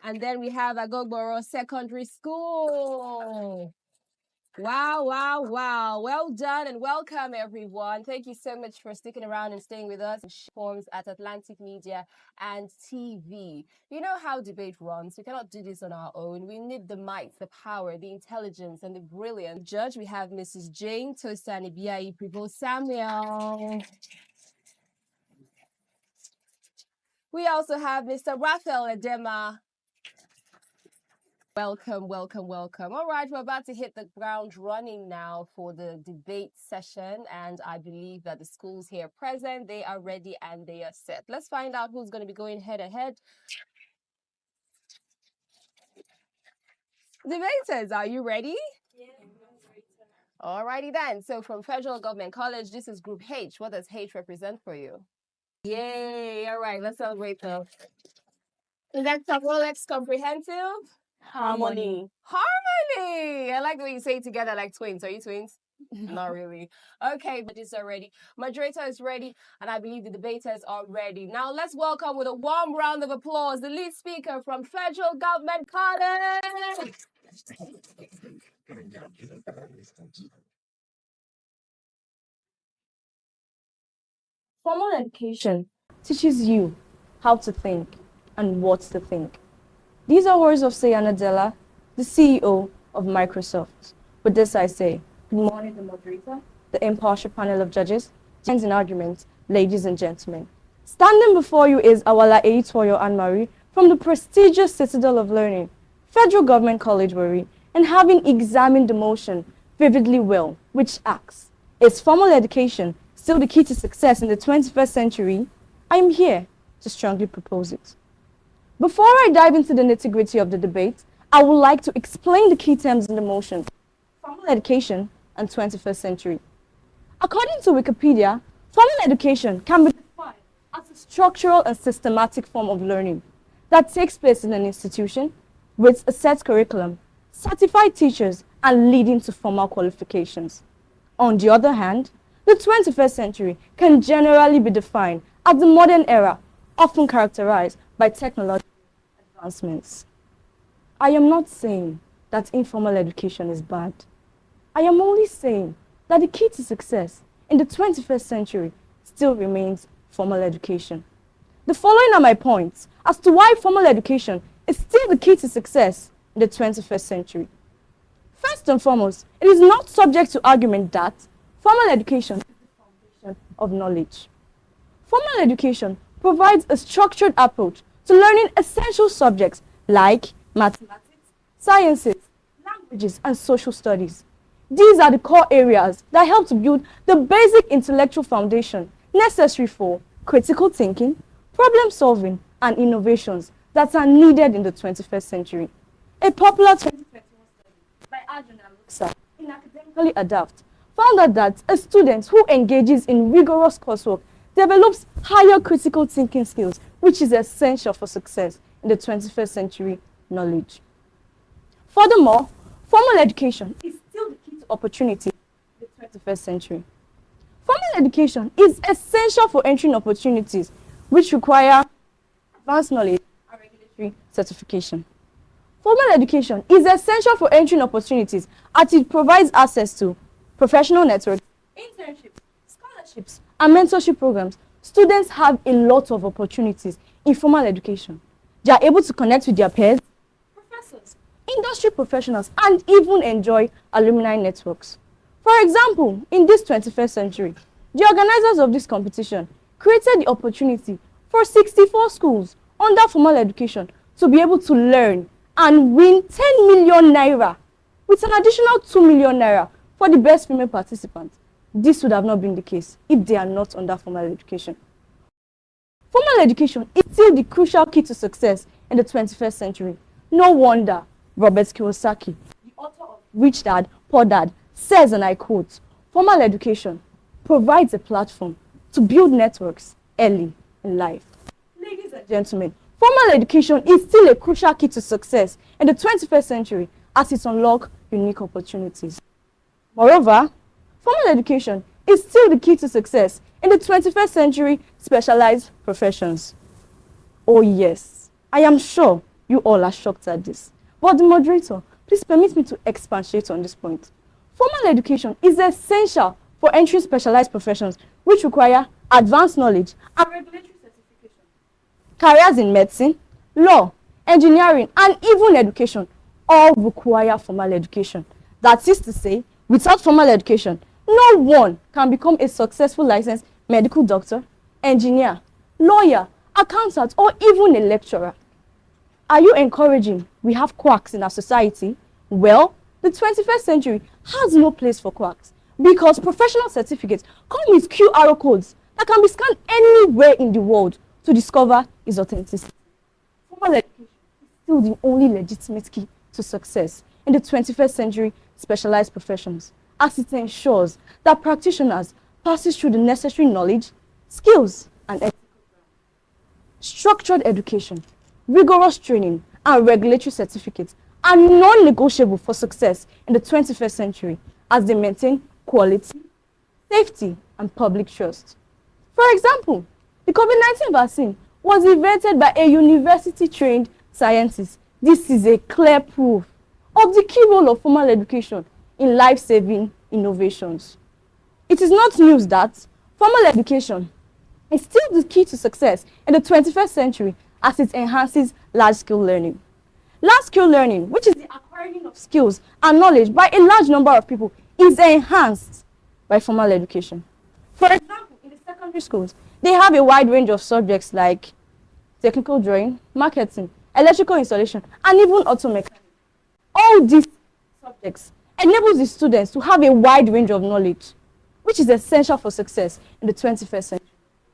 And then we have Agogboro Secondary School. Wow, wow, wow. Well done and welcome, everyone. Thank you so much for sticking around and staying with us. Forms at Atlantic Media and TV. You know how debate runs. We cannot do this on our own. We need the might, the power, the intelligence, and the brilliance. Judge, we have Mrs. Jane Tosani Biai Privo Samuel. We also have Mr. Raphael Edema. Welcome, welcome, welcome. All right, we're about to hit the ground running now for the debate session, and I believe that the schools here present, they are ready and they are set. Let's find out who's going to be going head-to-head. Debaters, are you ready? Yeah. All righty then. So from Federal Government College, this is Group H. What does H represent for you? Yay! All right, let's celebrate though. Next up, Rolex Comprehensive. Harmony. Harmony! I like the way you say it together like twins. Are you twins? Not really. Okay, but it's ready. Moderator is ready, and I believe the debaters are ready. Now let's welcome with a warm round of applause the lead speaker from Federal Government College. Formal education teaches you how to think and what to think. These are words of Sayana Della, the CEO of Microsoft. With this I say, good morning, the moderator, the impartial panel of judges, gents in arguments, ladies and gentlemen. Standing before you is Awala Eitoyo Anne-Marie from the prestigious Citadel of Learning, Federal Government College Warri, and having examined the motion vividly well, which asks, is formal education still the key to success in the 21st century? I am here to strongly propose it. Before I dive into the nitty-gritty of the debate, I would like to explain the key terms in the motion, formal education and 21st century. According to Wikipedia, formal education can be defined as a structural and systematic form of learning that takes place in an institution with a set curriculum, certified teachers, and leading to formal qualifications. On the other hand, the 21st century can generally be defined as the modern era, often characterized by technological advancements. I am not saying that informal education is bad. I am only saying that the key to success in the 21st century still remains formal education. The following are my points as to why formal education is still the key to success in the 21st century? First and foremost, it is not subject to argument that formal education is the foundation of knowledge. Formal education provides a structured approach to learning essential subjects like mathematics, sciences, languages, and social studies. These are the core areas that help to build the basic intellectual foundation necessary for critical thinking, problem solving, and innovations that are needed in the 21st century. A popular 2021 study by Arjun and Luxa in Academically Adapt found out that a student who engages in rigorous coursework develops higher critical thinking skills, which is essential for success in the 21st century knowledge. Furthermore, formal education is still the key to opportunity in the 21st century. Formal education is essential for entering opportunities which require advanced knowledge and regulatory certification. Formal education is essential for entering opportunities as it provides access to professional networks, internships, scholarships, and mentorship programs. Students have a lot of opportunities in formal education. They are able to connect with their peers, professors, industry professionals, and even enjoy alumni networks. For example, in this 21st century, the organizers of this competition created the opportunity for 64 schools under formal education to be able to learn and win 10 million naira with an additional 2 million naira for the best female participant. This would have not been the case if they are not under formal education. Formal education is still the crucial key to success in the 21st century. No wonder Robert Kiyosaki, the author of Rich Dad, Poor Dad, says, and I quote, "Formal education provides a platform to build networks early in life." Ladies and gentlemen, formal education is still a crucial key to success in the 21st century as it unlocks unique opportunities. Moreover, formal education is still the key to success in the 21st century specialized professions. Oh yes, I am sure you all are shocked at this. But the moderator, please permit me to expatiate on this point. Formal education is essential for entering specialized professions which require advanced knowledge and regulatory certification. Careers in medicine, law, engineering, and even education all require formal education. That is to say, without formal education, no one can become a successful licensed medical doctor, engineer, lawyer, accountant, or even a lecturer. Are you encouraging we have quacks in our society? Well, the 21st century has no place for quacks because professional certificates come with QR codes that can be scanned anywhere in the world to discover its authenticity. Formal education is still the only legitimate key to success in the 21st century specialized professions, as it ensures that practitioners passes through the necessary knowledge, skills, and ethical ground. Structured education, rigorous training, and regulatory certificates are non-negotiable for success in the 21st century as they maintain quality, safety, and public trust. For example, the COVID-19 vaccine was invented by a university-trained scientist. This is a clear proof of the key role of formal education in life-saving innovations. It is not news that formal education is still the key to success in the 21st century as it enhances large-scale learning. Large-scale learning, which is the acquiring of skills and knowledge by a large number of people, is enhanced by formal education. For example, in the secondary schools, they have a wide range of subjects like technical drawing, marketing, electrical installation, and even auto mechanics. All these subjects enables the students to have a wide range of knowledge, which is essential for success in the 21st century.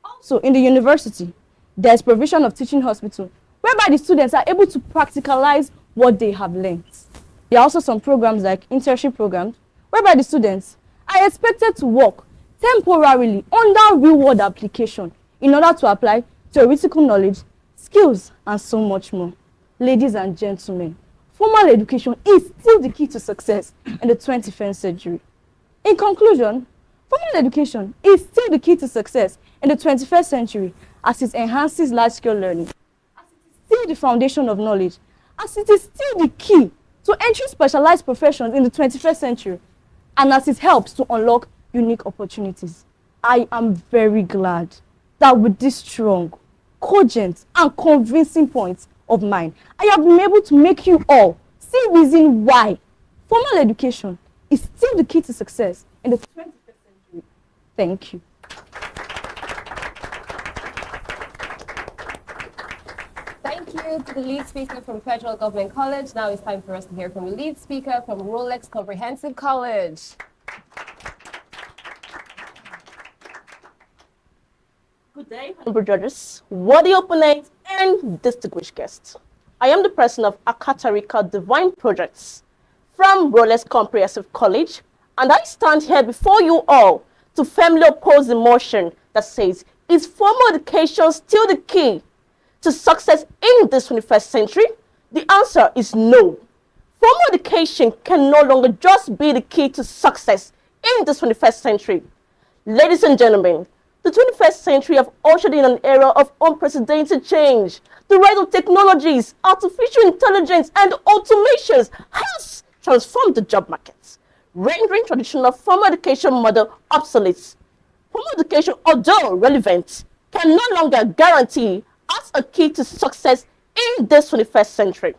Also, in the university, there is provision of teaching hospital, whereby the students are able to practicalize what they have learned. There are also some programs like internship programs, whereby the students are expected to work temporarily under real-world application in order to apply theoretical knowledge, skills, and so much more. Ladies and gentlemen, formal education is still the key to success in the 21st century. In conclusion, formal education is still the key to success in the 21st century as it enhances large-scale learning, as it is still the foundation of knowledge, as it is still the key to entering specialized professions in the 21st century, and as it helps to unlock unique opportunities. I am very glad that with these strong, cogent, and convincing points of mine, I have been able to make you all See reason why formal education is still the key to success in the 21st century. Thank you. Thank you to the lead speaker from Federal Government College. Now it's time for us to hear from the lead speaker from Rolex Comprehensive College. Good day, honorable judges, worthy opponents, and distinguished guests. I am the president of Akatarika Divine Projects from Rolex Comprehensive College, and I stand here before you all to firmly oppose the motion that says, is formal education still the key to success in this 21st century? The answer is no. Formal education can no longer just be the key to success in this 21st century. Ladies and gentlemen, the 21st century have ushered in an era of unprecedented change. The rise of technologies, artificial intelligence, and automations has transformed the job markets, rendering traditional formal education model obsolete. Formal education, although relevant, can no longer guarantee as a key to success in this 21st century.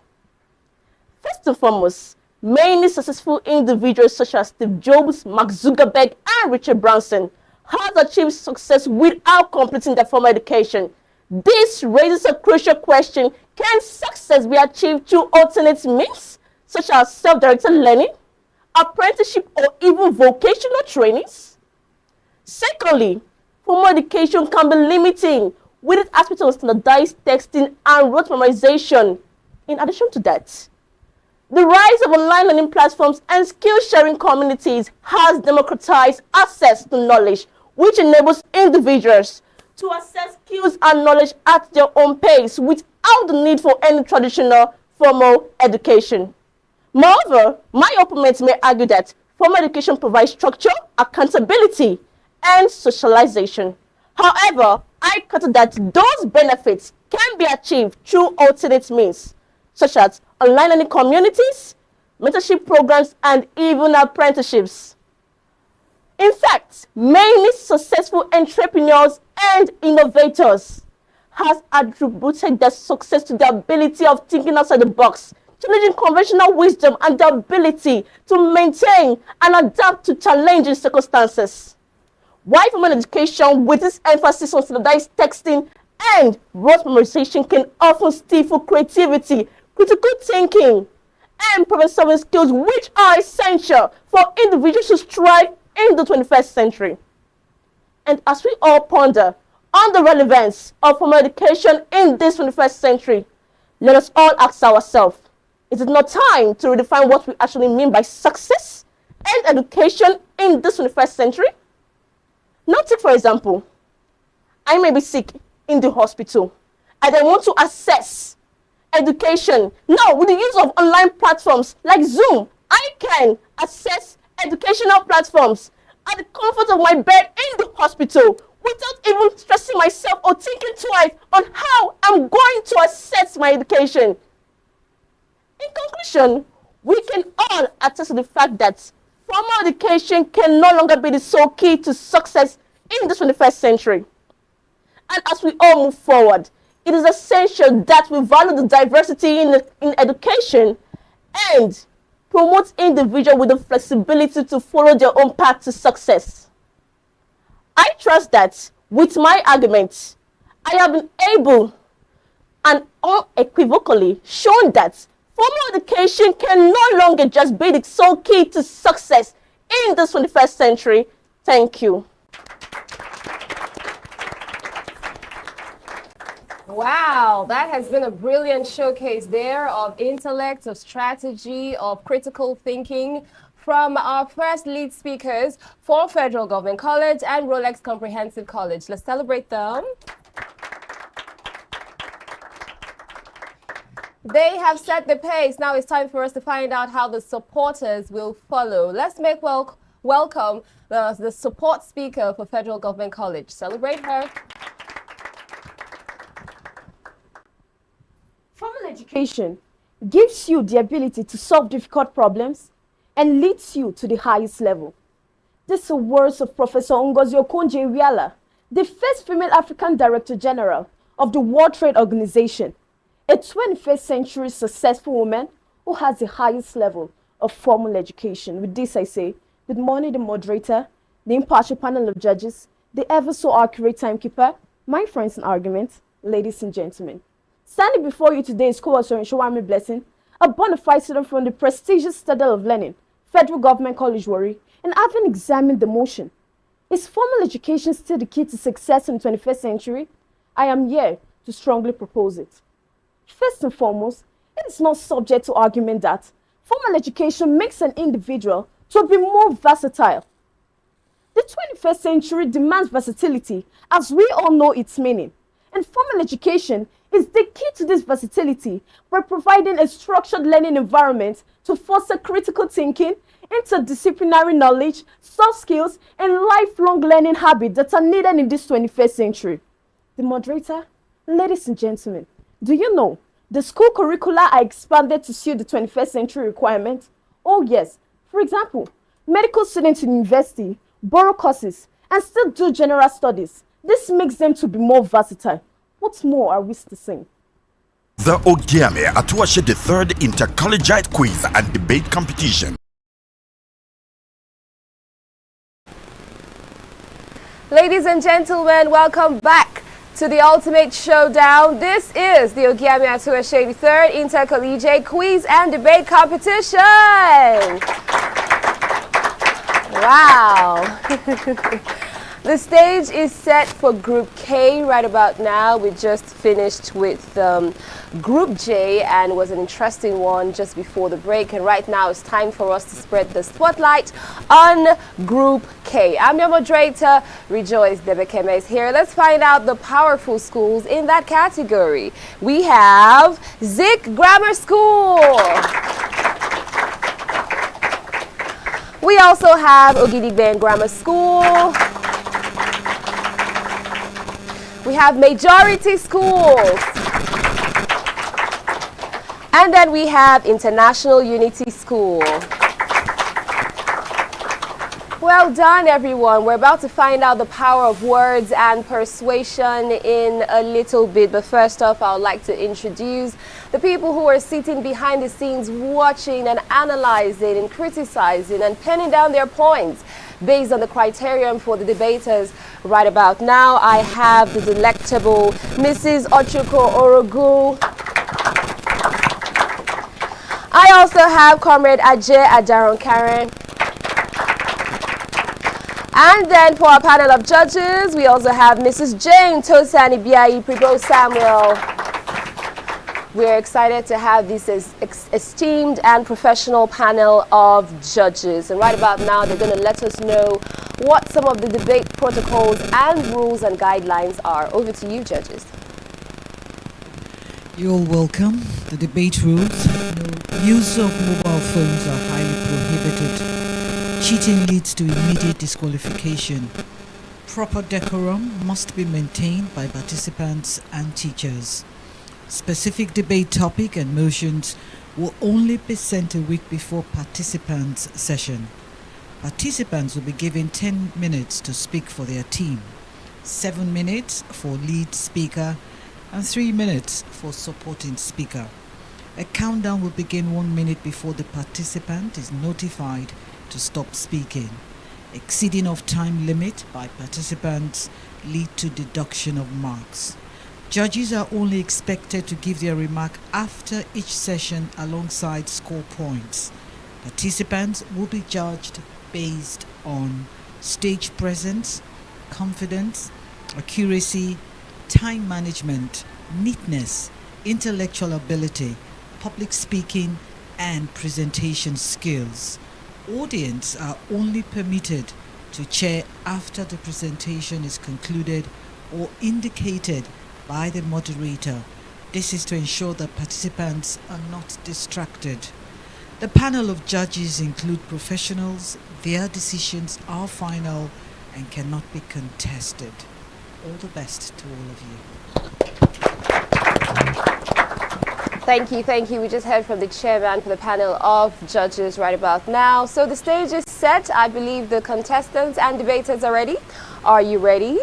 First and foremost, many successful individuals such as Steve Jobs, Mark Zuckerberg, and Richard Branson has achieved success without completing their formal education. This raises a crucial question: can success be achieved through alternate means, such as self-directed learning, apprenticeship, or even vocational trainings? Secondly, formal education can be limiting with its aspect of standardized texting and rote memorization. In addition to that, the rise of online learning platforms and skill-sharing communities has democratized access to knowledge, which enables individuals to access skills and knowledge at their own pace without the need for any traditional formal education. Moreover, my opponents may argue that formal education provides structure, accountability, and socialization. However, I counter that those benefits can be achieved through alternate means, such as online learning communities, mentorship programs, and even apprenticeships. In fact, many successful entrepreneurs and innovators have attributed their success to the ability of thinking outside the box, challenging conventional wisdom, and the ability to maintain and adapt to challenging circumstances. While formal education, with its emphasis on standardized texting and rote memorization, can often stifle creativity, critical thinking, and problem-solving skills, which are essential for individuals to strive in the 21st century. And as we all ponder on the relevance of formal education in this 21st century, let us all ask ourselves, is it not time to redefine what we actually mean by success and education in this 21st century? Now take, for example, I may be sick in the hospital and I want to access education. Now, with the use of online platforms like Zoom, I can access educational platforms at the comfort of my bed in the hospital without even stressing myself or thinking twice on how I'm going to access my education. In conclusion, we can all attest to the fact that formal education can no longer be the sole key to success in the 21st century. And as we all move forward, it is essential that we value the diversity in education and promote individuals with the flexibility to follow their own path to success. I trust that with my arguments, I have been able and unequivocally shown that formal education can no longer just be the sole key to success in the 21st century. Thank you. Wow, that has been a brilliant showcase there of intellect, of strategy, of critical thinking from our first lead speakers for Federal Government College and Rolex Comprehensive College. Let's celebrate them. They have set the pace. Now it's time for us to find out how the supporters will follow. Let's make welcome the support speaker for Federal Government College. Celebrate her. Formal education gives you the ability to solve difficult problems and leads you to the highest level. These are words of Professor Ngozi Okonjo-Iweala, the first female African Director General of the World Trade Organization, a 21st century successful woman who has the highest level of formal education. With this I say, good morning the moderator, the impartial panel of judges, the ever so accurate timekeeper, my friends in argument, ladies and gentlemen. Standing before you today is Co-Author Ogiame Blessing, a bona fide student from the prestigious Citadel of Learning, Federal Government College Warri, and having examined the motion, is formal education still the key to success in the 21st century? I am here to strongly propose it. First and foremost, it is not subject to argument that formal education makes an individual to be more versatile. The 21st century demands versatility, as we all know its meaning, and formal education is the key to this versatility by providing a structured learning environment to foster critical thinking, interdisciplinary knowledge, soft skills, and lifelong learning habits that are needed in this 21st century. The moderator, ladies and gentlemen, do you know the school curricula are expanded to suit the 21st century requirement? Oh yes, for example, medical students in university borrow courses and still do general studies. This makes them to be more versatile. What more are we still saying? The Ogiame Atuwatse the third Inter-Collegiate Quiz and Debate Competition. Ladies and gentlemen, welcome back to the ultimate showdown. This is the Ogiame Atuwatse the third Inter-Collegiate Quiz and Debate Competition. Wow. The stage is set for Group K right about now. We just finished with Group J, and it was an interesting one just before the break. And right now it's time for us to spread the spotlight on Group K. I'm your moderator, Rejoice Debekeme is here. Let's find out the powerful schools in that category. We have Zik Grammar School. We also have Ogidigben Grammar School. We have Majority Schools. And then we have International Unity School. Well done, everyone. We're about to find out the power of words and persuasion in a little bit. But first off, I would like to introduce the people who are sitting behind the scenes watching and analyzing and criticizing and penning down their points based on the criterion for the debaters. Right about now, I have the delectable Mrs. Ochuko Orogu. I also have Comrade Ajay Adaron Karen. And then for our panel of judges, we also have Mrs. Jane Tosani Biayi Pribo Samuel. We're excited to have this esteemed and professional panel of judges. And right about now, they're going to let us know what some of the debate protocols and rules and guidelines are. Over to you, judges. You're all welcome. The debate rules. Use of mobile phones are highly prohibited. Cheating leads to immediate disqualification. Proper decorum must be maintained by participants and teachers. Specific debate topic and motions will only be sent a week before participants' session. Participants will be given 10 minutes to speak for their team, 7 minutes for lead speaker, and 3 minutes for supporting speaker. A countdown will begin 1 minute before the participant is notified to stop speaking. Exceeding of time limit by participants lead to deduction of marks. Judges are only expected to give their remark after each session alongside score points. Participants will be judged based on stage presence, confidence, accuracy, time management, neatness, intellectual ability, public speaking, and presentation skills. Audience are only permitted to chair after the presentation is concluded or indicated by the moderator. This is to ensure that participants are not distracted. The panel of judges include professionals. Their decisions are final and cannot be contested. All the best to all of you. Thank you. We just heard from the chairman for the panel of judges right about now. So the stage is set. I believe the contestants and debaters are ready. Are you ready?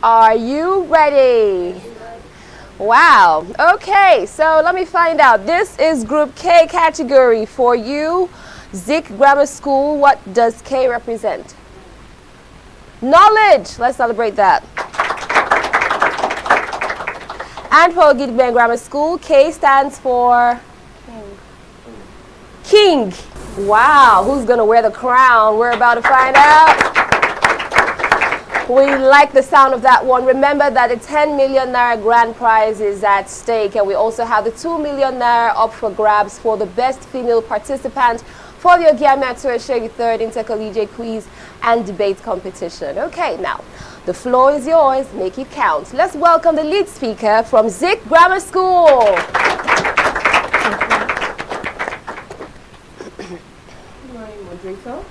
Are you ready? Wow. Okay, so let me find out. This is Group K category for you. Zik Grammar School, what does K represent? Knowledge. Let's celebrate that. And for Ogiame Grammar School, K stands for King. Wow, who's going to wear the crown? We're about to find out. We like the sound of that one. Remember that the 10 million naira grand prize is at stake, and we also have the 2 million naira up for grabs for the best female participant for the Ogiame Atuwatse third Intercollegiate Quiz and Debate Competition. Okay, now, the floor is yours. Make it count. Let's welcome the lead speaker from Zik Grammar School. Good morning, moderator,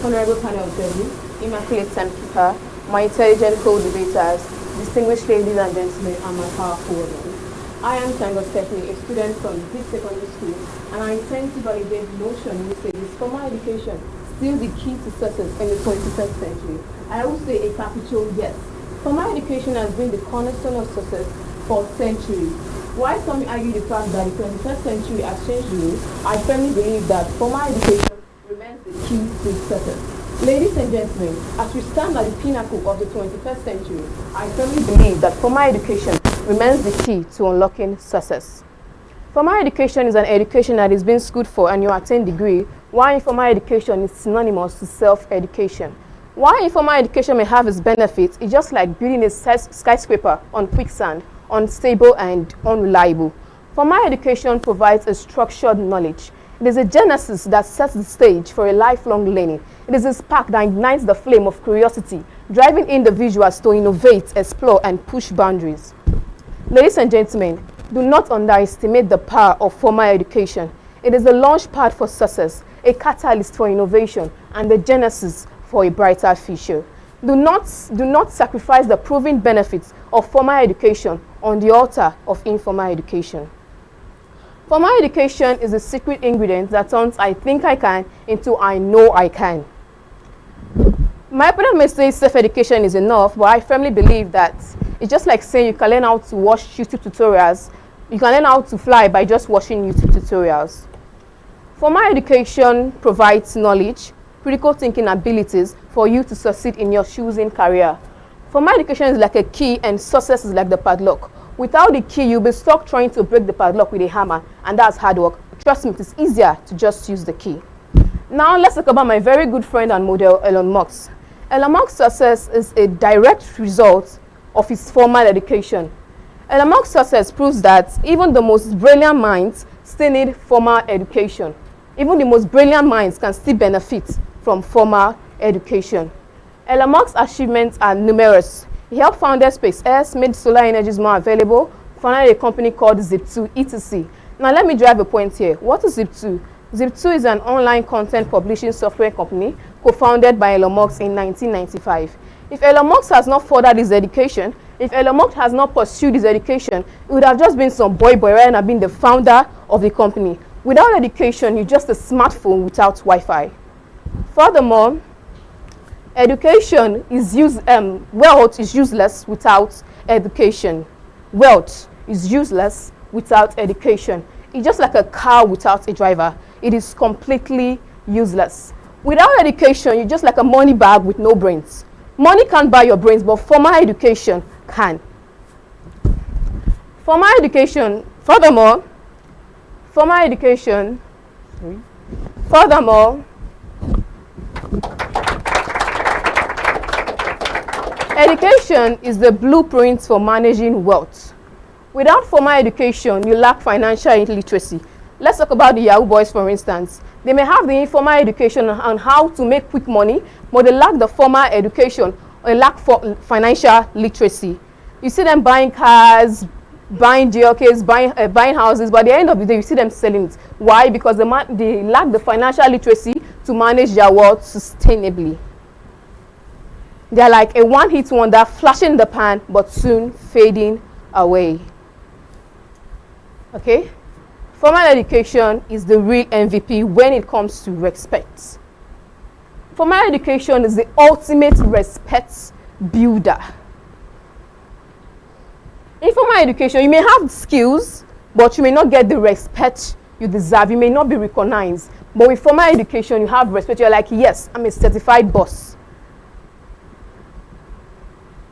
honorable panel of judges, immaculate timekeeper, my intelligent co-debaters, distinguished ladies and gentlemen, and my powerful women. I am Tango Stephanie, a student from Zik Secondary School, and I intend to validate the notion which says formal education still the key to success in the 21st century. I will say a capital yes. Formal education has been the cornerstone of success for centuries. While some argue the fact that the 21st century has changed the rules, I firmly believe that formal education remains the key to success. Ladies and gentlemen, as we stand at the pinnacle of the 21st century, I firmly believe that formal education remains the key to unlocking success. Formal education is an education that is being schooled for and you attain degree, while informal education is synonymous to self-education. While informal education may have its benefits, it's just like building a skyscraper on quicksand, unstable and unreliable. Formal education provides a structured knowledge. It is a genesis that sets the stage for a lifelong learning. It is a spark that ignites the flame of curiosity, driving individuals to innovate, explore, and push boundaries. Ladies and gentlemen, do not underestimate the power of formal education. It is a launch pad for success, a catalyst for innovation, and the genesis for a brighter future. Do not sacrifice the proven benefits of formal education on the altar of informal education. Formal education is the secret ingredient that turns I think I can into I know I can. My opponent may say self-education is enough, but I firmly believe that it's just like saying you can learn how to watch YouTube tutorials. You can learn how to fly by just watching YouTube tutorials. Formal education provides knowledge, critical thinking abilities for you to succeed in your choosing career. Formal education is like a key and success is like the padlock. Without the key, you'll be stuck trying to break the padlock with a hammer, and that's hard work. Trust me, it's easier to just use the key. Now, let's talk about my very good friend and model, Elon Musk. Elon Musk's success is a direct result of his formal education. Elon Musk's success proves that even the most brilliant minds still need formal education. Even the most brilliant minds can still benefit from formal education. Elon Musk's achievements are numerous. He helped found SpaceX, made solar energies more available, founded a company called Zip2, etc. Now let me drive a point here. What is Zip2? Zip2 is an online content publishing software company co-founded by Elon Musk in 1995. If Elon Musk has not furthered his education, if Elon Musk has not pursued his education, it would have just been some boy rather than being the founder of the company. Without education, you're just a smartphone without Wi-Fi. Furthermore, education is wealth is useless without education. Wealth is useless without education. It's just like a car without a driver. It is completely useless. Without education, you're just like a money bag with no brains. Money can't buy your brains, but formal education can. Formal education, furthermore, education is the blueprint for managing wealth. Without formal education, you lack financial literacy. Let's talk about the Yahoo boys, for instance. They may have the informal education on how to make quick money, but they lack the formal education or lack financial literacy. You see them buying cars, buying JLKs, buying houses, but at the end of the day, you see them selling it. Why? Because they lack the financial literacy to manage their wealth sustainably. They're like a one-hit wonder, flashing in the pan, but soon fading away. Okay? Formal education is the real MVP when it comes to respect. Formal education is the ultimate respect builder. In formal education, you may have skills, but you may not get the respect you deserve. You may not be recognized. But with formal education, you have respect. You're like, yes, I'm a certified boss.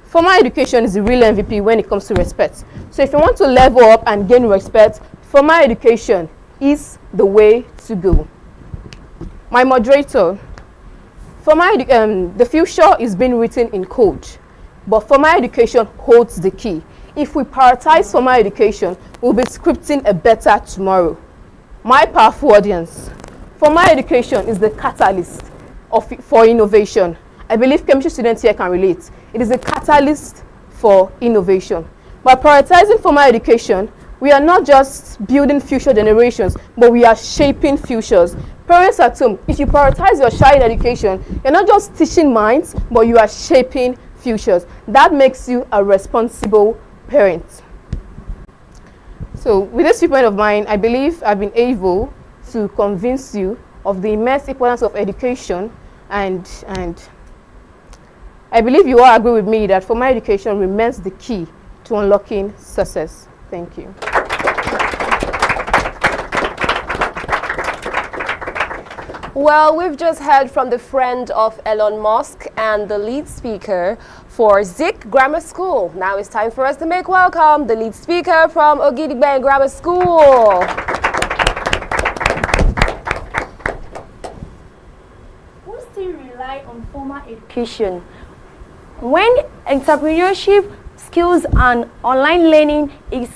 Formal education is the real MVP when it comes to respect. So if you want to level up and gain respect, formal education is the way to go. My moderator, the future is being written in code, but formal education holds the key. If we prioritize formal education, we'll be scripting a better tomorrow. My powerful audience, formal education is the catalyst for innovation. I believe chemistry students here can relate. It is a catalyst for innovation. By prioritizing formal education, we are not just building future generations, but we are shaping futures. Parents at home, if you prioritize your child education, you're not just teaching minds, but you are shaping futures. That makes you a responsible parent. So with this viewpoint of mine, I believe I've been able to convince you of the immense importance of education, and I believe you all agree with me that formal education remains the key to unlocking success. Thank you. Well, we've just heard from the friend of Elon Musk and the lead speaker for Zik Grammar School. Now it's time for us to make welcome the lead speaker from Ogiame Grammar School. We still rely on formal education when entrepreneurship, skills, and online learning is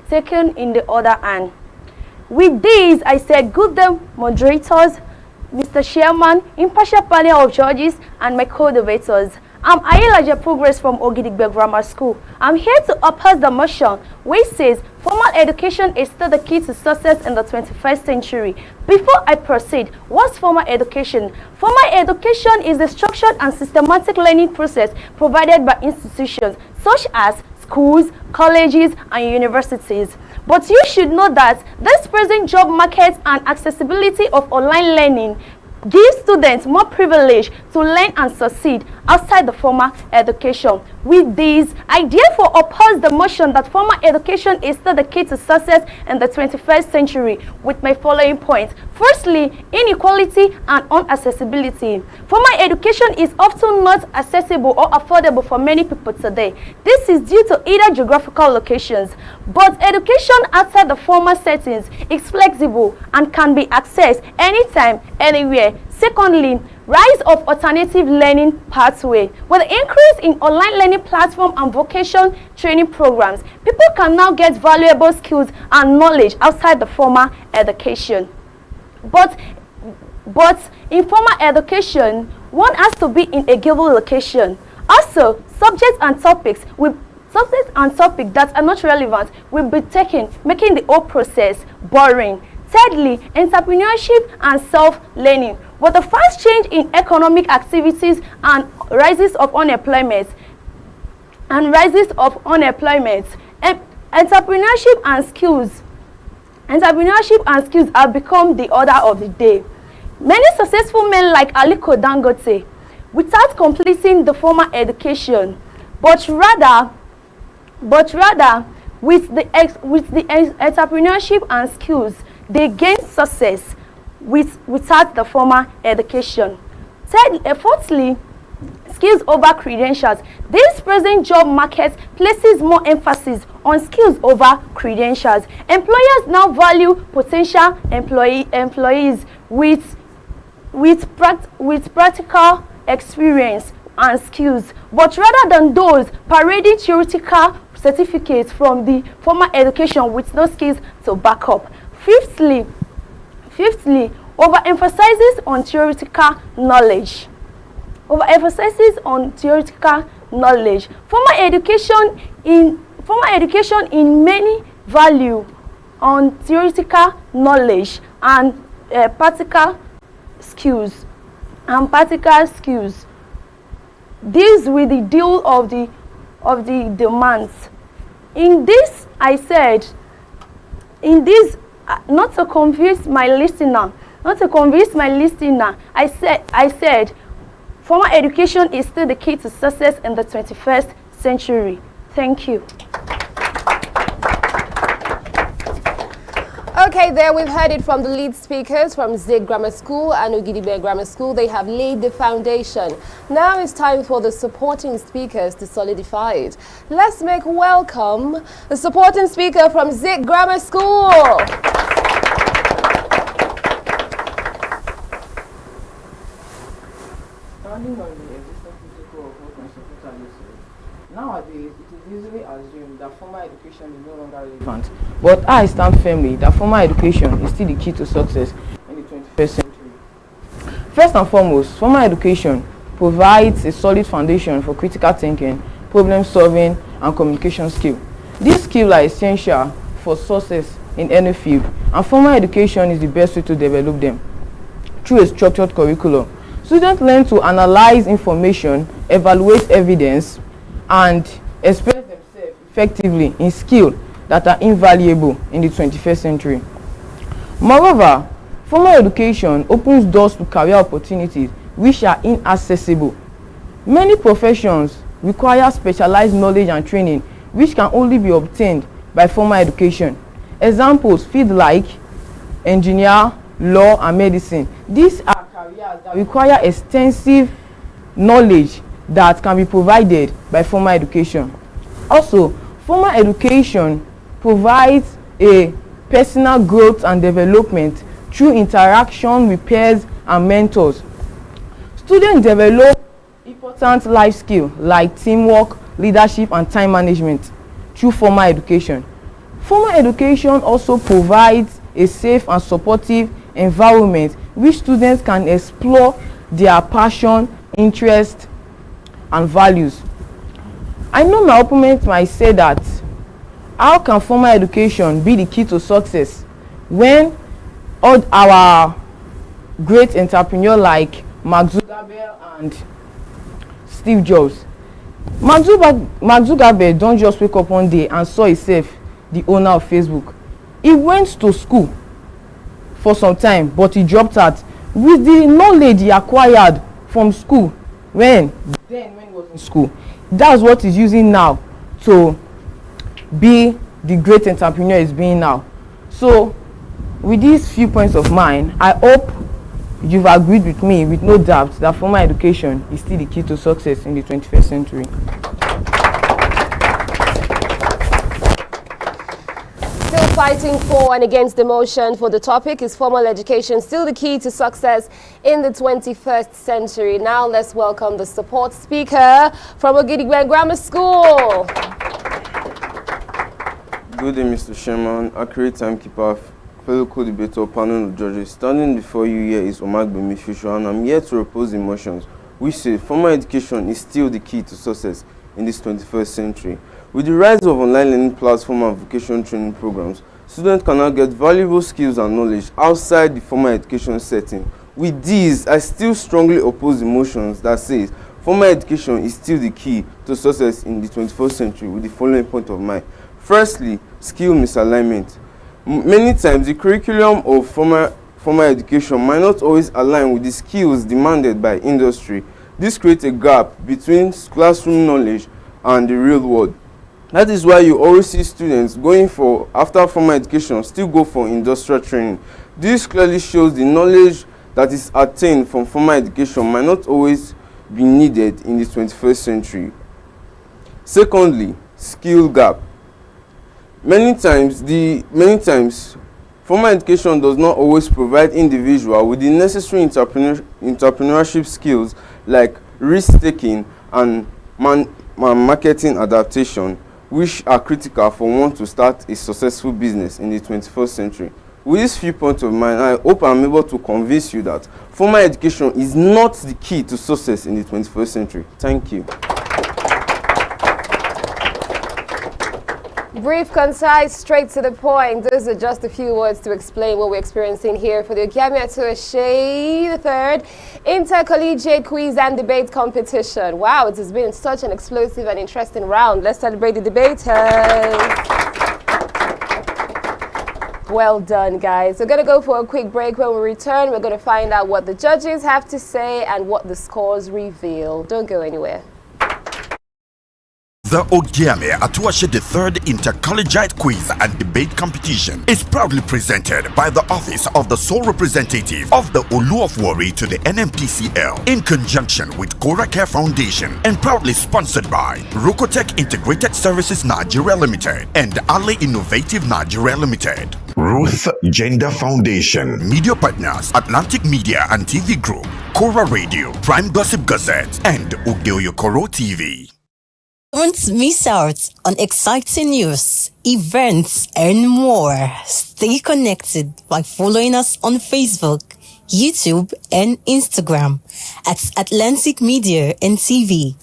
taken in the other hand. With this, I said good day, moderators, Mr. Chairman, impartial panel of judges, and my co-debaters. I'm Ayelaja Progress from Ogiame Grammar School. I'm here to oppose the motion which says formal education is still the key to success in the 21st century. Before I proceed, what's formal education? Formal education is the structured and systematic learning process provided by institutions such as schools, colleges, and universities. But you should know that this present job market and accessibility of online learning gives students more privilege to learn and succeed outside the formal education. With this, I therefore oppose the motion that formal education is still the key to success in the 21st century with my following points. Firstly, inequality and unaccessibility. Formal education is often not accessible or affordable for many people today. This is due to either geographical locations, but education outside the formal settings is flexible and can be accessed anytime, anywhere. Secondly, rise of alternative learning pathway. With the increase in online learning platform and vocation training programs, people can now get valuable skills and knowledge outside the formal education. But in formal education, one has to be in a given location. Also, subjects and topics that are not relevant will be taken, making the whole process boring. Thirdly, entrepreneurship and self-learning. With the fast change in economic activities and rises of unemployment, entrepreneurship and skills have become the order of the day. Many successful men like Aliko Dangote, without completing the formal education, but rather with the entrepreneurship and skills, they gain success without the formal education. Fourthly, skills over credentials. This present job market places more emphasis on skills over credentials. Employers now value potential employees with practical experience and skills, but rather than those parading theoretical certificates from the formal education with no skills to back up. Fifthly, overemphasizes on theoretical knowledge. Formal education in many value on theoretical knowledge and practical skills. This with the deal of the demands. In this, I said, not to confuse my listener, I said, formal education is still the key to success in the 21st century. Thank you. Okay, there we've heard it from the lead speakers from Zig Grammar School and Ogiame Grammar School. They have laid the foundation. Now it's time for the supporting speakers to solidify it. Let's make welcome the supporting speaker from Zig Grammar School. Nowadays, it is easily assumed that formal education is no longer relevant. But I stand firmly that formal education is still the key to success in the 21st century. First and foremost, formal education provides a solid foundation for critical thinking, problem solving, and communication skills. These skills are essential for success in any field, and formal education is the best way to develop them. Through a structured curriculum, students learn to analyze information, evaluate evidence, and express themselves effectively in skills that are invaluable in the 21st century. Moreover, formal education opens doors to career opportunities which are inaccessible. Many professions require specialized knowledge and training which can only be obtained by formal education. Examples fields like engineer, law, and medicine. These are careers that require extensive knowledge that can be provided by formal education. Also, formal education provides a personal growth and development through interaction with peers and mentors. Students develop important life skills like teamwork, leadership, and time management through formal education. Formal education also provides a safe and supportive environment which students can explore their passion, interest, and values. I know my opponent might say that how can formal education be the key to success when all our great entrepreneurs like Mark Zuckerberg and Steve Jobs. Mark Zuckerberg don't just wake up one day and saw himself the owner of Facebook. He went to school for some time, but he dropped out with the knowledge he acquired from school when he was in school. That's what he's using now to be the great entrepreneur he's being now. So with these few points of mine, I hope you've agreed with me with no doubt that formal education is still the key to success in the 21st century. Still fighting for and against the motion for the topic, is formal education still the key to success in the 21st century? Now let's welcome the support speaker from Ogiame Grammar School. Good day, Mr. Chairman, accurate timekeeper, fellow co-debater, panel of judges. Standing before you here is Omagbemi Fisher, and I'm here to oppose the motions which say formal education is still the key to success in this 21st century. With the rise of online learning platforms and vocational training programs, students can now get valuable skills and knowledge outside the formal education setting. With these, I still strongly oppose the motions that says formal education is still the key to success in the 21st century with the following point of mind. Firstly, skill misalignment. Many times, the curriculum of formal education might not always align with the skills demanded by industry. This creates a gap between classroom knowledge and the real world. That is why you always see students going for, after formal education, still go for industrial training. This clearly shows the knowledge that is attained from formal education might not always be needed in the 21st century. Secondly, skill gap. Many times, formal education does not always provide individuals with the necessary entrepreneurship skills like risk-taking and marketing adaptation, which are critical for one to start a successful business in the 21st century. With this few points of mine, I hope I'm able to convince you that formal education is not the key to success in the 21st century. Thank you. Brief, concise, straight to the point. Those are just a few words to explain what we're experiencing here for the Ogiame Atuwatse III Inter-Collegiate Quiz and Debate Competition. Wow, it has been such an explosive and interesting round. Let's celebrate the debaters. Well done, guys. We're going to go for a quick break. When we return, we're going to find out what the judges have to say and what the scores reveal. Don't go anywhere. The Ogiame Atuwatse the third Inter-Collegiate Quiz and Debate Competition is proudly presented by the Office of the Sole Representative of the Olu of Warri to the NMPCL in conjunction with Cora Care Foundation and proudly sponsored by Rokotech Integrated Services Nigeria Limited and Ali Innovative Nigeria Limited. Ruth Gender Foundation. Media partners Atlantic Media and TV Group, Cora Radio, Prime Gossip Gazette, and Ugeoyokoro TV. Don't miss out on exciting news, events, and more. Stay connected by following us on Facebook, YouTube, and Instagram at Atlantic Media and TV.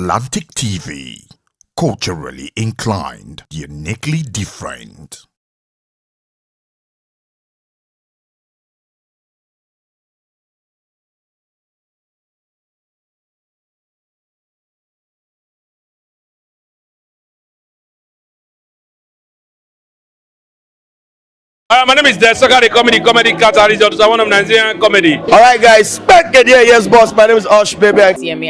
Atlantic TV. Culturally inclined, uniquely different. My name is Desoka, the comedy catalyst. I one of Nigerian comedy. Alright guys, back again, yes boss, my name is Osh baby. Ogiame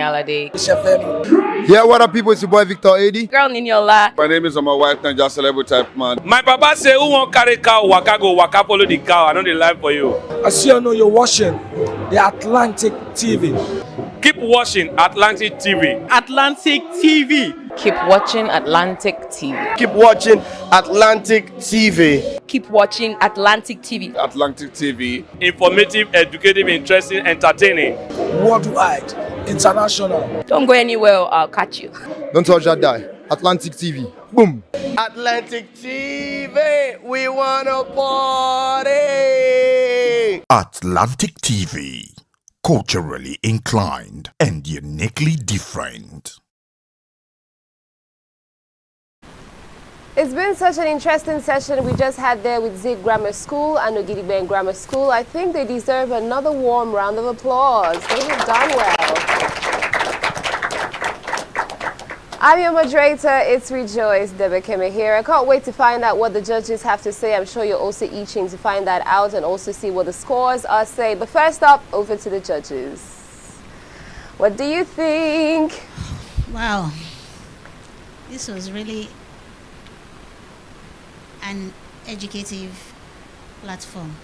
Atuwatse. Yeah, what up people, it's your boy Victor AD. Girl Ninyola. My name is my wife, Niger celebrity type man. My papa say, who won't carry cow, waka go, waka follow the cow. I know the life for you. I see you know you're watching the Atlantic TV. Keep watching Atlantic TV. Atlantic TV. Keep watching Atlantic TV. Keep watching Atlantic TV. Keep watching Atlantic TV. Atlantic TV. Informative, educative, interesting, entertaining. Worldwide, international. Don't go anywhere or I'll catch you. Don't touch that die. Atlantic TV. Boom. Atlantic TV, we wanna party. Atlantic TV. Culturally inclined and uniquely different. It's been such an interesting session we just had there with Zig Grammar School and Ogidigben Grammar School. I think they deserve another warm round of applause. They have done well. I'm your moderator, it's Rejoice Debekeme here. I can't wait to find out what the judges have to say. I'm sure you're also itching to find that out and also see what the scores are saying. But first up, over to the judges. What do you think? Wow, this was really an educative platform.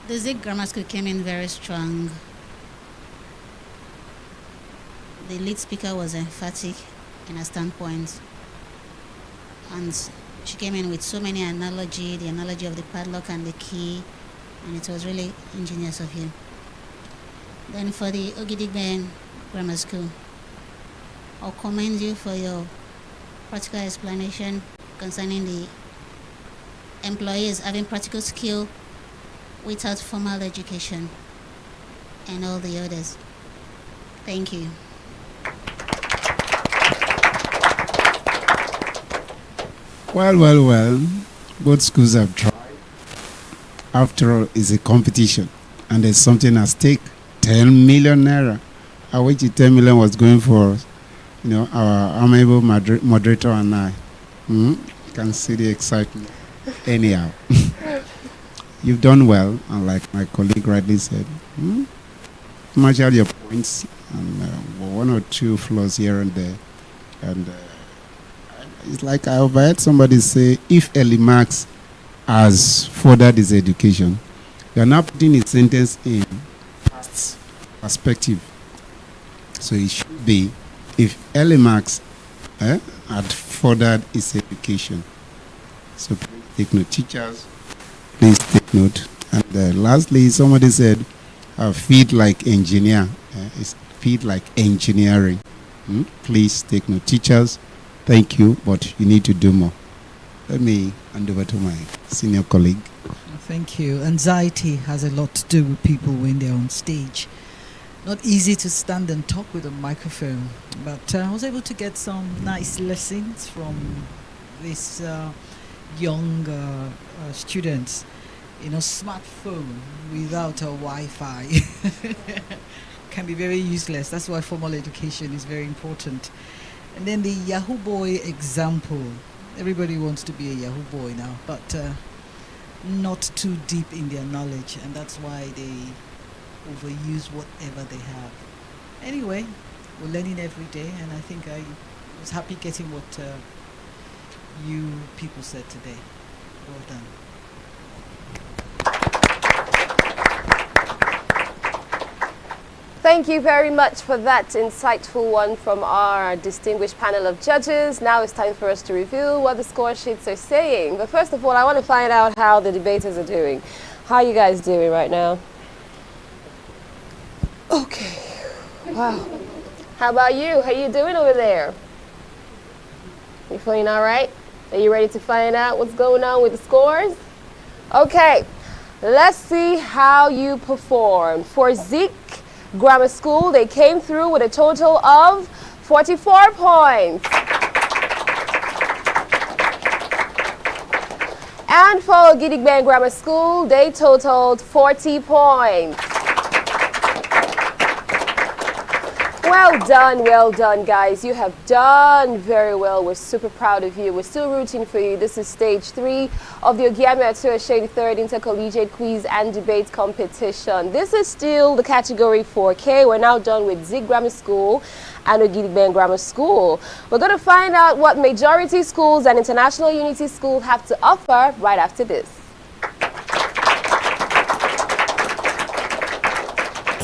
The Zig Grammar School came in very strong. The lead speaker was emphatic in her standpoint, and she came in with so many analogy, the analogy of the padlock and the key, and it was really ingenious of him. Then for the Ogidigben Grammar School, I'll commend you for your practical explanation concerning the employees having practical skill without formal education and all the others. Thank you. Well. Both schools have tried. After all, it's a competition, and there's something at stake. 10 million naira. I wish the 10 million was going for, our amiable moderator and I. Can see the excitement. Anyhow, you've done well, and like my colleague rightly said, marshal your points and one or two flaws here and there. And it's like I overheard somebody say, if Ellie Marx has furthered his education, you are now putting his sentence in past perspective. So it should be, if Ellie Marx had furthered his education. So please take note, teachers, please take note. And lastly, somebody said, feed like engineer. It's feed like engineering. Please take note. Teachers, thank you, but you need to do more. Let me hand over to my senior colleague. Thank you. Anxiety has a lot to do with people when they're on stage. Not easy to stand and talk with a microphone, but I was able to get some nice lessons from these young students. Smartphone without a Wi-Fi can be very useless. That's why formal education is very important. And then the Yahoo Boy example. Everybody wants to be a Yahoo Boy now, but not too deep in their knowledge, and that's why they overuse whatever they have. Anyway, we're learning every day, and I think I was happy getting what you people said today. Well done. Thank you very much for that insightful one from our distinguished panel of judges. Now it's time for us to reveal what the score sheets are saying. But first of all, I want to find out how the debaters are doing. How are you guys doing right now? Okay. Wow. How about you? How you doing over there? You feeling all right? Are you ready to find out what's going on with the scores? Okay. Let's see how you perform. For Zeke Grammar School, they came through with a total of 44 points. And for Gidigben Grammar School, they totaled 40 points. Well done, guys. You have done very well. We're super proud of you. We're still rooting for you. This is stage 3 of the Ogiame Atuwatse 3rd Inter-Collegiate Quiz and Debate Competition. This is still the category 4K. We're now done with Zig Grammar School and Ogidigben Grammar School. We're going to find out what majority schools and International Unity School have to offer right after this.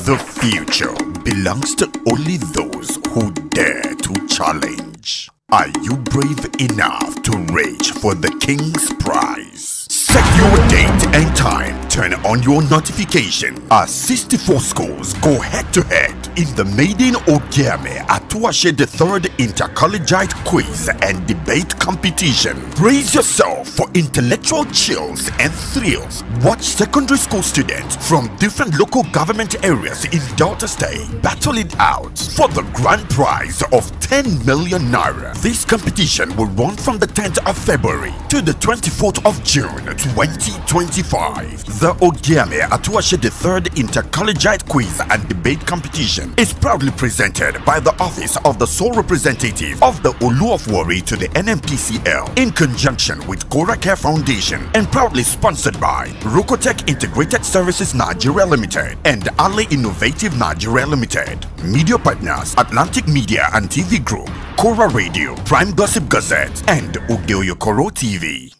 The future belongs to only those who dare to challenge. Are you brave enough to reach for the King's Prize? Set your date and time, turn on your notification as 64 schools go head-to-head in the maiden Ogiame Atuwatse 3rd Inter-Collegiate Quiz and Debate Competition. Brace yourself for intellectual chills and thrills. Watch secondary school students from different local government areas in Delta State battle it out for the grand prize of 10 million naira. This competition will run from the 10th of February to the 24th of June 2025. The Ogiame Atuwatse 3rd Inter-Collegiate Quiz and Debate Competition is proudly presented by the Office of the Sole Representative of the Olu of Warri to the NMPCL in conjunction with Cora Care Foundation, and proudly sponsored by Rukotech Integrated Services Nigeria Limited and Ali Innovative Nigeria Limited. Media partners Atlantic Media and TV Group, Cora Radio, Prime Gossip Gazette, and Ugeoyokoro TV.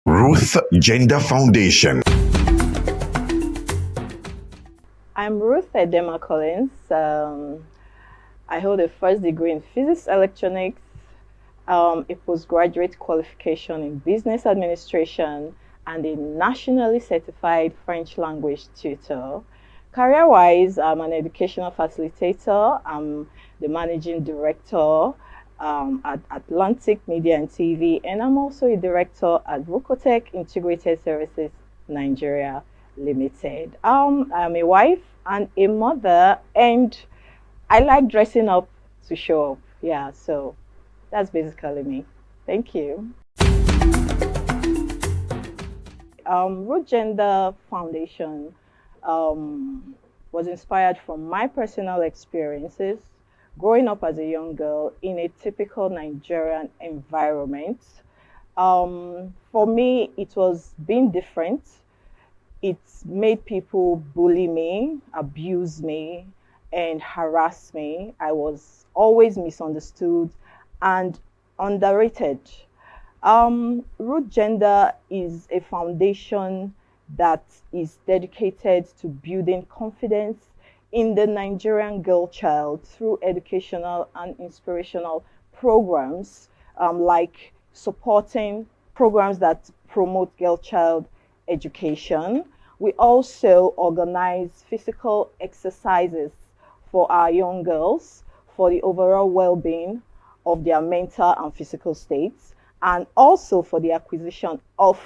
Ruth Gender Foundation. I'm Ruth Edema Collins. I hold a first degree in physics electronics, a postgraduate qualification in business administration, and a nationally certified French language tutor. Career-wise, I'm an educational facilitator. I'm the managing director at Atlantic Media and TV, and I'm also a director at Rukotech Integrated Services Nigeria Limited. I'm a wife and a mother, and I like dressing up to show up. Yeah, so that's basically me. Thank you. Root Gender Foundation was inspired from my personal experiences growing up as a young girl in a typical Nigerian environment. For me, it was being different. It made people bully me, abuse me, and harassed me. I was always misunderstood and underrated. Root Gender is a foundation that is dedicated to building confidence in the Nigerian girl child through educational and inspirational programs, like supporting programs that promote girl child education. We also organize physical exercises for our young girls for the overall well-being of their mental and physical states, and also for the acquisition of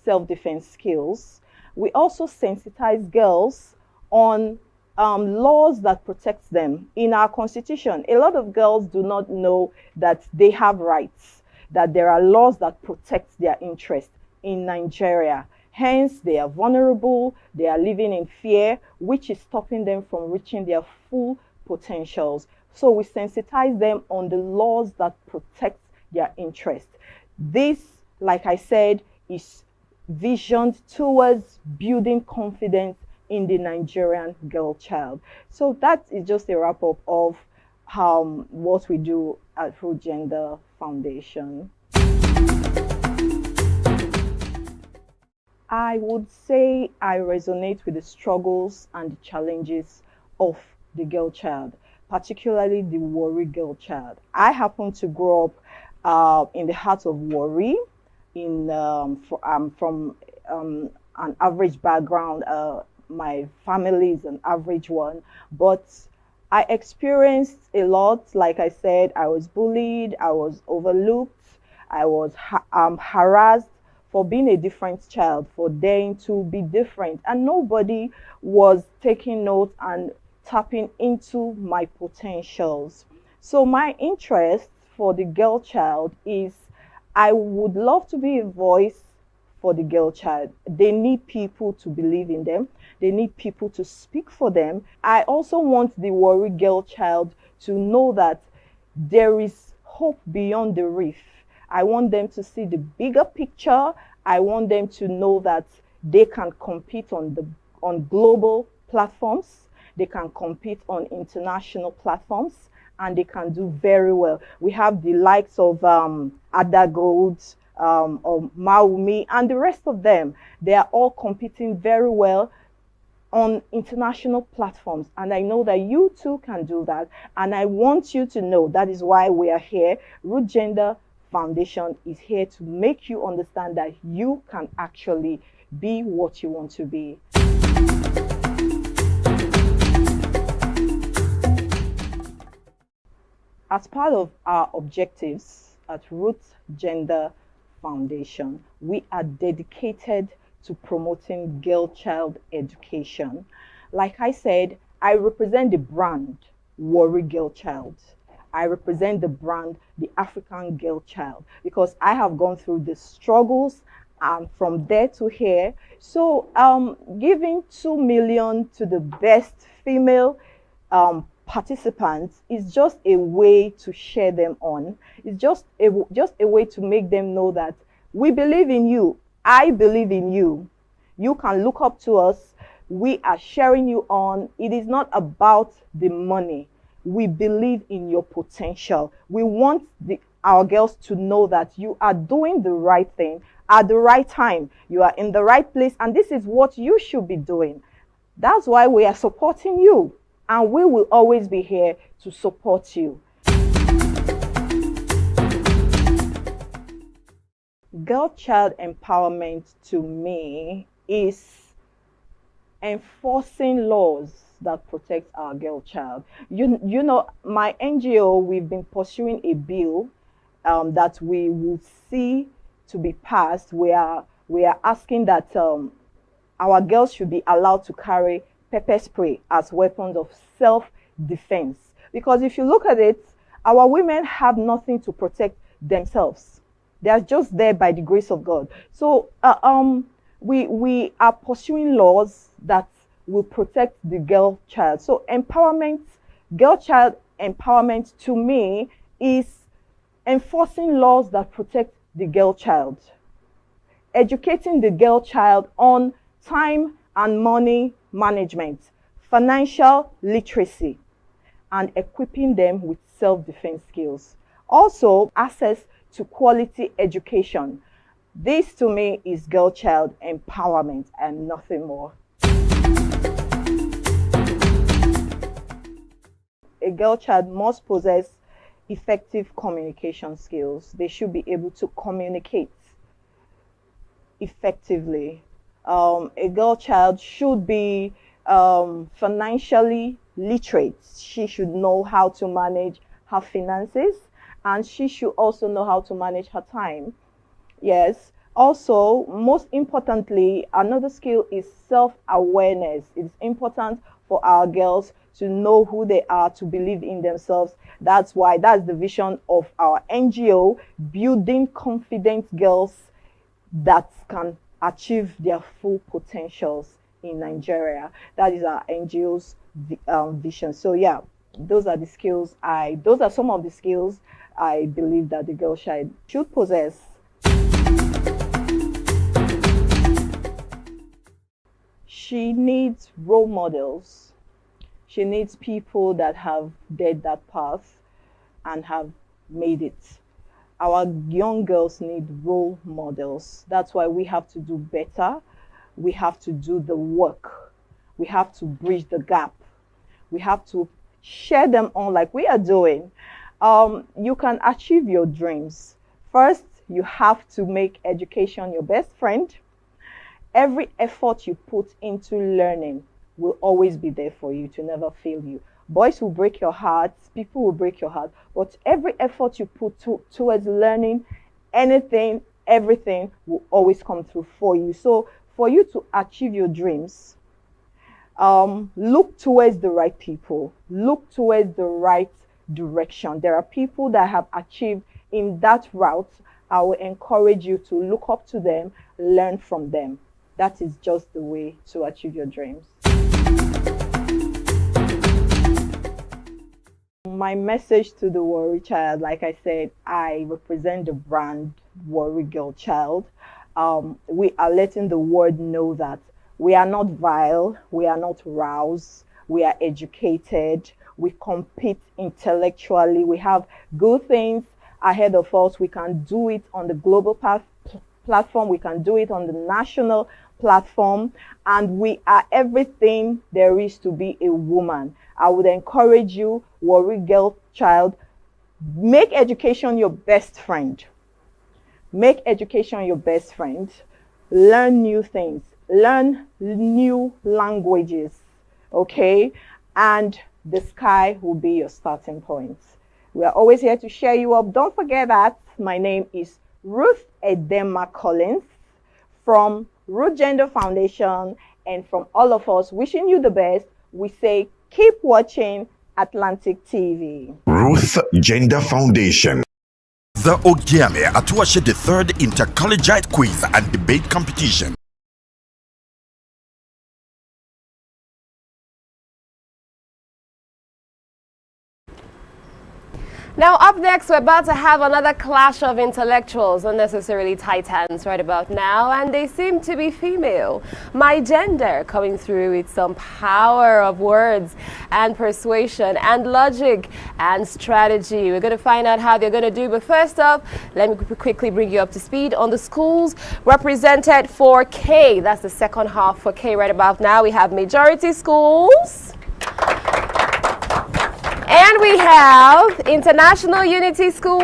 self-defense skills. We also sensitize girls on laws that protect them. In our constitution, a lot of girls do not know that they have rights, that there are laws that protect their interests in Nigeria. Hence, they are vulnerable, they are living in fear, which is stopping them from reaching their full potentials. So we sensitize them on the laws that protect their interests. This, like I said, is visioned towards building confidence in the Nigerian girl child. So that is just a wrap-up of what we do at Root Gender Foundation. I would say I resonate with the struggles and the challenges of the girl child, particularly the Warri girl child. I happen to grow up in the heart of Warri. From an average background. My family is an average one, but I experienced a lot. Like I said, I was bullied, I was overlooked, I was harassed for being a different child, for daring to be different, and nobody was taking note and tapping into my potentials. So my interest for the girl child is I would love to be a voice for the girl child. They need people to believe in them. They need people to speak for them. I also want the Warri girl child to know that there is hope beyond the reef. I want them to see the bigger picture. I want them to know that they can compete on global platforms. They can compete on international platforms, and they can do very well. We have the likes of Ada Gold, or Maumi, and the rest of them. They are all competing very well on international platforms, and I know that you too can do that, and I want you to know that is why we are here. Root Gender Foundation is here to make you understand that you can actually be what you want to be. As part of our objectives at Root Gender Foundation, we are dedicated to promoting girl child education. Like I said, I represent the brand Warri Girl Child. I represent the brand the African Girl Child, because I have gone through the struggles and from there to here. So giving 2 million to the best female participants is just a way to share them on. It's just a way to make them know that we believe in you. I believe in you. You can look up to us. We are sharing you on. It is not about the money. We believe in your potential. We want our girls to know that you are doing the right thing at the right time. You are in the right place, and this is what you should be doing. That's why we are supporting you, and we will always be here to support you. Girl child empowerment to me is enforcing laws that protect our girl child. You know, my NGO, we've been pursuing a bill that we will see to be passed. We are asking that our girls should be allowed to carry pepper spray as weapons of self-defense. Because if you look at it, our women have nothing to protect themselves. They are just there by the grace of God. So we are pursuing laws that will protect the girl child. So empowerment, girl child empowerment to me is enforcing laws that protect the girl child, educating the girl child on time and money management, financial literacy, and equipping them with self-defense skills. Also, access to quality education. This to me is girl child empowerment and nothing more. A girl child must possess effective communication skills. They should be able to communicate effectively. A girl child should be financially literate. She should know how to manage her finances, and she should also know how to manage her time. Yes. Also, most importantly, another skill is self-awareness. It's important for our girls to know who they are, to believe in themselves. That's the vision of our NGO, building confident girls that can achieve their full potentials in Nigeria. That is our NGO's vision. So yeah, those are some of the skills I believe that the girl child should possess. She needs role models. She needs people that have led that path and have made it. Our young girls need role models. That's why we have to do better. We have to do the work. We have to bridge the gap. We have to share them on like we are doing. You can achieve your dreams. First, you have to make education your best friend. Every effort you put into learning will always be there for you to never fail you. Boys will break your heart, people will break your heart, but every effort you put towards learning anything, everything will always come through for you. So for you to achieve your dreams, look towards the right people, look towards the right direction. There are people that have achieved in that route. I will encourage you to look up to them, learn from them. That is just the way to achieve your dreams. My message to the Warri Child, like I said, I represent the brand Warri Girl Child. We are letting the world know that we are not vile, we are not roused, we are educated, we compete intellectually, we have good things ahead of us. We can do it on the global platform, we can do it on the national platform, and we are everything there is to be a woman. I would encourage you, Warri Girl Child, make education your best friend. Make education your best friend. Learn new things. Learn new languages. Okay? And the sky will be your starting point. We are always here to cheer you up. Don't forget that my name is Ruth Edema Collins from Root Gender Foundation, and from all of us wishing you the best, we say keep watching Atlantic TV. Ruth Gender Foundation. The Ogiame Atuwatse the third Inter-Collegiate Quiz and Debate Competition. Now up next, we're about to have another clash of intellectuals, not necessarily titans right about now, and they seem to be female. My gender coming through with some power of words and persuasion and logic and strategy. We're going to find out how they're going to do, but first up, let me quickly bring you up to speed on the schools represented for K. That's the second half for K right about now. We have majority schools. And we have International Unity Schools.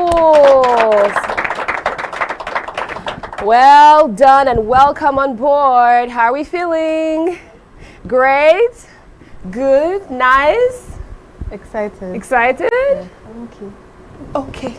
Well done and welcome on board. How are we feeling? Great? Good? Nice? Excited. Excited? Yeah, I'm okay. Okay.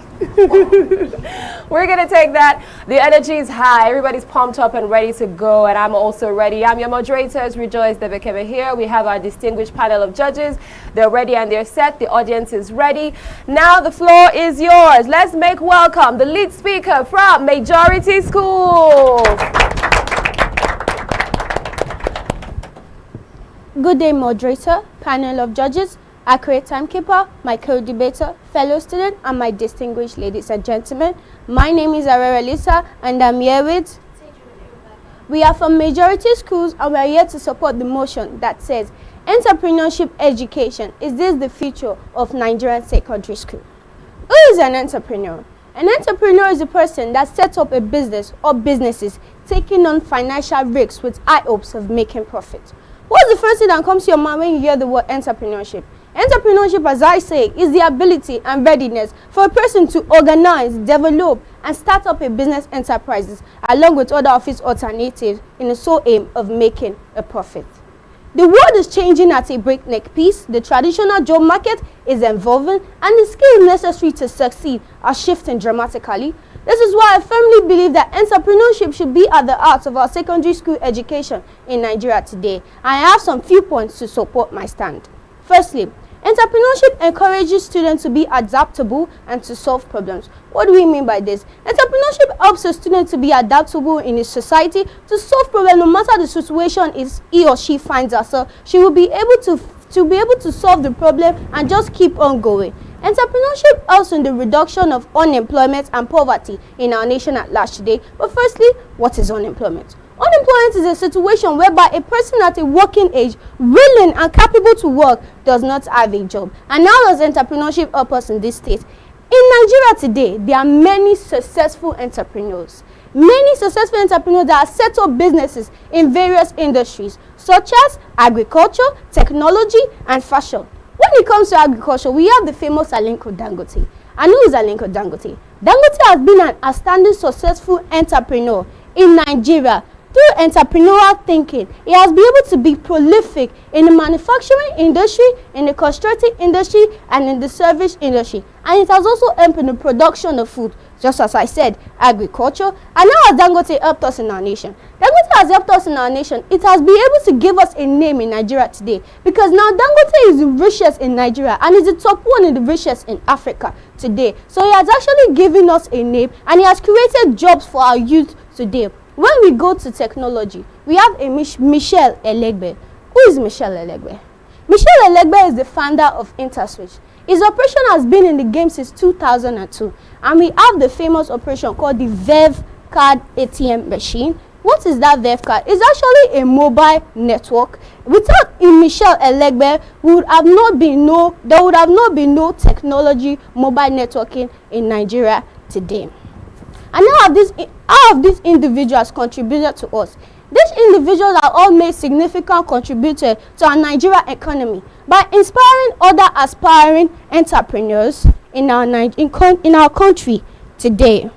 We're going to take that. The energy is high. Everybody's pumped up and ready to go, and I'm also ready. I'm your moderators, Rejoice Debekeme here. We have our distinguished panel of judges. They're ready and they're set. The audience is ready. Now the floor is yours. Let's make welcome the lead speaker from Majority School. Good day, moderator, panel of judges, accurate timekeeper, my co-debater, fellow student, and my distinguished ladies and gentlemen. My name is Arera Lisa, and I'm here with... We are from Majority Schools, and we are here to support the motion that says Entrepreneurship education, is this the future of Nigerian secondary school? Who is an entrepreneur? An entrepreneur is a person that sets up a business or businesses taking on financial risks with high hopes of making profit. What's the first thing that comes to your mind when you hear the word entrepreneurship? Entrepreneurship, as I say, is the ability and readiness for a person to organize, develop, and start up a business enterprises along with other of its alternatives in the sole aim of making a profit. The world is changing at a breakneck pace. The traditional job market is evolving, and the skills necessary to succeed are shifting dramatically. This is why I firmly believe that entrepreneurship should be at the heart of our secondary school education in Nigeria today. I have some few points to support my stand. Firstly, entrepreneurship encourages students to be adaptable and to solve problems. What do we mean by this? Entrepreneurship helps a student to be adaptable in his society to solve problems no matter the situation he or she finds herself. She will be able to solve the problem and just keep on going. Entrepreneurship helps in the reduction of unemployment and poverty in our nation at large today. But firstly, what is unemployment? Unemployment is a situation whereby a person at a working age, willing and capable to work, does not have a job. And how does entrepreneurship help us in this state? In Nigeria today, there are many successful entrepreneurs. Many successful entrepreneurs that have set up businesses in various industries, such as agriculture, technology, and fashion. When it comes to agriculture, we have the famous Aliko Dangote. And who is Aliko Dangote? Dangote has been an outstanding successful entrepreneur in Nigeria. Through entrepreneurial thinking, he has been able to be prolific in the manufacturing industry, in the construction industry, and in the service industry. And it has also helped in the production of food, just as I said, agriculture. And now has Dangote helped us in our nation? Dangote has helped us in our nation. It has been able to give us a name in Nigeria today, because now Dangote is the richest in Nigeria and is the top one in the richest in Africa today. So he has actually given us a name, and he has created jobs for our youth today. When we go to technology, we have a Michelle Elegbe. Who is Michelle Elegbe? Michelle Elegbe is the founder of Interswitch. His operation has been in the game since 2002, and we have the famous operation called the Verve Card ATM machine. What is that Verve Card? It's actually a mobile network. Without Michelle Elegbe, there would have not been no technology mobile networking in Nigeria today. And how have these individuals contributed to us? These individuals are all made significant contributors to our Nigeria economy by inspiring other aspiring entrepreneurs in our country today.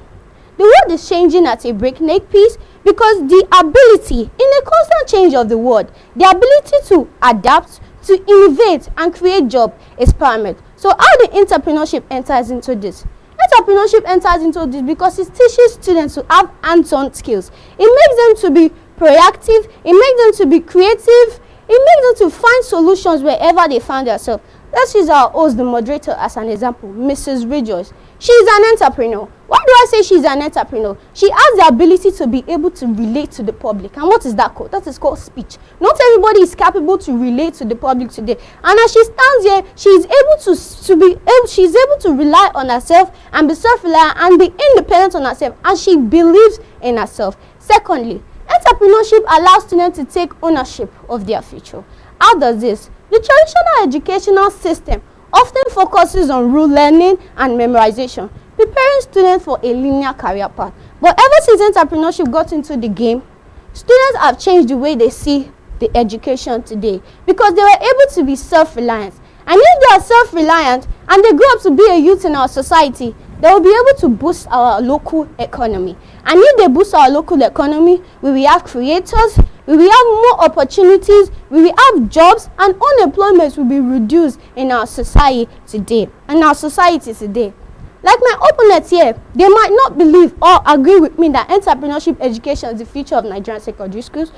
The world is changing at a breakneck pace because the ability, in a constant change of the world, the ability to adapt, to innovate and create jobs is paramount. So how the entrepreneurship enters into this? Entrepreneurship enters into this because it teaches students to have hands-on skills. It makes them to be proactive. It makes them to be creative. It makes them to find solutions wherever they find themselves. Let's use our host, the moderator, as an example, Mrs. Rejoice. She is an entrepreneur. Why do I say she's an entrepreneur? She has the ability to be able to relate to the public. And what is that called? That is called speech. Not everybody is capable to relate to the public today. And as she stands here, she's able to rely on herself and be self-reliant and be independent on herself. And she believes in herself. Secondly, entrepreneurship allows students to take ownership of their future. How does this? The traditional educational system often focuses on rule learning and memorization, preparing students for a linear career path. But ever since entrepreneurship got into the game, students have changed the way they see the education today because they were able to be self-reliant. And if they are self-reliant and they grow up to be a youth in our society, they will be able to boost our local economy. And if they boost our local economy, we will have creators, we will have more opportunities, we will have jobs, and unemployment will be reduced in our society today. Like my opponents here, they might not believe or agree with me that entrepreneurship education is the future of Nigerian secondary schools.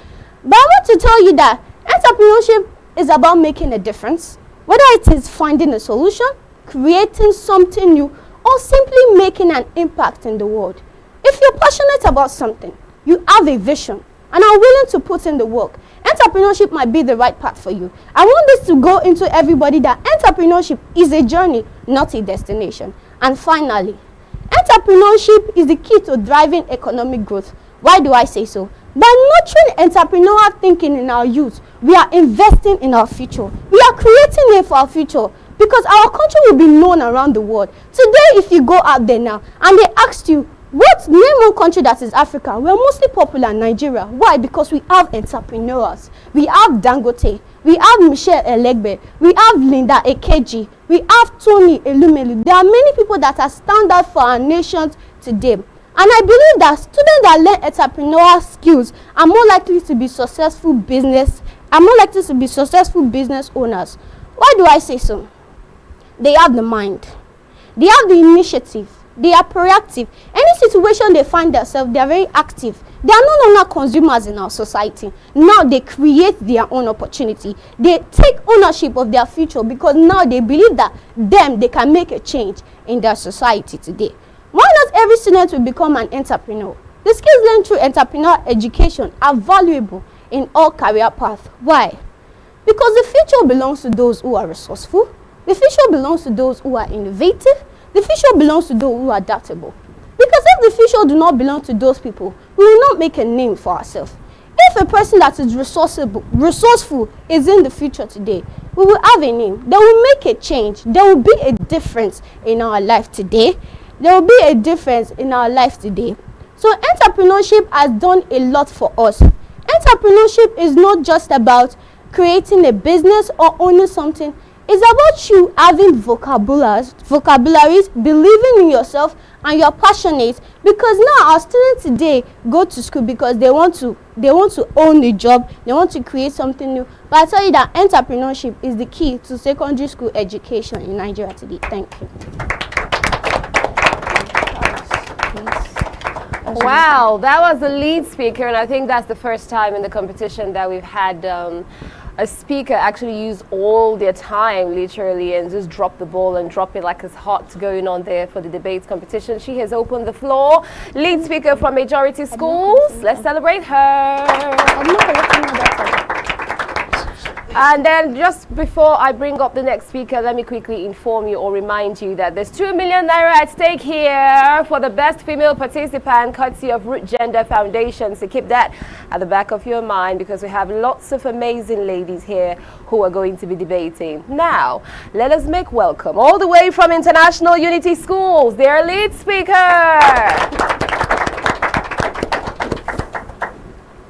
But I want to tell you that entrepreneurship is about making a difference, whether it is finding a solution, creating something new, or simply making an impact in the world. If you're passionate about something, you have a vision, and are willing to put in the work, entrepreneurship might be the right path for you. I want this to go into everybody that entrepreneurship is a journey, not a destination. And finally, entrepreneurship is the key to driving economic growth. Why do I say so? By nurturing entrepreneurial thinking in our youth, we are investing in our future. We are creating it for our future because our country will be known around the world. Today, if you go out there now and they ask you, what name one country that is Africa? We are mostly popular in Nigeria. Why? Because we have entrepreneurs. We have Dangote. We have Michelle Elegbe. We have Linda Ekeji. We have Tony Elumelu. There are many people that are stand out for our nations today. And I believe that students that learn entrepreneurial skills are more likely to be successful business owners. Why do I say so? They have the mind. They have the initiative. They are proactive. Any situation they find themselves, they are very active. They are no longer consumers in our society. Now they create their own opportunity. They take ownership of their future because now they believe that they can make a change in their society today. Why not every student will become an entrepreneur? The skills learned through entrepreneurial education are valuable in all career paths. Why? Because the future belongs to those who are resourceful. The future belongs to those who are innovative. The future belongs to those who are adaptable. Because if the future do not belong to those people, we will not make a name for ourselves. If a person that is resourceful is in the future today, we will have a name. They will make a change. There will be a difference in our life today. There will be a difference in our life today. So entrepreneurship has done a lot for us. Entrepreneurship is not just about creating a business or owning something. It's about you having vocabularies, believing in yourself, and you're passionate. Because now our students today go to school because they want to own a job, they want to create something new. But I tell you that entrepreneurship is the key to secondary school education in Nigeria today. Thank you. Wow, that was the lead speaker, and I think that's the first time in the competition that we've had a speaker actually use all their time literally and just drop the ball and drop it like it's hot going on there for the debates competition. She has opened the floor. Lead speaker from majority schools. Let's celebrate her. And then just before I bring up the next speaker, let me quickly inform you or remind you that there's 2 million naira at stake here for the best female participant, courtesy of Root Gender Foundation. So keep that at the back of your mind because we have lots of amazing ladies here who are going to be debating. Now, let us make welcome all the way from International Unity Schools, their lead speaker.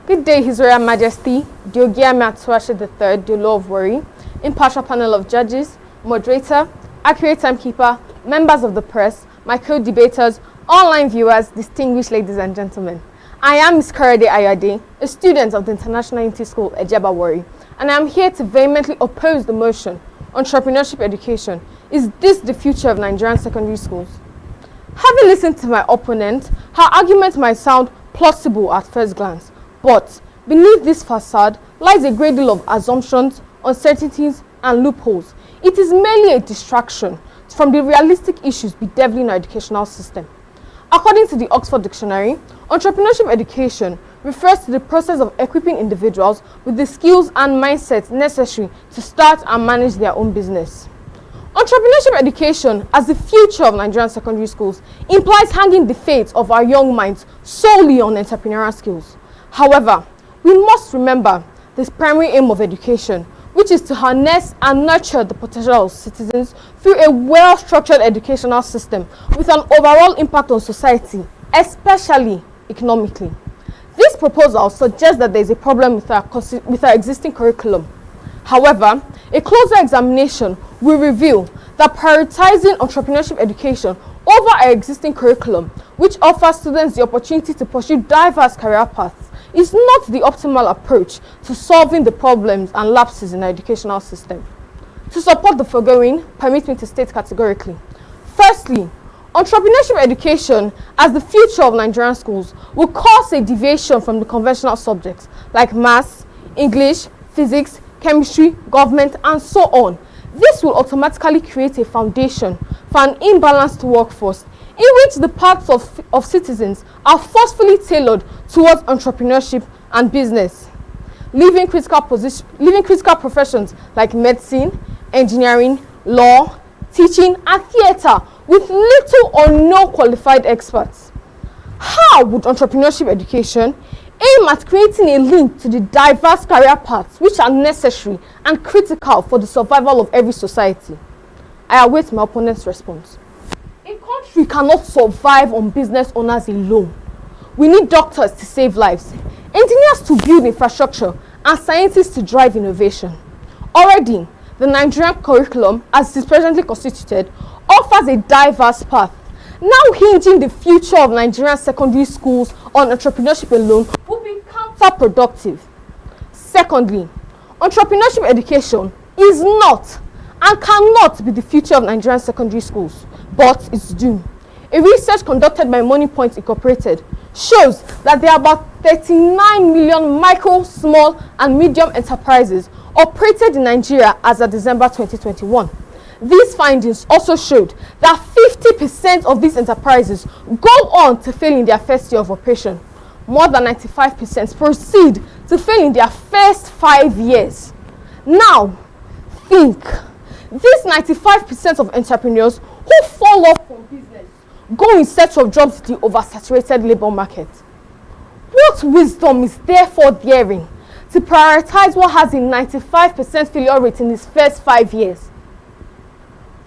Good day, His Royal Majesty, the Ogiame Atuwatse III, the Law of Warri, impartial panel of judges, moderator, accurate timekeeper, members of the press, my co-debaters, online viewers, distinguished ladies and gentlemen. I am Ms. Korede Ayade, a student of the International Unity School, Ejaba Warri, and I am here to vehemently oppose the motion, entrepreneurship education. Is this the future of Nigerian secondary schools? Having listened to my opponent, her argument might sound plausible at first glance, but beneath this facade lies a great deal of assumptions, uncertainties, and loopholes. It is merely a distraction from the realistic issues bedeviling our educational system. According to the Oxford Dictionary, entrepreneurship education refers to the process of equipping individuals with the skills and mindsets necessary to start and manage their own business. Entrepreneurship education as the future of Nigerian secondary schools implies hanging the fate of our young minds solely on entrepreneurial skills. However, we must remember this primary aim of education, which is to harness and nurture the potential of citizens through a well-structured educational system with an overall impact on society, especially economically. This proposal suggests that there is a problem with our existing curriculum. However, a closer examination will reveal that prioritizing entrepreneurship education over our existing curriculum, which offers students the opportunity to pursue diverse career paths, is not the optimal approach to solving the problems and lapses in our educational system. To support the foregoing, permit me to state categorically. Firstly, entrepreneurship education as the future of Nigerian schools will cause a deviation from the conventional subjects like maths, English, physics, chemistry, government, and so on. This will automatically create a foundation for an imbalanced workforce in which the paths of citizens are forcefully tailored towards entrepreneurship and business, leaving critical professions like medicine, engineering, law, teaching, and theatre with little or no qualified experts. How would entrepreneurship education, aim at creating a link to the diverse career paths which are necessary and critical for the survival of every society. I await my opponent's response. A country cannot survive on business owners alone. We need doctors to save lives, engineers to build infrastructure, and scientists to drive innovation. Already, the Nigerian curriculum, as it is presently constituted, offers a diverse path. Now hinging the future of Nigerian secondary schools on entrepreneurship alone will be counterproductive. Secondly, entrepreneurship education is not and cannot be the future of Nigerian secondary schools, but it's due. A research conducted by Money Point Incorporated shows that there are about 39 million micro, small, and medium enterprises operated in Nigeria as of December 2021. These findings also showed that 50% of these enterprises go on to fail in their first year of operation. More than 95% proceed to fail in their first 5 years. Now, think. These 95% of entrepreneurs who fall off from business go in search of jobs in the oversaturated labor market. What wisdom is therefore daring to prioritize what has a 95% failure rate in its first 5 years,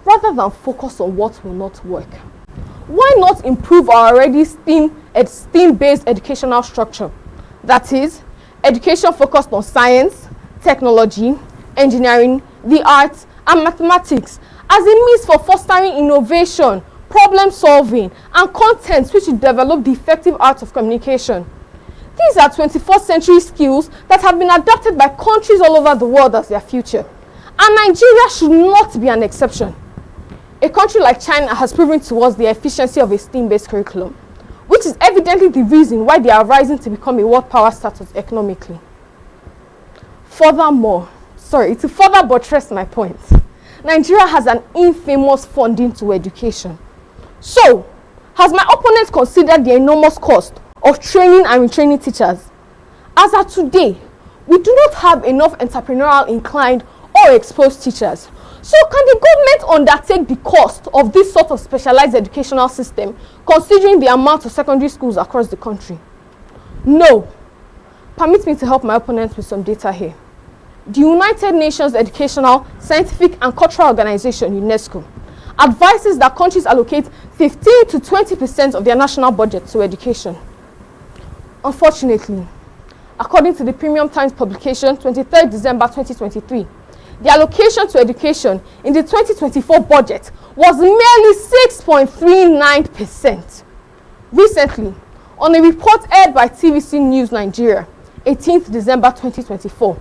rather than focus on what will not work? Why not improve our already STEAM-based educational structure? That is, education focused on science, technology, engineering, the arts, and mathematics as a means for fostering innovation, problem solving, and content which will develop the effective art of communication. These are 21st century skills that have been adopted by countries all over the world as their future. And Nigeria should not be an exception. A country like China has proven to us the efficiency of a STEAM-based curriculum, which is evidently the reason why they are rising to become a world power status economically. To further buttress my point, Nigeria has an infamous funding to education. So, has my opponent considered the enormous cost of training and retraining teachers? As of today, we do not have enough entrepreneurial inclined or exposed teachers. So can the government undertake the cost of this sort of specialized educational system, considering the amount of secondary schools across the country? No. Permit me to help my opponent with some data here. The United Nations Educational, Scientific and Cultural Organization, UNESCO, advises that countries allocate 15 to 20% of their national budget to education. Unfortunately, according to the Premium Times publication, 23rd December 2023, the allocation to education in the 2024 budget was merely 6.39%. Recently, on a report aired by TVC News Nigeria, 18th December 2024,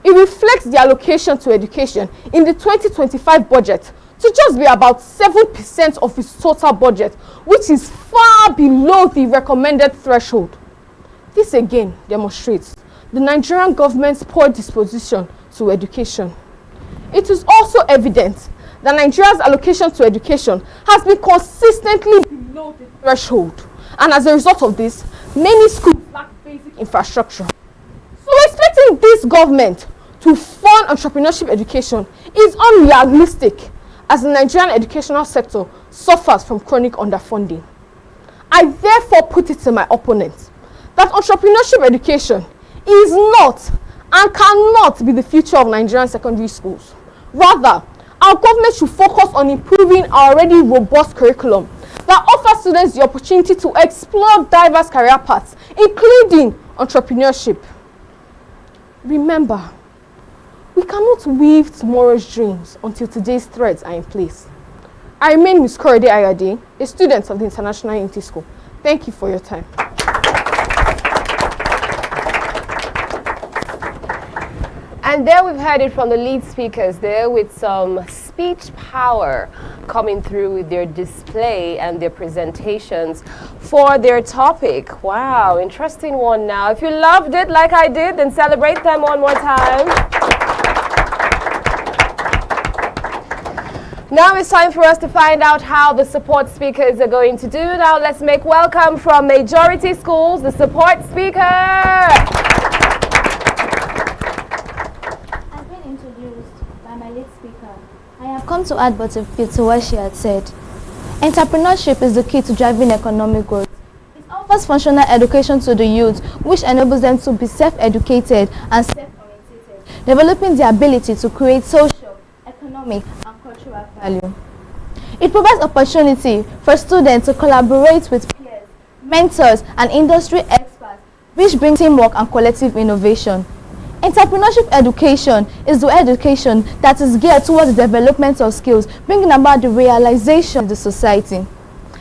it reflects the allocation to education in the 2025 budget to just be about 7% of its total budget, which is far below the recommended threshold. This again demonstrates the Nigerian government's poor disposition to education. It is also evident that Nigeria's allocation to education has been consistently below the threshold, and as a result of this, many schools lack basic infrastructure. So expecting this government to fund entrepreneurship education is unrealistic, as the Nigerian educational sector suffers from chronic underfunding. I therefore put it to my opponents that entrepreneurship education is not and cannot be the future of Nigerian secondary schools. Rather, our government should focus on improving our already robust curriculum that offers students the opportunity to explore diverse career paths, including entrepreneurship. Remember, we cannot weave tomorrow's dreams until today's threads are in place. I remain Ms. Korede Ayade, a student of the International Unity School. Thank you for your time. And there we've heard it from the lead speakers there with some speech power coming through with their display and their presentations for their topic. Wow, interesting one now. If you loved it like I did, then celebrate them one more time. Now it's time for us to find out how the support speakers are going to do. Now let's make welcome from Majority Schools, the support speaker. I have come to add but a few to what she had said. Entrepreneurship is the key to driving economic growth. It offers offers functional education to the youth, which enables them to be self-educated and self-oriented, developing the ability to create social, economic, and cultural value. It provides opportunity for students to collaborate with peers, mentors, and industry experts, which brings teamwork and collective innovation. Entrepreneurship education is the education that is geared towards the development of skills, bringing about the realization of the society.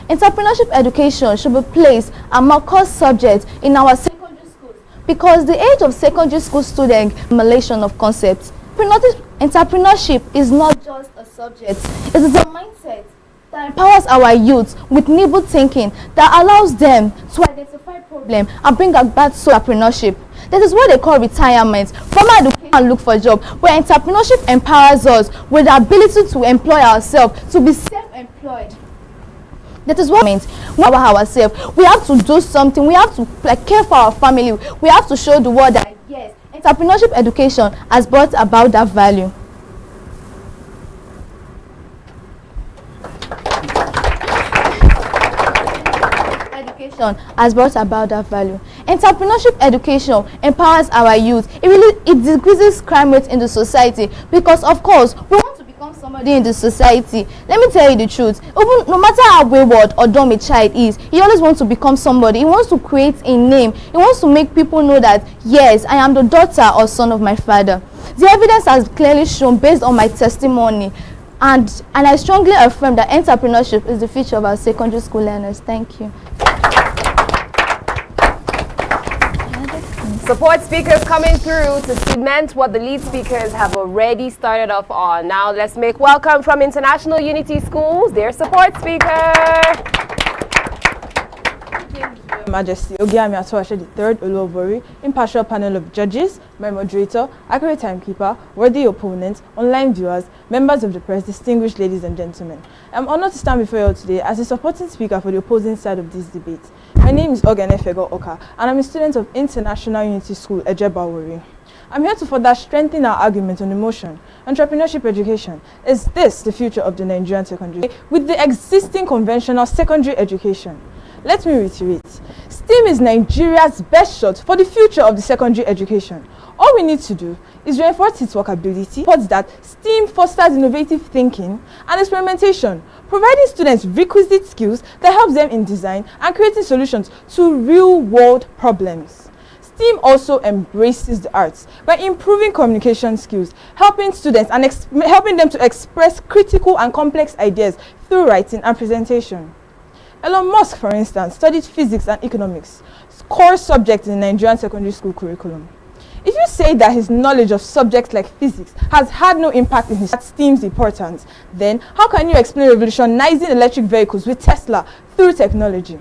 Entrepreneurship education should be placed among core subjects in our secondary schools because the age of secondary school student accumulation of concepts. Entrepreneurship is not just a subject, it is a mindset that empowers our youth with nimble thinking that allows them to identify problems and bring about entrepreneurship. That is what they call retirement. Formal education and look for a job, where entrepreneurship empowers us with the ability to employ ourselves, to be self-employed. That is what it means. We have ourselves. We have to do something. We have to care for our family. We have to show the world that yes, entrepreneurship education has brought about that value. Has brought about that value. Entrepreneurship education empowers our youth. It decreases crime rate in the society because, of course, we want to become somebody in the society. Let me tell you the truth. Even no matter how wayward or dumb a child is, he always wants to become somebody. He wants to create a name. He wants to make people know that yes, I am the daughter or son of my father. The evidence has clearly shown based on my testimony. And I strongly affirm that entrepreneurship is the future of our secondary school learners. Thank you. Support speakers coming through to cement what the lead speakers have already started off on. Now let's make welcome from International Unity Schools, their support speaker. Majesty Ogiame Atuwatse III Oluwabori, impartial panel of judges, my moderator, accurate timekeeper, worthy opponents, online viewers, members of the press, distinguished ladies and gentlemen. I'm honored to stand before you all today as a supporting speaker for the opposing side of this debate. My name is Ogiame Atuwatse, and I'm a student of International Unity School, Ejebawori. I'm here to further strengthen our argument on the motion. Entrepreneurship education. Is this the future of the Nigerian secondary with the existing conventional secondary education? Let me reiterate. STEAM is Nigeria's best shot for the future of the secondary education. All we need to do is reinforce its workability, supports that STEAM fosters innovative thinking and experimentation, providing students requisite skills that helps them in design and creating solutions to real-world problems. STEAM also embraces the arts by improving communication skills, helping students and helping them to express critical and complex ideas through writing and presentation. Elon Musk, for instance, studied physics and economics, core subjects in the Nigerian secondary school curriculum. If you say that his knowledge of subjects like physics has had no impact in his STEAM's importance, then how can you explain revolutionizing electric vehicles with Tesla through technology?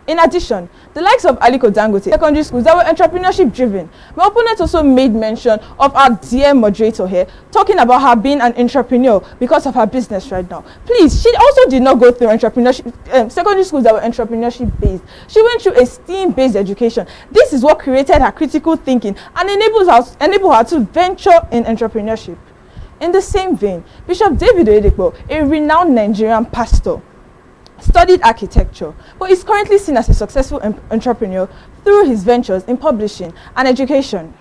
In addition, the likes of Aliko Dangote, secondary schools that were entrepreneurship driven. My opponent also made mention of our dear moderator here, talking about her being an entrepreneur because of her business right now. Please, she also did not go through entrepreneurship, secondary schools that were entrepreneurship based. She went through a STEAM-based education. This is what created her critical thinking and enabled her to venture in entrepreneurship. In the same vein, Bishop David Oyedepo, a renowned Nigerian pastor, studied architecture, but is currently seen as a successful entrepreneur through his ventures in publishing and education.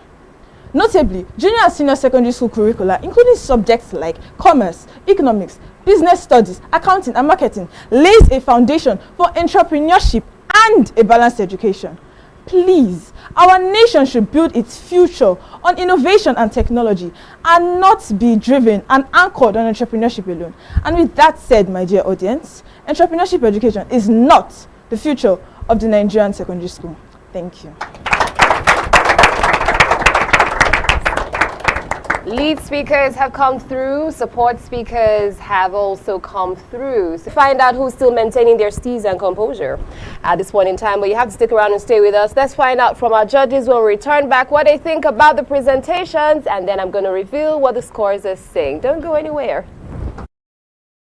Notably, junior and senior secondary school curricula, including subjects like commerce, economics, business studies, accounting, and marketing, lays a foundation for entrepreneurship and a balanced education. Please, our nation should build its future on innovation and technology and not be driven and anchored on entrepreneurship alone. And with that said, my dear audience, entrepreneurship education is not the future of the Nigerian secondary school. Thank you. Lead speakers have come through, support speakers have also come through. So find out who's still maintaining their steez and composure at this point in time, but you have to stick around and stay with us. Let's find out from our judges when we return back what they think about the presentations, and then I'm going to reveal what the scores are saying. Don't go anywhere.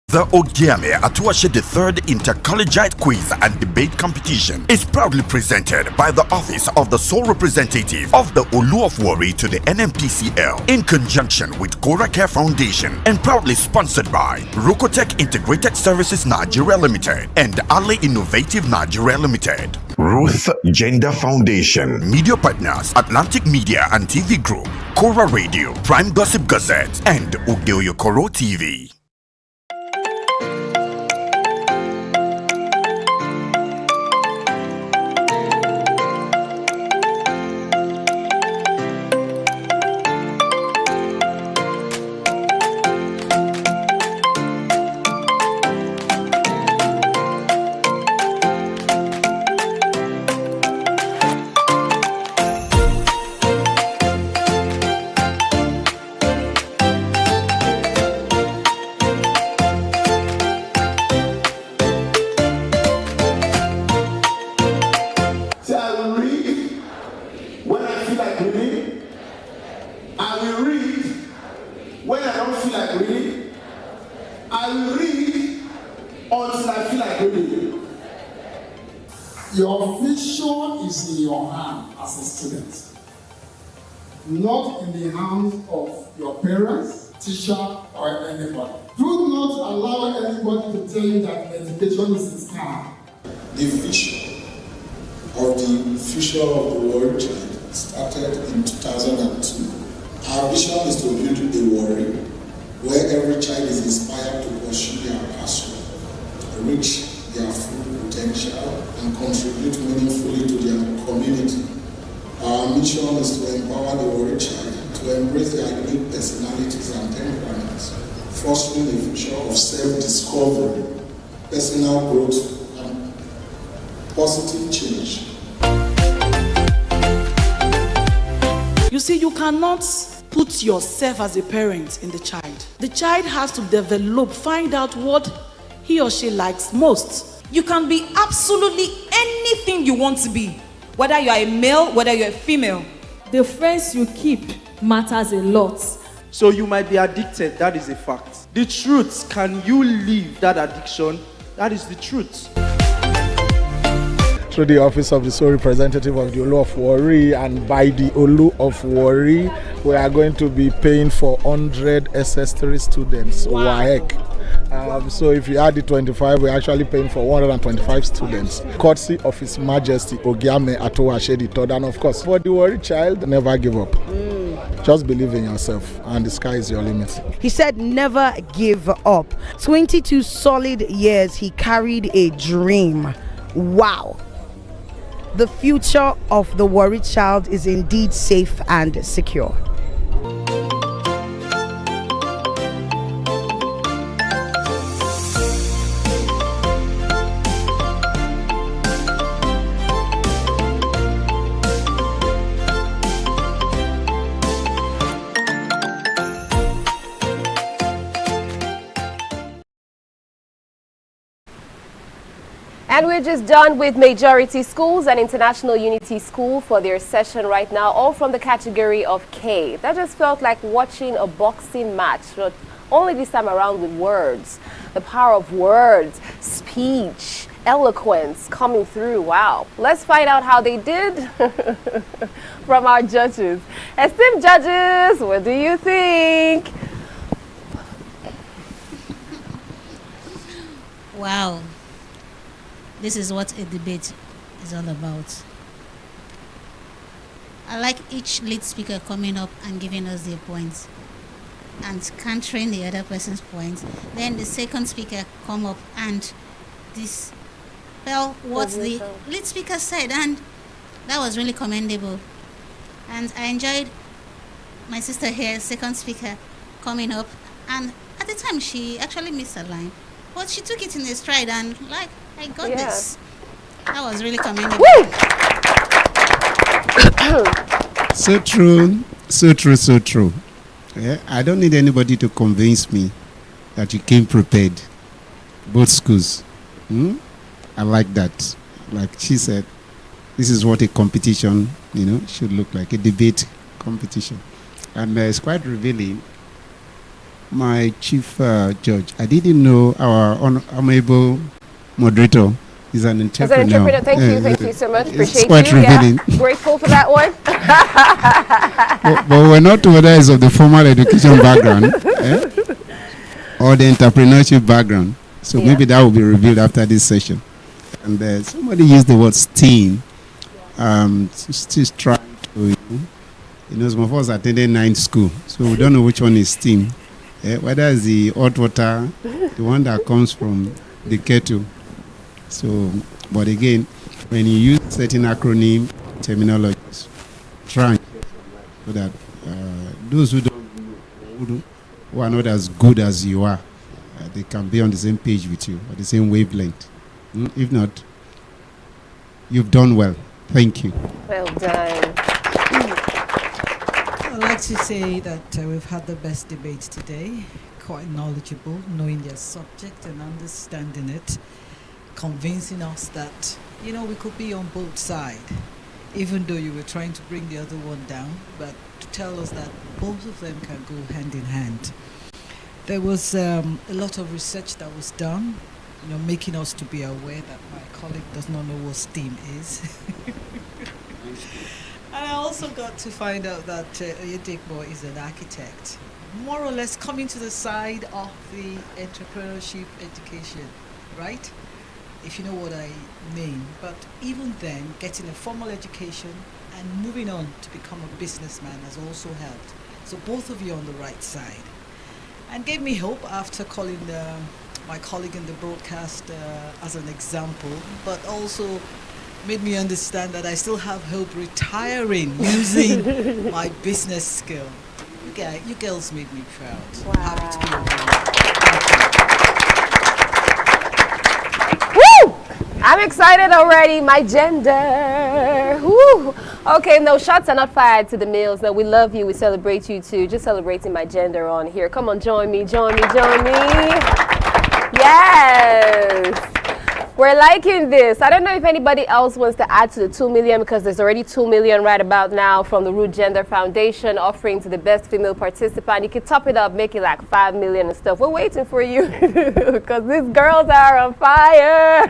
The Ogiame Atuwatse III Inter-Collegiate Quiz and Debate Competition is proudly presented by the Office of the Sole Representative of the Olu of Warri to the NMPCL in conjunction with Cora Care Foundation and proudly sponsored by Rokotech Integrated Services Nigeria Limited and Ali Innovative Nigeria Limited. Ruth Gender Foundation. Media partners Atlantic Media and TV Group, Cora Radio, Prime Gossip Gazette, and Udeoyokoro TV. When I don't feel like reading, I will read until I feel like reading. Your future is in your hand as a student, not in the hands of your parents, teacher, or anybody. Do not allow anybody to tell you that education is a scam. The vision of the future of the world started in 2002. Our vision is to build a world where every child is inspired to pursue their passion, reach their full potential, and contribute meaningfully to their community. Our mission is to empower the world child to embrace their unique personalities and temperaments, fostering a future of self-discovery, personal growth, and positive change. You see, you cannot put yourself as a parent in the child. The child has to develop, find out what he or she likes most. You can be absolutely anything you want to be, whether you are a male, whether you're a female. The friends you keep matters a lot. So you might be addicted, that is a fact. The truth, can you leave that addiction? That is the truth. Through the office of the sole representative of the Olu of Warri and by the Olu of Warri, we are going to be paying for 100 SS3 students. Wow. So if you add the 25, we're actually paying for 125 students, courtesy of His Majesty Ogiame Atuwatse III. And of course, for the Warri child, never give up. Just believe in yourself, and the sky is your limit. He said never give up. 22 solid years he carried a dream. Wow. The future of the Warri child is indeed safe and secure. And we're just done with Majority Schools and International Unity School for their session right now, all from the category of K. That just felt like watching a boxing match, but only this time around with words. The power of words, speech, eloquence coming through. Wow. Let's find out how they did from our judges. Esteemed judges, what do you think? Wow. This is what a debate is all about. I like each lead speaker coming up and giving us their points and countering the other person's points. Then the second speaker come up and dispel what the lead speaker said, and that was really commendable. And I enjoyed my sister here, second speaker, coming up, and at the time she actually missed a line, but she took it in a stride and I got this. That was really commendable. So true, so true, so true. Yeah, I don't need anybody to convince me that you came prepared. Both schools. I like that. Like she said, this is what a competition, should look like, a debate competition. And it's quite revealing my chief judge. I didn't know our honorable moderator is an interpreter. As an interpreter, thank you so much. Appreciate quite you. revealing. Yeah, grateful for that one. but we're not whether it's of the formal education background or the entrepreneurship background. So maybe that will be revealed after this session. And somebody used the word STEAM. She's trying to, some of us attended 9th school, so we don't know which one is STEAM. Whether it's the hot water, the one that comes from the kettle. So, but again, when you use certain acronym terminologies, try so that those who who are not as good as you are, they can be on the same page with you, or the same wavelength. If not, you've done well. Thank you. Well done. I'd like to say that we've had the best debate today. Quite knowledgeable, knowing their subject and understanding it, convincing us that, we could be on both sides, even though you were trying to bring the other one down, but to tell us that both of them can go hand in hand. There was a lot of research that was done, making us to be aware that my colleague does not know what STEAM is. And I also got to find out that Oyedekbo is an architect, more or less coming to the side of the entrepreneurship education, right? If you know what I mean. But even then, getting a formal education and moving on to become a businessman has also helped. So both of you are on the right side. And gave me hope after calling my colleague in the broadcast as an example, but also made me understand that I still have hope retiring using my business skill. You girls made me proud. Wow. I'm happy to be Woo! I'm excited already. My gender. Woo! Okay, no, shots are not fired to the males. No, we love you. We celebrate you too. Just celebrating my gender on here. Come on, join me, join me, join me. Yes. We're liking this. I don't know if anybody else wants to add to the 2 million, because there's already 2 million right about now from the Root Gender Foundation offering to the best female participant. You can top it up, make it like 5 million and stuff. We're waiting for you because these girls are on fire.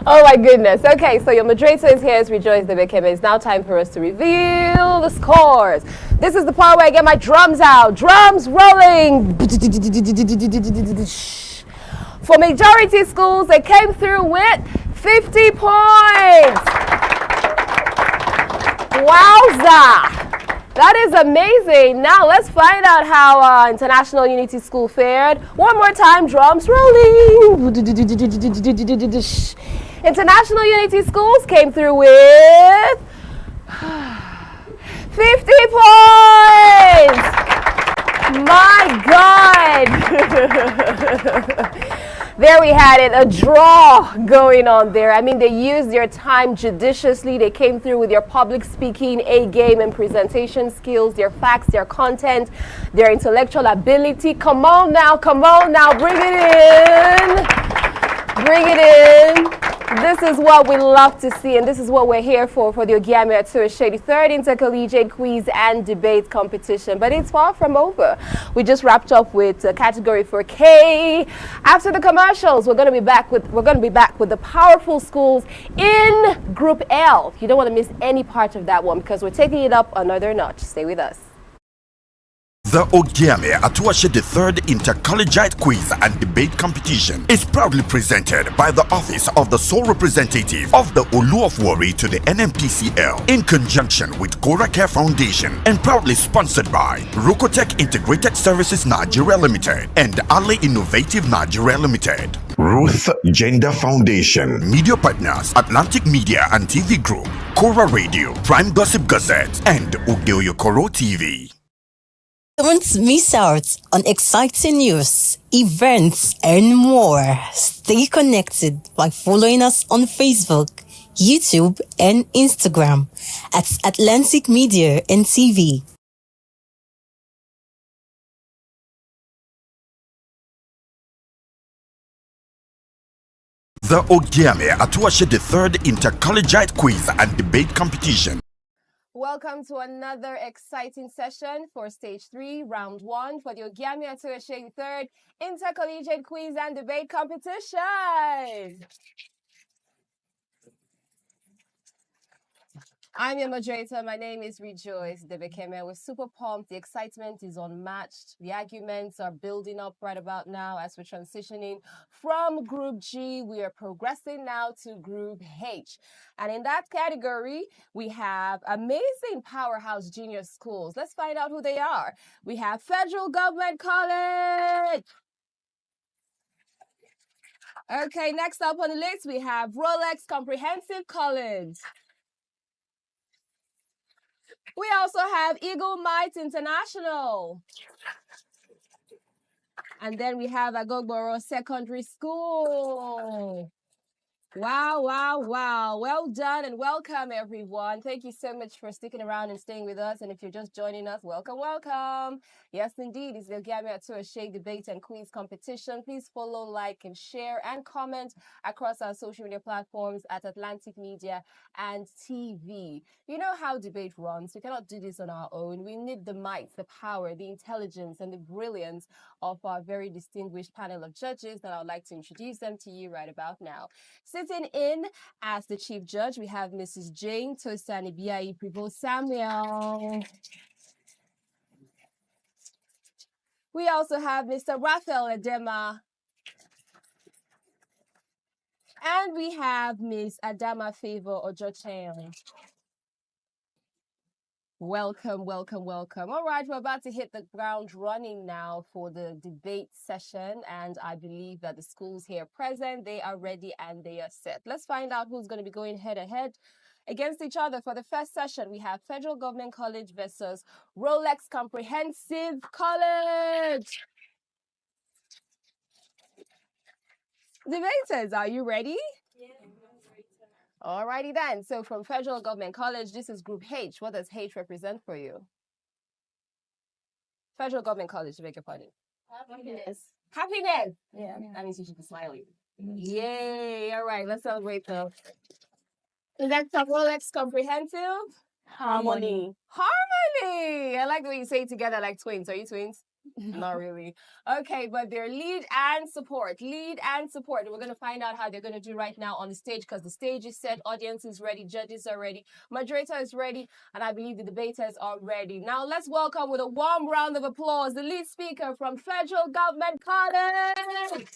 Oh my goodness. Okay, so your moderator is here. It's Rejoice Debekeme. It's now time for us to reveal the scores. This is the part where I get my drums out. Drums rolling. For majority schools, they came through with 50 points. Wowza! That is amazing. Now let's find out how International Unity School fared. One more time, drums rolling. International Unity Schools came through with 50 points. My God. There we had it, a draw going on there. I mean, they used their time judiciously. They came through with their public speaking, A-game and presentation skills, their facts, their content, their intellectual ability. Come on now, bring it in. Bring it in. This is what we love to see, and this is what we're here for the Ogiame Atuwatse, the third Inter-Collegiate Quiz and Debate competition. But it's far from over. We just wrapped up with category 4K. After the commercials, we're going to be back with the powerful schools in Group L. You don't want to miss any part of that one because we're taking it up another notch. Stay with us. The Ogiame Atuwatse the third Inter-Collegiate Quiz and Debate competition is proudly presented by the Office of the Sole Representative of the Olu of Warri to the NMPCL in conjunction with Cora Care Foundation, and proudly sponsored by Rokotech Integrated Services Nigeria Limited and Ali Innovative Nigeria Limited. Ruth Gender Foundation. Media partners Atlantic Media and TV Group, Cora Radio, Prime Gossip Gazette, and Ogeoyokoro TV. Don't miss out on exciting news, events, and more. Stay connected by following us on Facebook, YouTube, and Instagram at Atlantic Media and TV. The Ogiame Atuwatse the third Inter-Collegiate Quiz and Debate competition. Welcome to another exciting session for Stage 3, Round 1 for the Ogiame Atuwatse 3rd Inter-Collegiate Quiz and Debate Competition. I'm your moderator. My name is Rejoice Debekeme. We're super pumped. The excitement is unmatched. The arguments are building up right about now as we're transitioning from Group G. We are progressing now to Group H. And in that category, we have amazing powerhouse junior schools. Let's find out who they are. We have Federal Government College. Okay, next up on the list, we have Rolex Comprehensive College. We also have Eagle Might International. And then we have Agogboro Secondary School. Wow, wow, wow. Well done and welcome, everyone. Thank you so much for sticking around and staying with us. And if you're just joining us, welcome, welcome. Yes, indeed, it's the Ogiame Atuwatse Debate and Quiz Competition. Please follow, like, and share and comment across our social media platforms at Atlantic Media and TV. You know how debate runs. We cannot do this on our own. We need the might, the power, the intelligence, and the brilliance of our very distinguished panel of judges that I would like to introduce them to you right about now. Sitting in as the chief judge, we have Mrs. Jane Tosani Biai Privo Samuel. We also have Mr. Raphael Edema. And we have Miss Adama Favor Ojochen. Welcome, welcome, welcome. All right, we're about to hit the ground running now for the debate session, and I believe that the schools here present, they are ready and they are set. Let's find out who's going to be going head-to-head against each other. For the first session, we have Federal Government College versus Rolex Comprehensive College. Debaters, are you ready? Yeah. Alrighty then. So from Federal Government College, this is Group H. What does H represent for you? Federal Government College, to beg your pardon. Happiness. Happiness. Yeah. That means you should be smiling. Yay. All right, let's celebrate though. Next up, Rolex Comprehensive. Harmony. Harmony. I like the way you say it together like twins. Are you twins? Not really. Okay, but they're lead and support. Lead and support. We're going to find out how they're going to do right now on the stage, because the stage is set, audience is ready, judges are ready, moderator is ready, and I believe the debaters are ready. Now let's welcome with a warm round of applause the lead speaker from Federal Government College.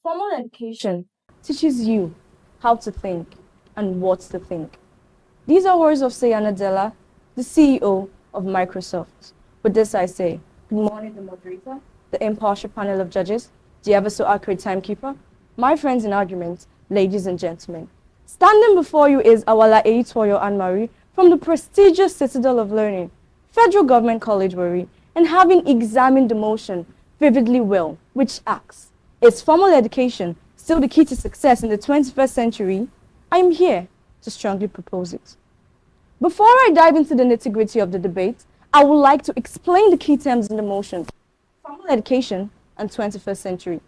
Formal education teaches you how to think and what to think. These are words of Sayana Della, the CEO of Microsoft. With this I say, good morning, the moderator, the impartial panel of judges, the ever so accurate timekeeper, my friends in argument, ladies and gentlemen. Standing before you is Awala Eitoyo Anne-Marie from the prestigious Citadel of Learning, Federal Government College Warri, and having examined the motion vividly well, which asks, is formal education still the key to success in the 21st century? I am here to strongly propose it. Before I dive into the nitty-gritty of the debate, I would like to explain the key terms in the motion: formal education and 21st century.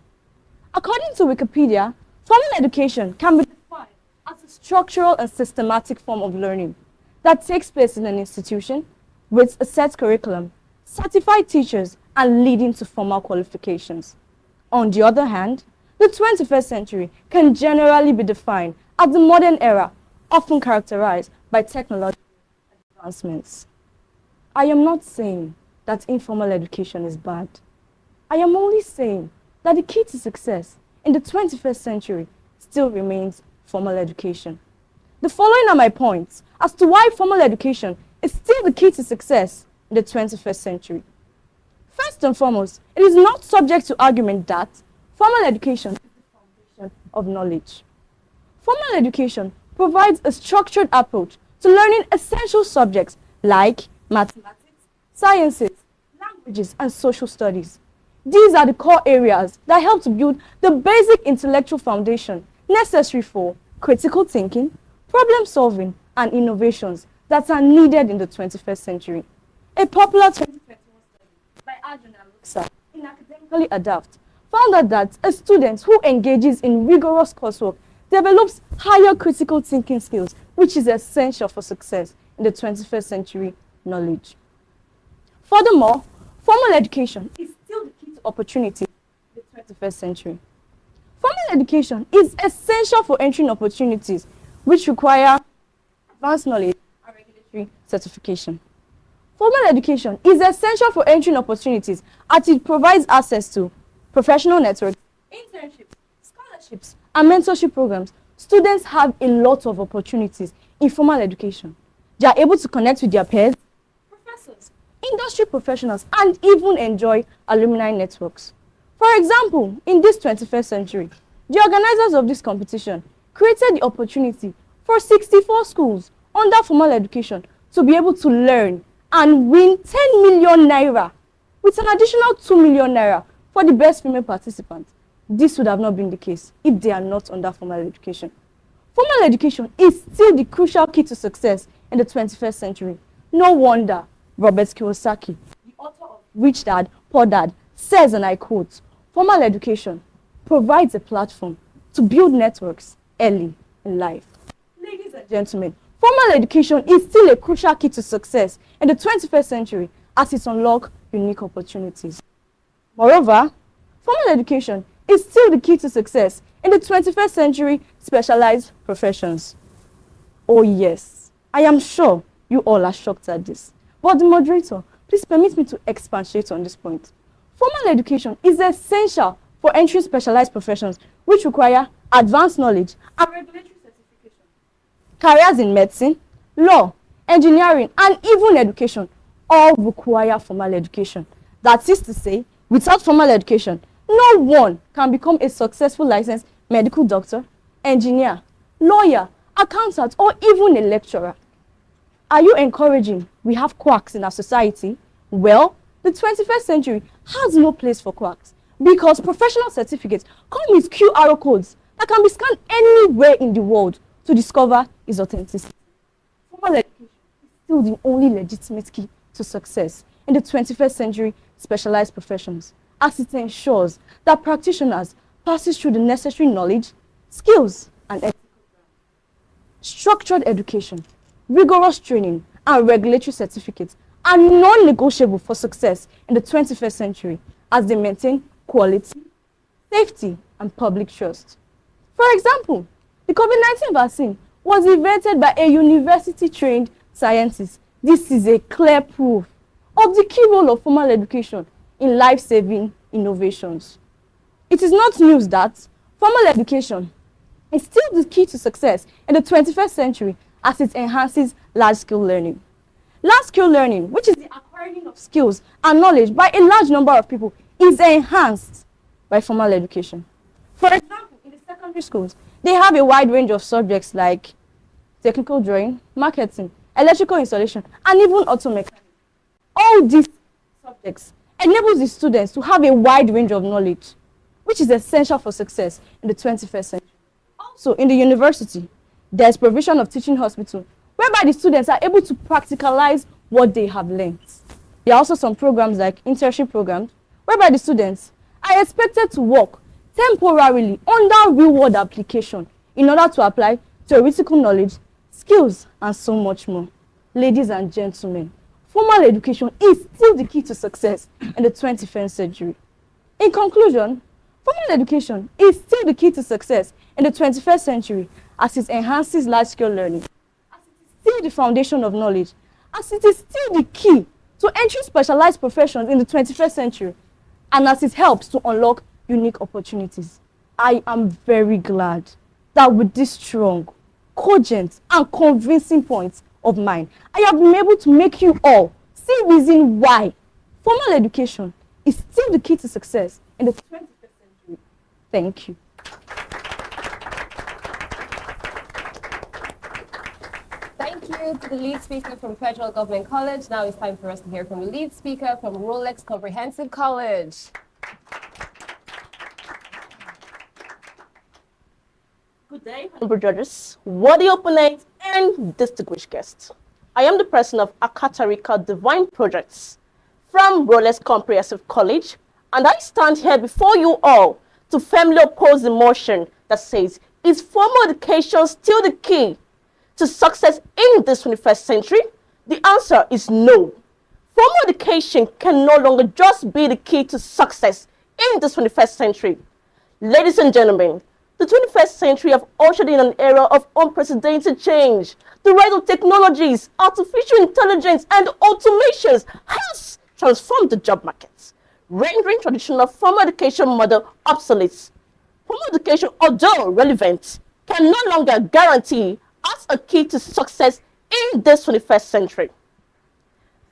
According to Wikipedia, formal education can be defined as a structural and systematic form of learning that takes place in an institution with a set curriculum, certified teachers, and leading to formal qualifications. On the other hand, the 21st century can generally be defined as the modern era, often characterized by technological advancements. I am not saying that informal education is bad. I am only saying that the key to success in the 21st century still remains formal education. The following are my points as to why formal education is still the key to success in the 21st century. First and foremost, it is not subject to argument that formal education is the foundation of knowledge. Formal education provides a structured approach to learning essential subjects like mathematics, sciences, languages, and social studies. These are the core areas that help to build the basic intellectual foundation necessary for critical thinking, problem solving, and innovations that are needed in the 21st century. A popular 2021 study by Adrian and Luxa in Academically Adapt found out that a student who engages in rigorous coursework develops higher critical thinking skills, which is essential for success in the 21st century knowledge. Furthermore, formal education is still the key to opportunity in the 21st century. Formal education is essential for entering opportunities which require advanced knowledge and regulatory certification. Formal education is essential for entering opportunities as it provides access to professional networks, internships, scholarships, and mentorship programs. Students have a lot of opportunities in formal education. They are able to connect with their peers, professors, industry professionals, and even enjoy alumni networks. For example, in this 21st century, the organizers of this competition created the opportunity for 64 schools under formal education to be able to learn and win 10 million naira with an additional 2 million naira for the best female participant. This would have not been the case if they are not under formal education. Formal education is still the crucial key to success in the 21st century. No wonder Robert Kiyosaki, the author of Rich Dad, Poor Dad, says, and I quote, "Formal education provides a platform to build networks early in life." Ladies and gentlemen, formal education is still a crucial key to success in the 21st century as it unlocks unique opportunities. Moreover, formal education is still the key to success in the 21st century specialized professions. Oh yes, I am sure you all are shocked at this. But the moderator, please permit me to expatiate on this point. Formal education is essential for entering specialized professions which require advanced knowledge and regulatory certification. Careers in medicine, law, engineering, and even education all require formal education. That is to say, without formal education, no one can become a successful licensed medical doctor, engineer, lawyer, accountant, or even a lecturer. Are you encouraging we have quacks in our society? Well, the 21st century has no place for quacks because professional certificates come with QR codes that can be scanned anywhere in the world to discover its authenticity. Formal education is still the only legitimate key to success in the 21st century specialized professions, as it ensures that practitioners passes through the necessary knowledge, skills, and ethical ground. Structured education, rigorous training, and regulatory certificates are non-negotiable for success in the 21st century as they maintain quality, safety, and public trust. For example, the COVID-19 vaccine was invented by a university-trained scientist. This is a clear proof of the key role of formal education in life-saving innovations. It is not news that formal education is still the key to success in the 21st century as it enhances large-scale learning. Large-scale learning, which is the acquiring of skills and knowledge by a large number of people, is enhanced by formal education. For example, in the secondary schools, they have a wide range of subjects like technical drawing, marketing, electrical installation, and even auto mechanics. All these subjects enables the students to have a wide range of knowledge, which is essential for success in the 21st century. Also, in the university, there is provision of teaching hospital, whereby the students are able to practicalize what they have learned. There are also some programs like internship programs, whereby the students are expected to work temporarily under real-world application in order to apply theoretical knowledge, skills, and so much more. Ladies and gentlemen, formal education is still the key to success in the 21st century. In conclusion, formal education is still the key to success in the 21st century as it enhances large-scale learning, as it is still the foundation of knowledge, as it is still the key to entering specialized professions in the 21st century, and as it helps to unlock unique opportunities. I am very glad that with this strong, cogent, and convincing points of mine, I have been able to make you all see reason why formal education is still the key to success in the 21st century. Thank you. Thank you to the lead speaker from Federal Government College. Now it's time for us to hear from the lead speaker from Rolex Comprehensive College. Good day, honorable judges, worthy opponents, and distinguished guests. I am the president of Akatarika Divine Projects from Rolex Comprehensive College, And I stand here before you all to firmly oppose the motion that says, is formal education still the key to success in this 21st century? The answer is no. Formal education can no longer just be the key to success in this 21st century. Ladies and gentlemen, the 21st century have ushered in an era of unprecedented change. The rise of technologies, artificial intelligence, and automations has transformed the job market, rendering traditional formal education model obsolete. Formal education, although relevant, can no longer guarantee as a key to success in this 21st century.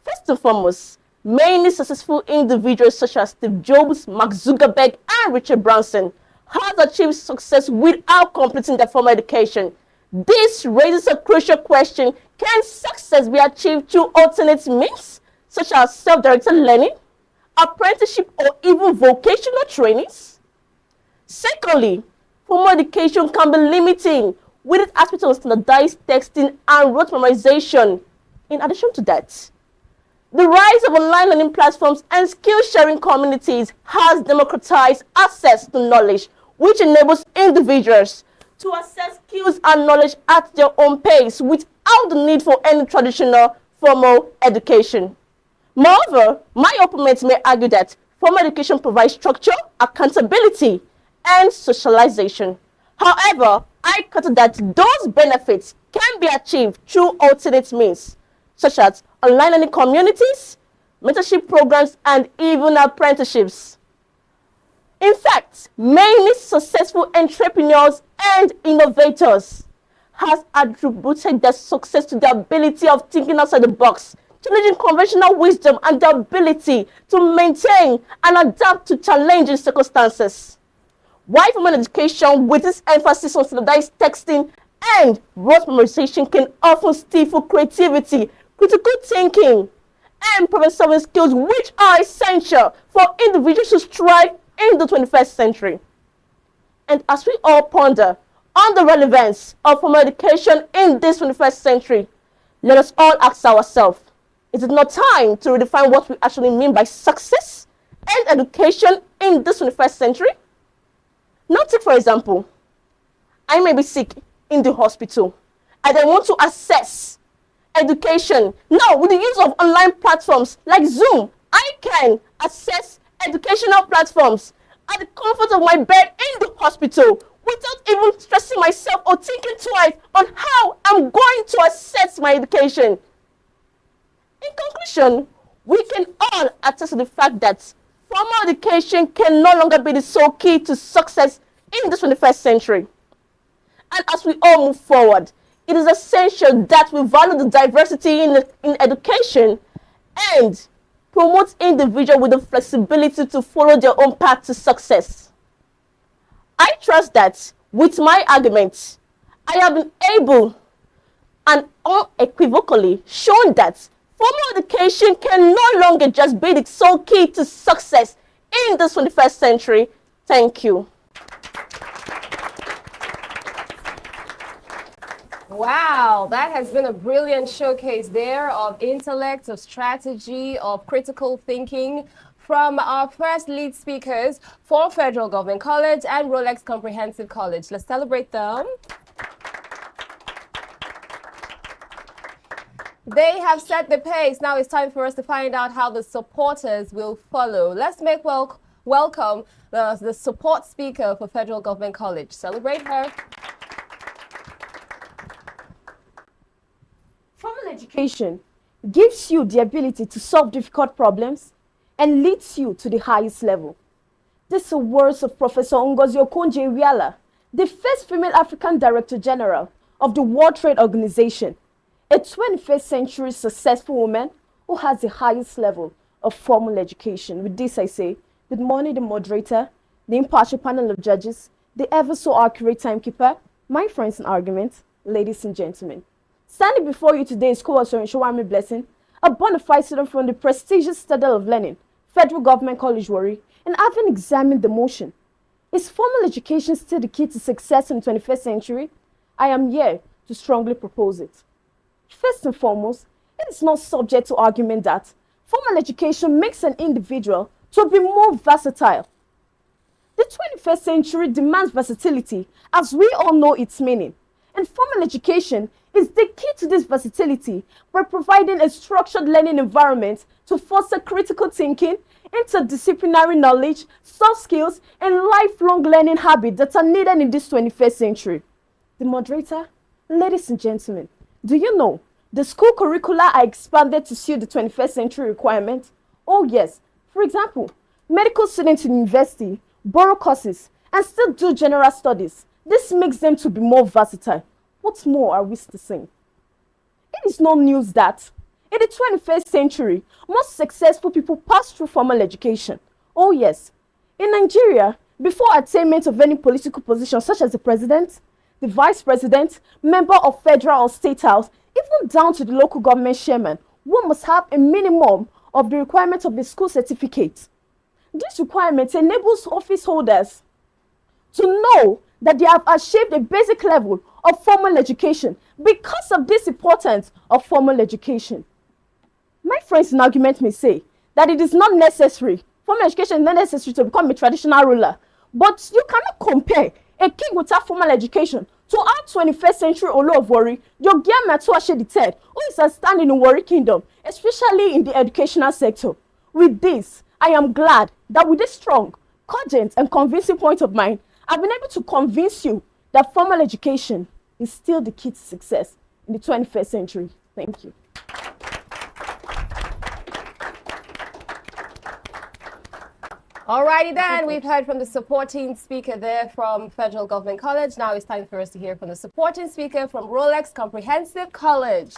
First and foremost, many successful individuals such as Steve Jobs, Mark Zuckerberg, and Richard Branson have achieved success without completing their formal education. This raises a crucial question: can success be achieved through alternate means, such as self-directed learning, apprenticeship, or even vocational trainings? Secondly, formal education can be limiting with its aspect of standardized texting and rote memorization. In addition to that, the rise of online learning platforms and skill-sharing communities has democratized access to knowledge, which enables individuals to access skills and knowledge at their own pace without the need for any traditional formal education. Moreover, my opponents may argue that formal education provides structure, accountability, and socialization. However, I counter that those benefits can be achieved through alternate means, such as online learning communities, mentorship programs, and even apprenticeships. In fact, many successful entrepreneurs and innovators have attributed their success to the ability of thinking outside the box, challenging conventional wisdom, and the ability to maintain and adapt to challenging circumstances. While formal education, with its emphasis on standardized texting and rote memorization, can often stifle creativity, critical thinking, and problem-solving skills, which are essential for individuals to strive in the 21st century. And as we all ponder on the relevance of formal education in this 21st century, let us all ask ourselves, is it not time to redefine what we actually mean by success and education in this 21st century? Now take, for example, I may be sick in the hospital and I want to access education. Now, with the use of online platforms like Zoom, I can access educational platforms at the comfort of my bed in the hospital without even stressing myself or thinking twice on how I'm going to access my education. In conclusion, we can all attest to the fact that formal education can no longer be the sole key to success in the 21st century. And as we all move forward, it is essential that we value the diversity in education and promote individuals with the flexibility to follow their own path to success. I trust that with my arguments, I have been able and unequivocally shown that formal education can no longer just be the sole key to success in the 21st century. Thank you. Wow, that has been a brilliant showcase there of intellect, of strategy, of critical thinking from our first lead speakers for Federal Government College and Rolex Comprehensive College. Let's celebrate them. They have set the pace. Now it's time for us to find out how the supporters will follow. Let's make welcome the support speaker for Federal Government College. Celebrate her. Formal education gives you the ability to solve difficult problems and leads you to the highest level. These are words of Professor Ngozi Okonjo-Iweala, the first female African Director General of the World Trade Organization, a 21st century successful woman who has the highest level of formal education. With this I say, good morning, the moderator, the impartial panel of judges, the ever so accurate timekeeper, my friends in argument, ladies and gentlemen. Standing before you today is Co-Author Ogiame Blessing, a bona fide student from the prestigious Citadel of Learning, Federal Government College Warri, and having examined the motion. Is formal education still the key to success in the 21st century? I am here to strongly propose it. First and foremost, it is not subject to argument that formal education makes an individual to be more versatile. The 21st century demands versatility, as we all know its meaning. And formal education is the key to this versatility by providing a structured learning environment to foster critical thinking, interdisciplinary knowledge, soft skills, and lifelong learning habits that are needed in this 21st century. The moderator, ladies and gentlemen, do you know the school curricula are expanded to suit the 21st century requirements? Oh yes, for example, medical students in university borrow courses and still do general studies. This makes them to be more versatile. What more are we still saying? It is no news that in the 21st century, most successful people pass through formal education. Oh yes, in Nigeria, before attainment of any political position such as the president, the vice president, member of federal or state house, even down to the local government chairman, one must have a minimum of the requirement of the school certificate. This requirement enables office holders to know that they have achieved a basic level of formal education because of this importance of formal education. My friends in argument may say that it is not necessary, formal education is not necessary to become a traditional ruler, but you cannot compare a king without formal education to our 21st century Olu of Warri, Ogiame Atuwatse III, who is outstanding in Warri Kingdom, especially in the educational sector. With this, I am glad that with this strong, cogent, and convincing point of mine, I've been able to convince you that formal education is still the key to success in the 21st century. Thank you. Alrighty then, we've heard from the supporting speaker there from Federal Government College. Now it's time for us to hear from the supporting speaker from Rolex Comprehensive College.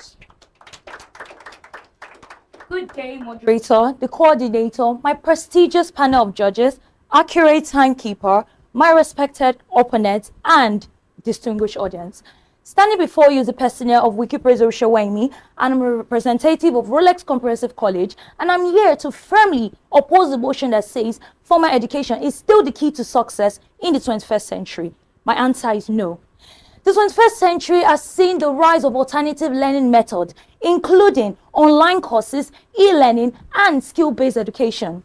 Good day, moderator, the coordinator, my prestigious panel of judges, accurate timekeeper, my respected opponent, and distinguished audience. Standing before you is the personnel of Wikipress Oshawemi, and I'm a representative of Rolex Comprehensive College, and I'm here to firmly oppose the motion that says formal education is still the key to success in the 21st century. My answer is no. The 21st century has seen the rise of alternative learning methods, including online courses, e-learning, and skill-based education.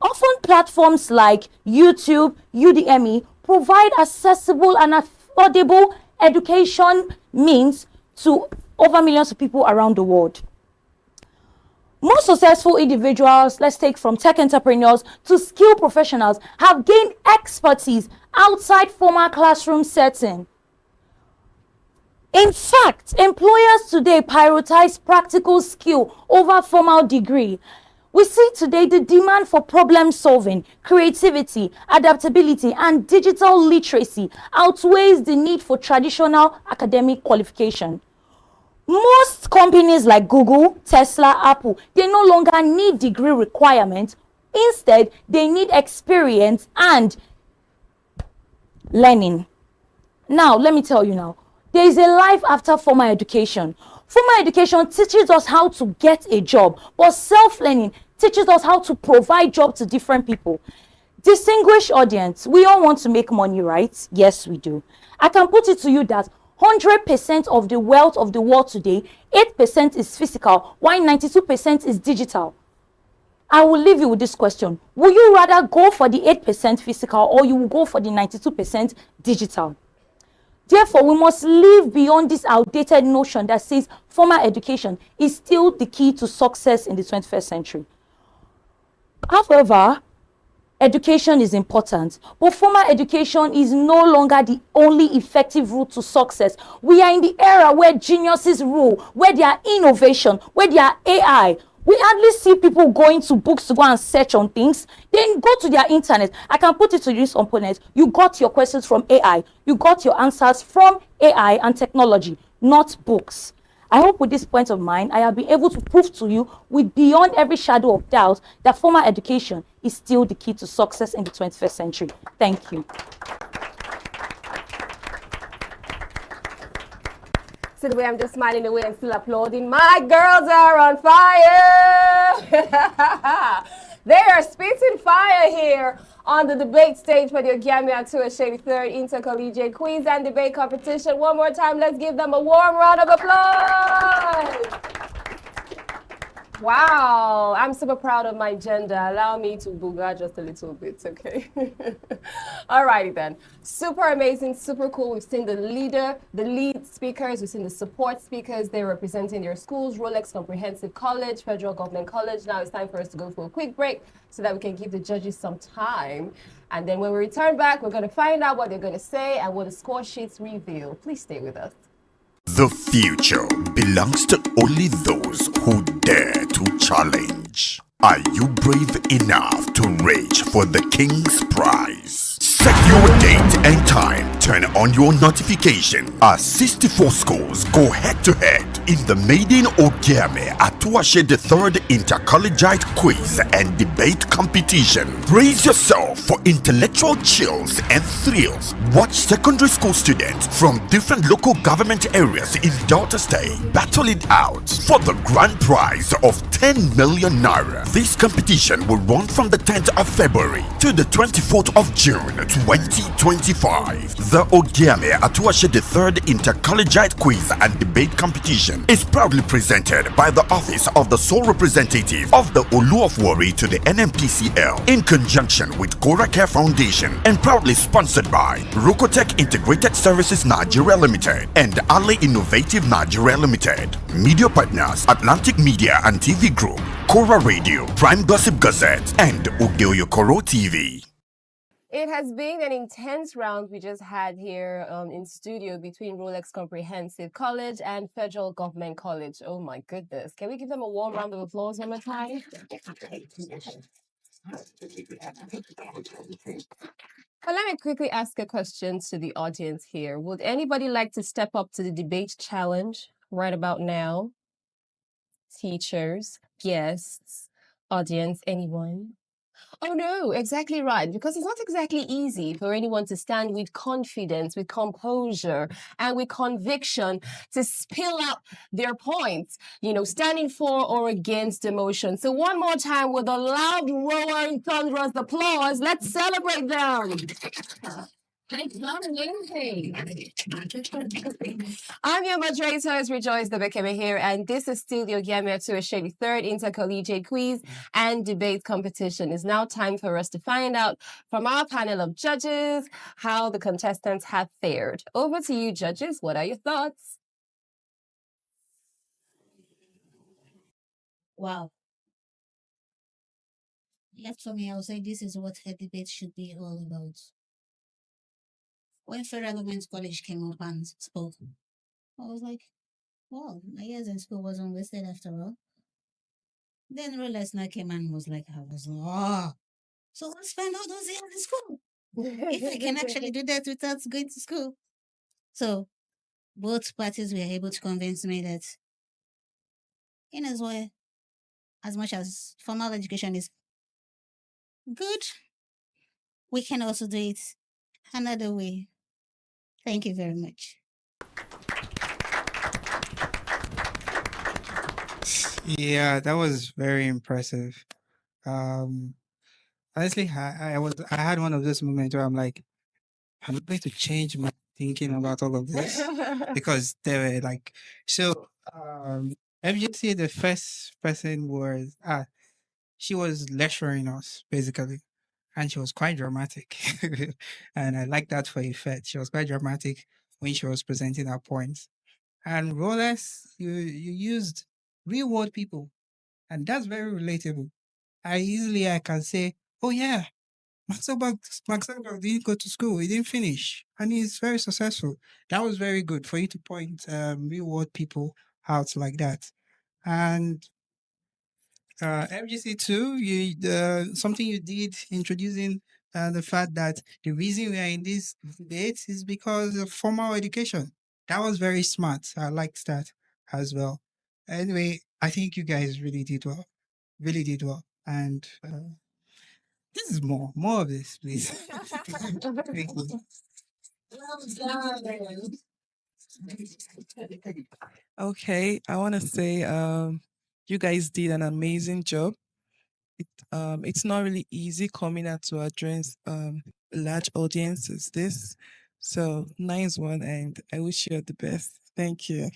Often platforms like YouTube, Udemy provide accessible and affordable education means to over millions of people around the world. Most successful individuals, let's take from tech entrepreneurs to skilled professionals, have gained expertise outside formal classroom setting. In fact, employers today prioritize practical skill over formal degree. We see today the demand for problem solving, creativity, adaptability, and digital literacy outweighs the need for traditional academic qualification. Most companies like Google, Tesla, Apple, they no longer need degree requirements. Instead, they need experience and learning. Now, let me tell you now, there is a life after formal education. Formal education teaches us how to get a job, but self-learning teaches us how to provide jobs to different people. Distinguished audience, we all want to make money, right? Yes, we do. I can put it to you that 100% of the wealth of the world today, 8% is physical, while 92% is digital. I will leave you with this question. Will you rather go for the 8% physical or you will go for the 92% digital? Therefore, we must live beyond this outdated notion that says formal education is still the key to success in the 21st century. However, education is important, but formal education is no longer the only effective route to success. We are in the era where geniuses rule, where there are innovation, where there are AI. We hardly see people going to books to go and search on things. Then go to their internet. I can put it to this opponent. You got your questions from AI. You got your answers from AI and technology, not books. I hope with this point of mine, I have been able to prove to you with beyond every shadow of doubt that formal education is still the key to success in the 21st century. Thank you. So the way I'm just smiling away and still applauding. My girls are on fire. They are spitting fire here on the debate stage for the Ogiame Atuwatse III Inter-Collegiate Quiz and Debate Competition. One more time, let's give them a warm round of applause. Wow, I'm super proud of my gender. Allow me to booga just a little bit, okay? Alrighty then. Super amazing, super cool. We've seen the lead speakers, we've seen the support speakers. They're representing their schools, Rolex Comprehensive College, Federal Government College. Now it's time for us to go for a quick break so that we can give the judges some time. And then when we return back, we're going to find out what they're going to say and what the score sheets reveal. Please stay with us. The future belongs to only those who dare to challenge. Are you brave enough to reach for the King's Prize? Set your date and time. Turn on your notification. Our 64 schools go head-to-head in the maiden Ogiame Atuwatse III Inter-Collegiate Quiz and Debate Competition. Brace yourself for intellectual chills and thrills. Watch secondary school students from different local government areas in Delta State battle it out for the grand prize of 10 million naira. This competition will run from the 10th of February to the 24th of June 2025. The Ogiame Atuwatse III Inter-Collegiate Quiz and Debate Competition is proudly presented by the Office of the Sole Representative of the Olu of Warri to the NMPCL in conjunction with Cora Care Foundation and proudly sponsored by Rocotech Integrated Services Nigeria Limited and Ali Innovative Nigeria Limited. Media partners Atlantic Media and TV Group, Cora Radio, Prime Gossip Gazette, and Ogeoyokoro TV. It has been an intense round we just had here in studio between Rolex Comprehensive College and Federal Government College. Oh my goodness. Can we give them a warm round of applause one more time? Well, let me quickly ask a question to the audience here. Would anybody like to step up to the debate challenge right about now? Teachers, guests, audience, anyone? Oh no, exactly right. Because it's not exactly easy for anyone to stand with confidence, with composure, and with conviction to spill out their points, standing for or against the motion. So one more time with a loud, roaring, thunderous applause, let's celebrate them. Thanks, amazing. I'm your moderator, Rejoice Debekeme here, and this is still the Ogiame Atuwatse third Inter-Collegiate Quiz and Debate Competition. It's now time for us to find out from our panel of judges how the contestants have fared. Over to you, judges. What are your thoughts? Wow. Left for me, I would say this is what a debate should be all about. When Federal Government College came up and spoke, I was like, wow, my years in school wasn't wasted after all. Then Rolex now came and was like, oh, so let's spend all those years in school. If I can actually do that without going to school. So both parties were able to convince me that in as well, as much as formal education is good, we can also do it another way. Thank you very much. Yeah, that was very impressive. Honestly, I had one of those moments where I'm like, I'm going to change my thinking about all of this because they were like, so FGC, the first person was she was lecturing us basically, and she was quite dramatic, and I like that for effect. She was quite dramatic when she was presenting her points. And Rolex, you used real world people, and that's very relatable. I can say, oh yeah, Mark Zuckerberg didn't go to school, he didn't finish, and he's very successful. That was very good for you to point real world people out like that. And MGC too, something you did introducing the fact that the reason we are in this debate is because of formal education. That was very smart. I liked that as well. Anyway, I think you guys really did well, and this is more of this, please. Thank you. Okay, I want to say you guys did an amazing job. It's not really easy coming out to address a large audience as this. So nice one, and I wish you all the best. Thank you.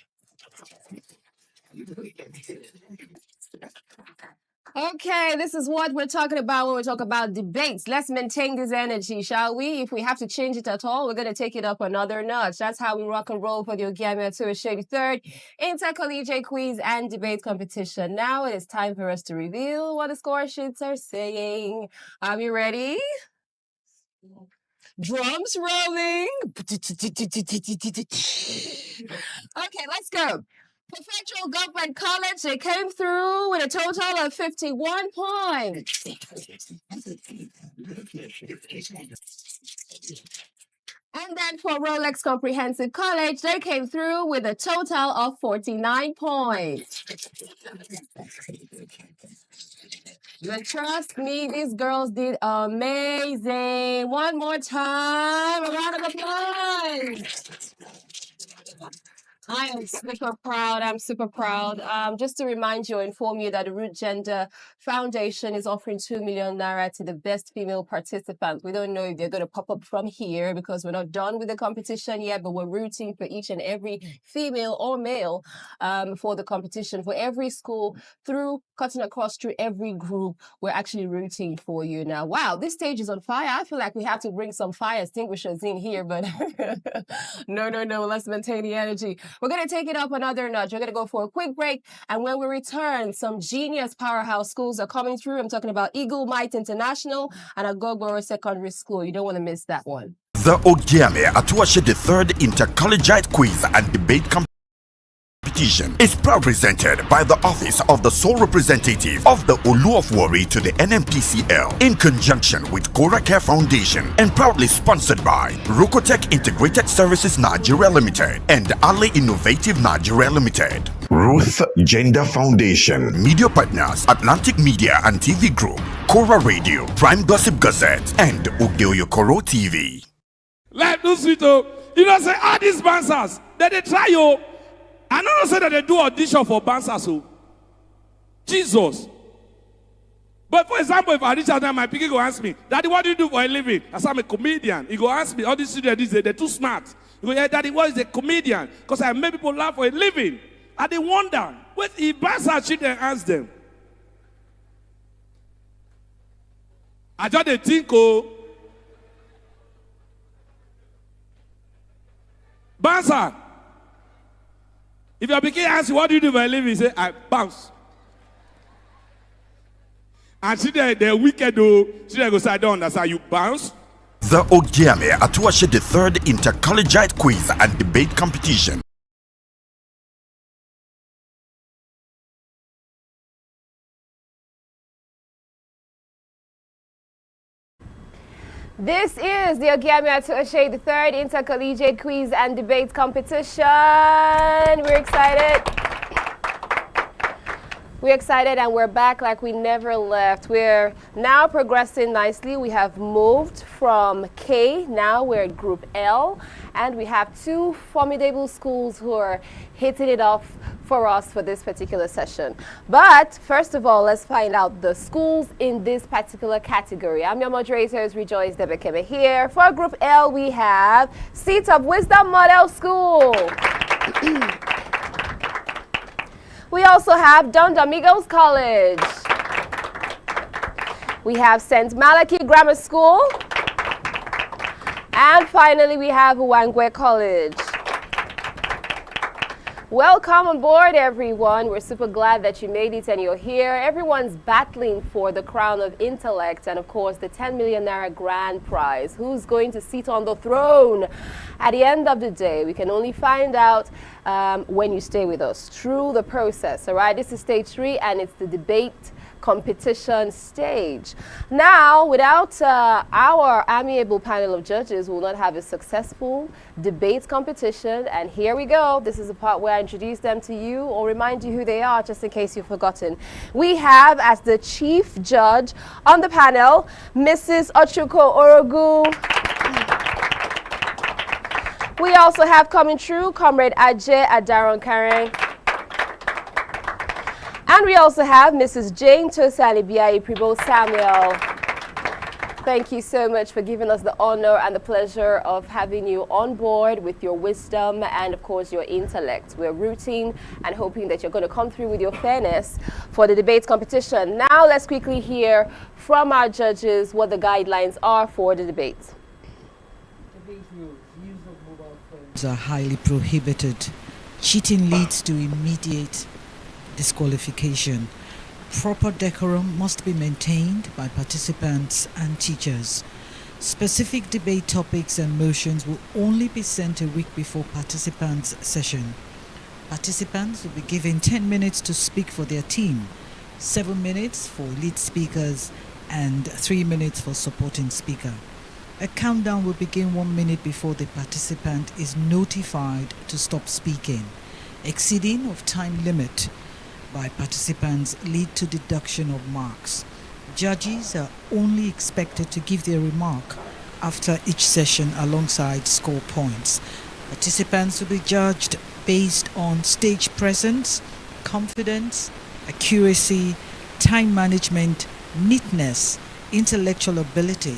Okay, this is what we're talking about when we talk about debates. Let's maintain this energy, shall we? If we have to change it at all, we're going to take it up another notch. That's how we rock and roll for the Ogiame Atuwatse third Inter-Collegiate Quiz and Debate Competition. Now it is time for us to reveal what the score sheets are saying. Are we ready? Drums rolling. Okay, let's go. Perpetual Government College, they came through with a total of 51 points. And then for Rolex Comprehensive College, they came through with a total of 49 points. But trust me, these girls did amazing. One more time, a round of applause. I am super proud. I'm super proud. Just to remind you, inform you that the Root Gender Foundation is offering 2 million naira to the best female participants. We don't know if they're going to pop up from here because we're not done with the competition yet, but we're rooting for each and every female or male for the competition. For every school, through cutting across through every group, we're actually rooting for you now. Wow, this stage is on fire. I feel like we have to bring some fire extinguishers in here, but no. Let's maintain the energy. We're going to take it up another notch. We're going to go for a quick break. And when we return, some genius powerhouse schools are coming through. I'm talking about Eagle Might International and Agogboro Secondary School. You don't want to miss that one. The Ogiame Atuwatse the third Inter-Collegiate Quiz and Debate Competition is proud presented by the Office of the Sole Representative of the Olu of Warri to the NMPCL in conjunction with Cora Care Foundation and proudly sponsored by Rokotech Integrated Services Nigeria Limited and Ali Innovative Nigeria Limited. Ruth Gender Foundation. Media partners Atlantic Media and TV Group, Cora Radio, Prime Gossip Gazette, and Ogeoyokoro TV. Like do sweet, you know, say all these dancers, they try you. I don't say that they do audition for dancers, so Jesus. But for example, if I reach out there, my piggy go ask me, Daddy, what do you do for a living? I say I'm a comedian. He go ask me, all these students, they're too smart. He go, yeah, Daddy, what is a comedian? Because I make people laugh for a living. And they wonder, what if dancers should ask them? I just they think, oh, bouncer. If your pikin asks you, what do you do for a living? You say, I bounce. And see they're wicked though. See they go say, I don't understand. You bounce? The Ogiame Atuwatse the third Inter-Collegiate Quiz and Debate Competition. This is the Ogiame Atuwatse the third Inter-Collegiate Quiz and Debate Competition. We're excited. We're excited and we're back like we never left. We're now progressing nicely. We have moved from K, now we're at Group L, and we have two formidable schools who are hitting it off for us for this particular session. But first of all, let's find out the schools in this particular category. I'm your moderator, Rejoice Debekeme here. For Group L, we have Seat of Wisdom Model School. We also have Don Domingos College. We have St. Malachi Grammar School. And finally, we have Wangwe College. Welcome on board, everyone. We're super glad that you made it and you're here. Everyone's battling for the crown of intellect and, of course, the 10 million naira grand prize. Who's going to sit on the throne? At the end of the day, we can only find out when you stay with us through the process. All right, this is stage 3 and it's the debate competition stage. Now, without our amiable panel of judges, we'll not have a successful debate competition. And here we go. This is the part where I introduce them to you or remind you who they are, just in case you've forgotten. We have as the chief judge on the panel, Mrs. Ochuko Orogu. We also have coming through, Comrade Ajay Adaron Karen. And we also have Mrs. Jane Tosani Biai Pribo Samuel. Thank you so much for giving us the honor and the pleasure of having you on board with your wisdom and, of course, your intellect. We're rooting and hoping that you're going to come through with your fairness for the debates competition. Now, let's quickly hear from our judges what the guidelines are for the debates. Are highly prohibited. Cheating leads to immediate disqualification. Proper decorum must be maintained by participants and teachers. Specific debate topics and motions will only be sent a week before participants' session. Participants will be given 10 minutes to speak for their team, 7 minutes for lead speakers, and 3 minutes for supporting speaker. A countdown will begin 1 minute before the participant is notified to stop speaking. Exceeding of time limit by participants lead to deduction of marks. Judges are only expected to give their remark after each session alongside score points. Participants will be judged based on stage presence, confidence, accuracy, time management, neatness, intellectual ability,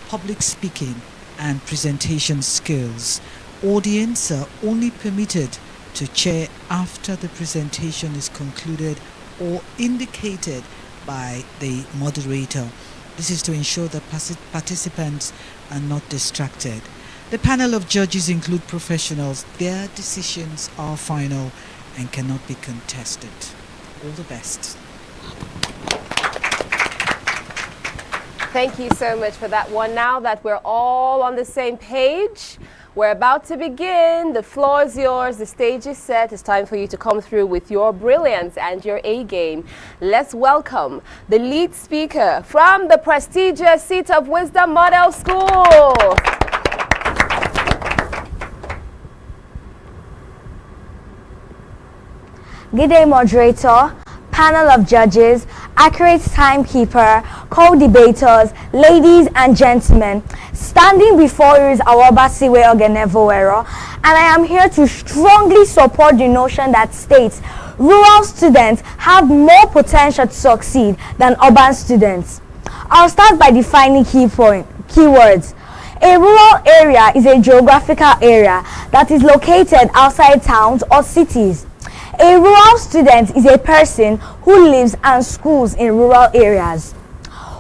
public speaking, and presentation skills. Audience are only permitted to chair after the presentation is concluded or indicated by the moderator. This is to ensure that participants are not distracted. The panel of judges include professionals. Their decisions are final and cannot be contested. All the best. Thank you so much for that one. Now that we're all on the same page, we're about to begin. The floor is yours. The stage is set. It's time for you to come through with your brilliance and your A game. Let's welcome the lead speaker from the prestigious Seat of Wisdom Model School. Good day, moderator, panel of judges, accurate timekeeper, co-debaters, ladies and gentlemen. Standing before you is Awabasiwe Ogenevowero, and I am here to strongly support the notion that states rural students have more potential to succeed than urban students. I'll start by defining keywords. A rural area is a geographical area that is located outside towns or cities. A rural student is a person who lives and schools in rural areas.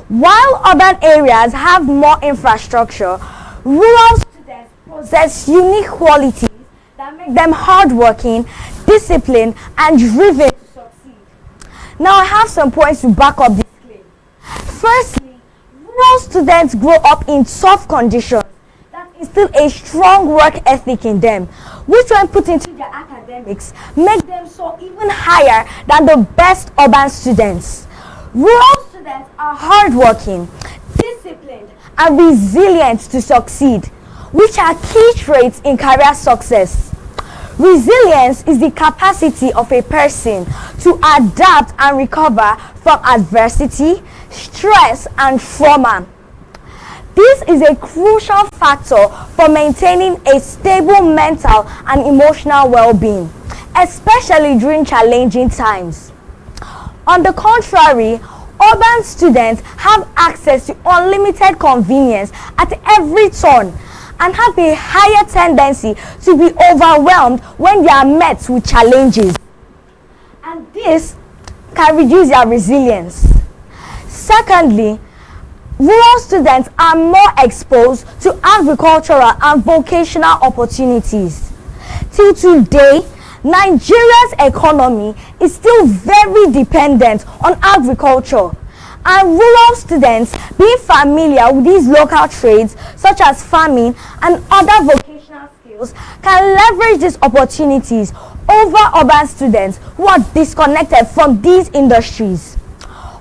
While urban areas have more infrastructure, rural students possess unique qualities that make them hardworking, disciplined, and driven to succeed. Now I have some points to back up this claim. Firstly, rural students grow up in tough conditions that instill a strong work ethic in them, which when put into their academics make them soar even higher than the best urban students. Rural students are hardworking, disciplined, and resilient to succeed, which are key traits in career success. Resilience is the capacity of a person to adapt and recover from adversity, stress, and trauma. This is a crucial factor for maintaining a stable mental and emotional well-being, especially during challenging times. On the contrary, urban students have access to unlimited convenience at every turn and have a higher tendency to be overwhelmed when they are met with challenges. And this can reduce their resilience. Secondly, rural students are more exposed to agricultural and vocational opportunities. Till today, Nigeria's economy is still very dependent on agriculture, and rural students being familiar with these local trades such as farming and other vocational skills can leverage these opportunities over urban students who are disconnected from these industries.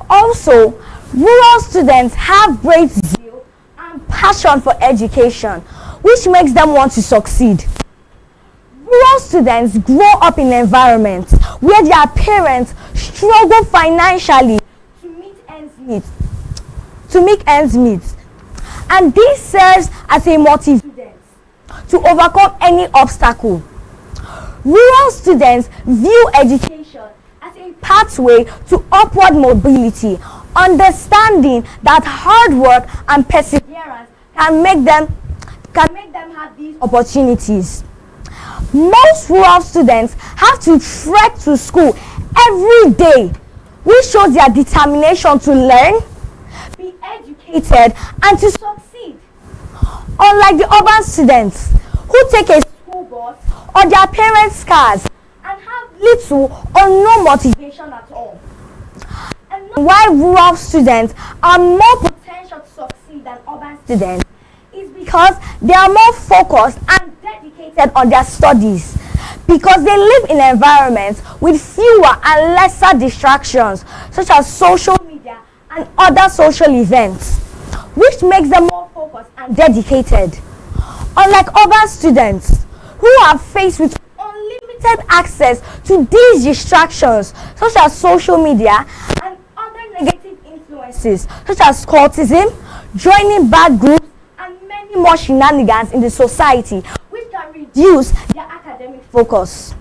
Also, rural students have great zeal and passion for education, which makes them want to succeed. Rural students grow up in environments where their parents struggle financially to make ends meet, and this serves as a motivation to overcome any obstacle. Rural students view education as a pathway to upward mobility, understanding that hard work and perseverance can make them have these opportunities. Most rural students have to trek to school every day, which shows their determination to learn, be educated, and to succeed. Unlike the urban students who take a school bus or their parents' cars and have little or no motivation at all. And why rural students are more potential to succeed than urban students is because they are more focused and dedicated on their studies, because they live in environments with fewer and lesser distractions such as social media and other social events, which makes them more focused and dedicated. Unlike urban students who are faced with unlimited access to these distractions such as social media and other negative influences such as cultism, joining bad groups, and many more shenanigans in the society, which can reduce their academic focus.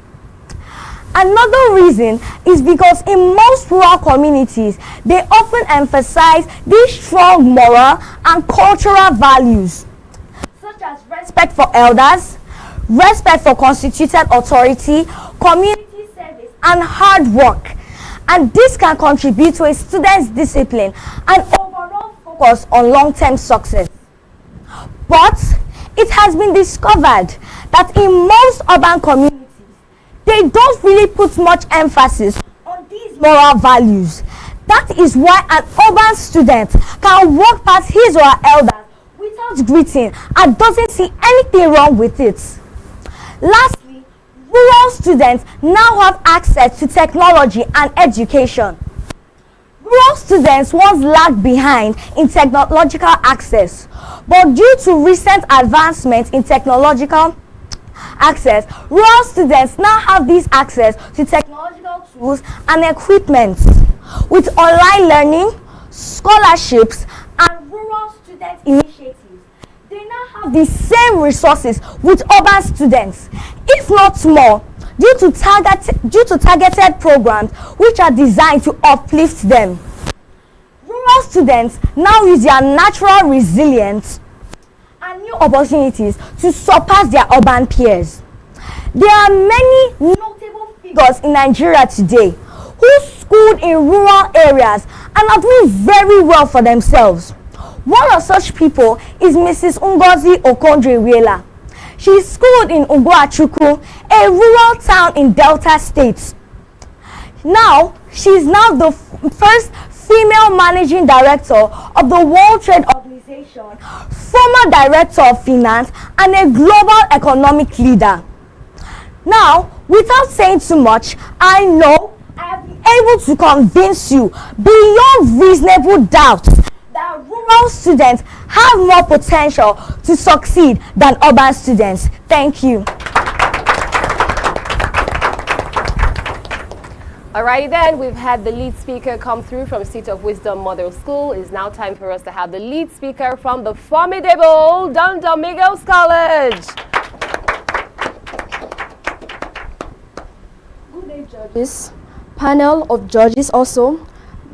Another reason is because in most rural communities, they often emphasize these strong moral and cultural values, such as respect for elders, respect for constituted authority, community service, and hard work. And this can contribute to a student's discipline and overall focus on long-term success. But it has been discovered that in most urban communities, they don't really put much emphasis on these moral values. That is why an urban student can walk past his or her elders without greeting and doesn't see anything wrong with it. Lastly, rural students now have access to technology and education. Rural students once lagged behind in technological access, but due to recent advancements in technological access, rural students now have this access to technological tools and equipment. With online learning, scholarships, and rural student initiatives, they now have the same resources with urban students, if not more, due to targeted programs which are designed to uplift them. Rural students now use their natural resilience and new opportunities to surpass their urban peers. There are many notable figures in Nigeria today who schooled in rural areas and are doing very well for themselves. One of such people is Mrs. Ngozi Okonjo-Iweala. She schooled in Ugboachukwu, a rural town in Delta State. Now, she is now the first female managing director of the World Trade Organization, former director of finance, and a global economic leader. Now, without saying too much, I know I have been able to convince you beyond reasonable doubt that rural students have more potential to succeed than urban students. Thank you. Alrighty then, we've had the lead speaker come through from Seat of Wisdom Model School. It's now time for us to have the lead speaker from the formidable Don Domingos College. Good day, judges, panel of judges also,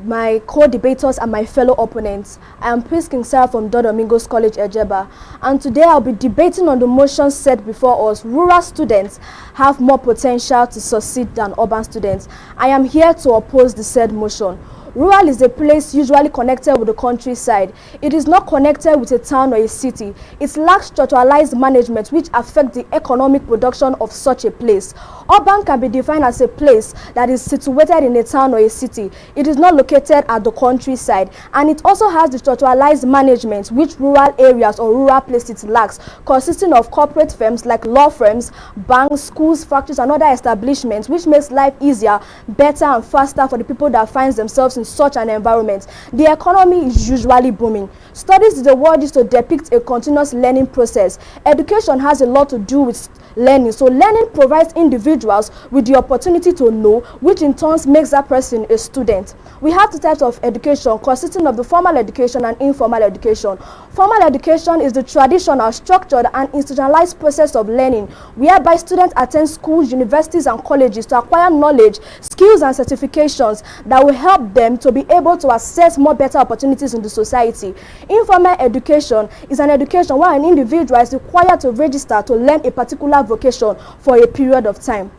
my co-debaters and my fellow opponents. I am Prince King Sarah from Don Domingos College, Ejeba, and today I'll be debating on the motion set before us. Rural students have more potential to succeed than urban students. I am here to oppose the said motion. Rural is a place usually connected with the countryside. It is not connected with a town or a city. It lacks structuralized management which affects the economic production of such a place. Urban can be defined as a place that is situated in a town or a city. It is not located at the countryside, and it also has the structuralized management which rural areas or rural places lacks, consisting of corporate firms like law firms, banks, schools, factories, and other establishments, which makes life easier, better, and faster for the people that find themselves in such an environment. The economy is usually booming. Studies is the word used to depict a continuous learning process. Education has a lot to do with learning. So learning provides individuals with the opportunity to know, which in turn makes that person a student. We have two types of education consisting of the formal education and informal education. Formal education is the traditional, structured, and institutionalized process of learning whereby students attend schools, universities, and colleges to acquire knowledge, skills, and certifications that will help them to be able to access more better opportunities in the society. Informal education is an education where an individual is required to register to learn a particular vocation for a period of time.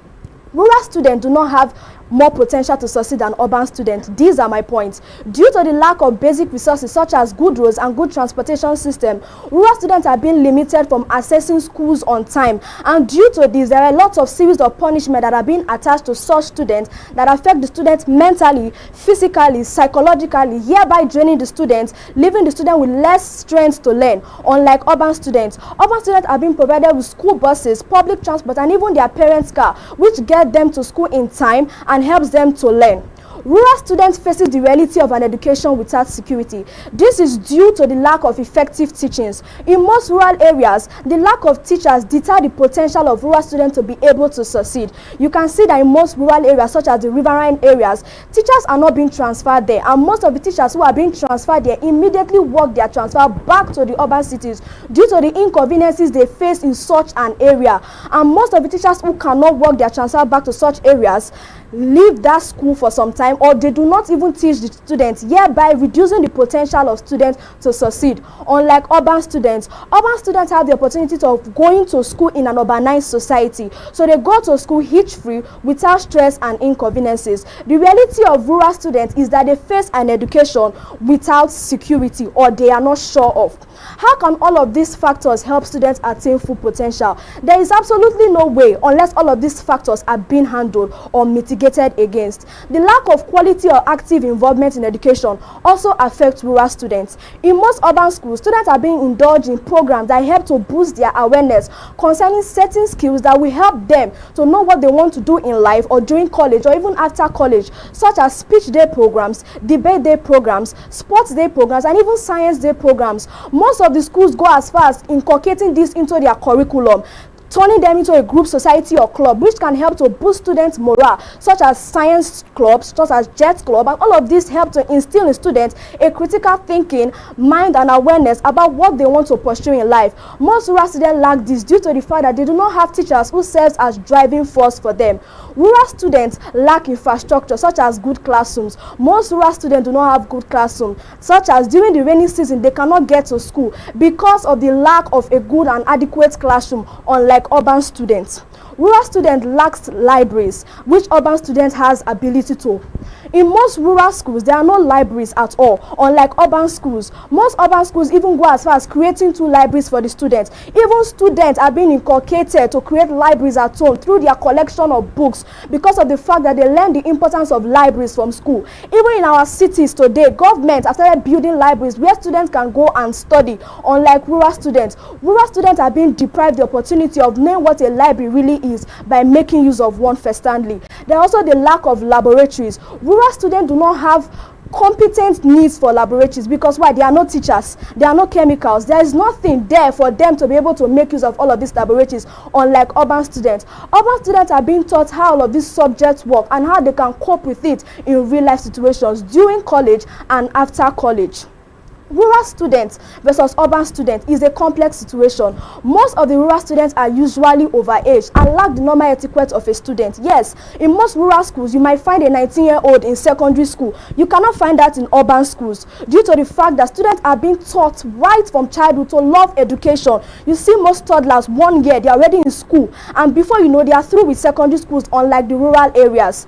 Rural students do not have more potential to succeed than urban students. These are my points. Due to the lack of basic resources such as good roads and good transportation system, rural students are being limited from accessing schools on time. And due to this, there are lots of series of punishment that are being attached to such students that affect the students mentally, physically, psychologically, hereby draining the students, leaving the student with less strength to learn. Unlike urban students are being provided with school buses, public transport, and even their parents' car, which get them to school in time and helps them to learn. Rural students face the reality of an education without security. This is due to the lack of effective teachings. In most rural areas, the lack of teachers deter the potential of rural students to be able to succeed. You can see that in most rural areas, such as the riverine areas, teachers are not being transferred there, and most of the teachers who are being transferred there immediately work their transfer back to the urban cities due to the inconveniences they face in such an area. And most of the teachers who cannot work their transfer back to such areas leave that school for some time, or they do not even teach the students, hereby reducing the potential of students to succeed. Unlike urban students have the opportunity of going to school in an urbanized society, so they go to school hitch-free without stress and inconveniences. The reality of rural students is that they face an education without security, or they are not sure of. How can all of these factors help students attain full potential? There is absolutely no way unless all of these factors are being handled or mitigated against. The lack of quality or active involvement in education also affects rural students. In most urban schools, students are being indulged in programs that help to boost their awareness concerning certain skills that will help them to know what they want to do in life or during college or even after college, such as speech day programs, debate day programs, sports day programs, and even science day programs. Most of the schools go as far as inculcating this into their curriculum, turning them into a group, society, or club, which can help to boost students' morale, such as science clubs, such as JET club, and all of this help to instill in students a critical thinking, mind, and awareness about what they want to pursue in life. Most rural students lack this due to the fact that they do not have teachers who serve as driving force for them. Rural students lack infrastructure, such as good classrooms. Most rural students do not have good classrooms, such as during the rainy season, they cannot get to school because of the lack of a good and adequate classroom, unlike urban students. Rural students lack libraries, which urban students has ability to. In most rural schools, there are no libraries at all, unlike urban schools. Most urban schools even go as far as creating 2 libraries for the students. Even students are being inculcated to create libraries at home through their collection of books because of the fact that they learn the importance of libraries from school. Even in our cities today, government have started building libraries where students can go and study, unlike rural students. Rural students are being deprived the opportunity of knowing what a library really is by making use of one firstly. There are also the lack of laboratories. Rural students do not have competent needs for laboratories because why? There are no teachers, there are no chemicals, there is nothing there for them to be able to make use of all of these laboratories, unlike urban students. Urban students are being taught how all of these subjects work and how they can cope with it in real life situations during college and after college. Rural students versus urban students is a complex situation. Most of the rural students are usually overage and lack the normal etiquette of a student. Yes, in most rural schools, you might find a 19-year-old in secondary school. You cannot find that in urban schools due to the fact that students are being taught right from childhood to love education. You see most toddlers 1 year, they are already in school, and before you know, they are through with secondary schools, unlike the rural areas.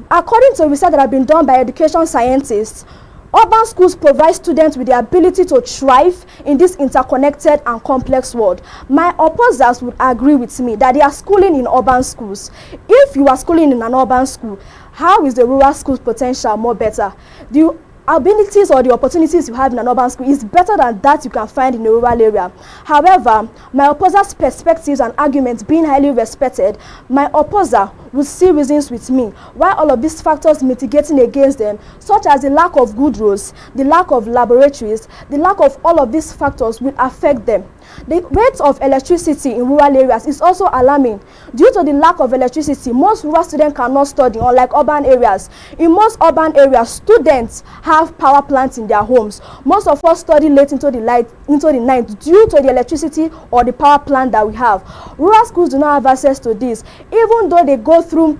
According to research that have been done by education scientists, urban schools provide students with the ability to thrive in this interconnected and complex world. My opposers would agree with me that they are schooling in urban schools. If you are schooling in an urban school, how is the rural school's potential more better? The abilities or the opportunities you have in an urban school is better than that you can find in a rural area. However, my opposer's perspectives and arguments being highly respected, my opposer will see reasons with me why all of these factors mitigating against them, such as the lack of good roads, the lack of laboratories, the lack of all of these factors will affect them. The rate of electricity in rural areas is also alarming. Due to the lack of electricity, most rural students cannot study, unlike urban areas. In most urban areas, students have power plants in their homes. Most of us study late into the night due to the electricity or the power plant that we have. Rural schools do not have access to this. Even though they go through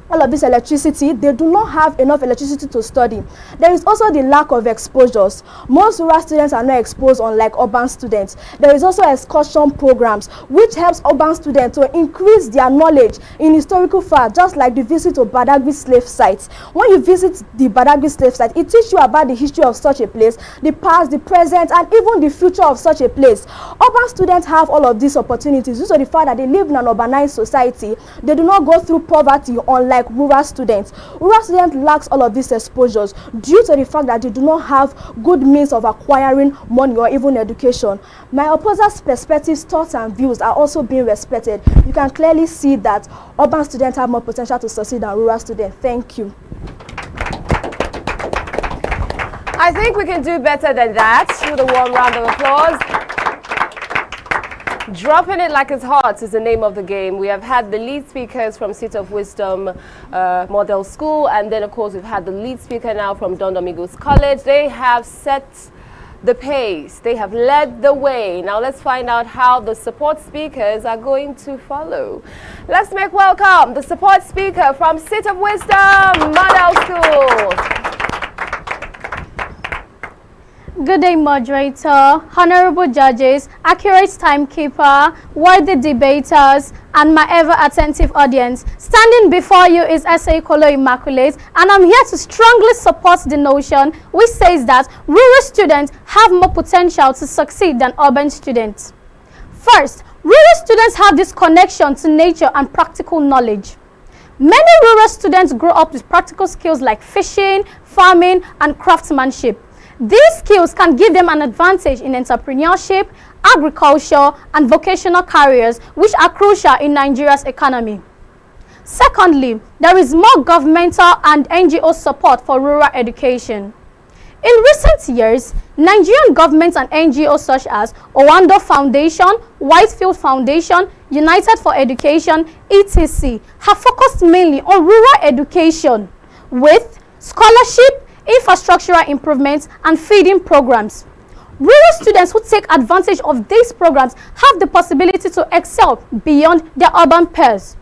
all of this electricity, they do not have enough electricity to study. There is also the lack of exposures. Most rural students are not exposed, unlike urban students. There is also excursion programs which helps urban students to increase their knowledge in historical facts, just like the visit to Badagry slave sites. When you visit the Badagry slave site, it teaches you about the history of such a place, the past, the present, and even the future of such a place. Urban students have all of these opportunities due to the fact that they live in an urbanized society. They do not go through poverty, unlike rural students. Rural students lacks all of these exposures due to the fact that they do not have good means of acquiring money or even education. My opposer's perspectives, thoughts, and views are also being respected. You can clearly see that urban students have more potential to succeed than rural students. Thank you. I think we can do better than that. With a warm round of applause. Dropping it like it's hot is the name of the game. We have had the lead speakers from Seat of Wisdom Model School, and then of course we've had the lead speaker now from Don Domingos College. They have set the pace. They have led the way. Now let's find out how the support speakers are going to follow. Let's make welcome the support speaker from Seat of Wisdom Model School. Good day, moderator, honorable judges, accurate timekeeper, worthy debaters, and my ever-attentive audience. Standing before you is S.A. Kolo Immaculate, and I'm here to strongly support the notion which says that rural students have more potential to succeed than urban students. First, rural students have this connection to nature and practical knowledge. Many rural students grow up with practical skills like fishing, farming, and craftsmanship. These skills can give them an advantage in entrepreneurship, agriculture, and vocational careers, which are crucial in Nigeria's economy. Secondly, there is more governmental and NGO support for rural education. In recent years, Nigerian governments and NGOs such as Owando Foundation, Whitefield Foundation, United for Education, etc. have focused mainly on rural education with scholarship, infrastructural improvements, and feeding programs. Rural students who take advantage of these programs have the possibility to excel beyond their urban peers.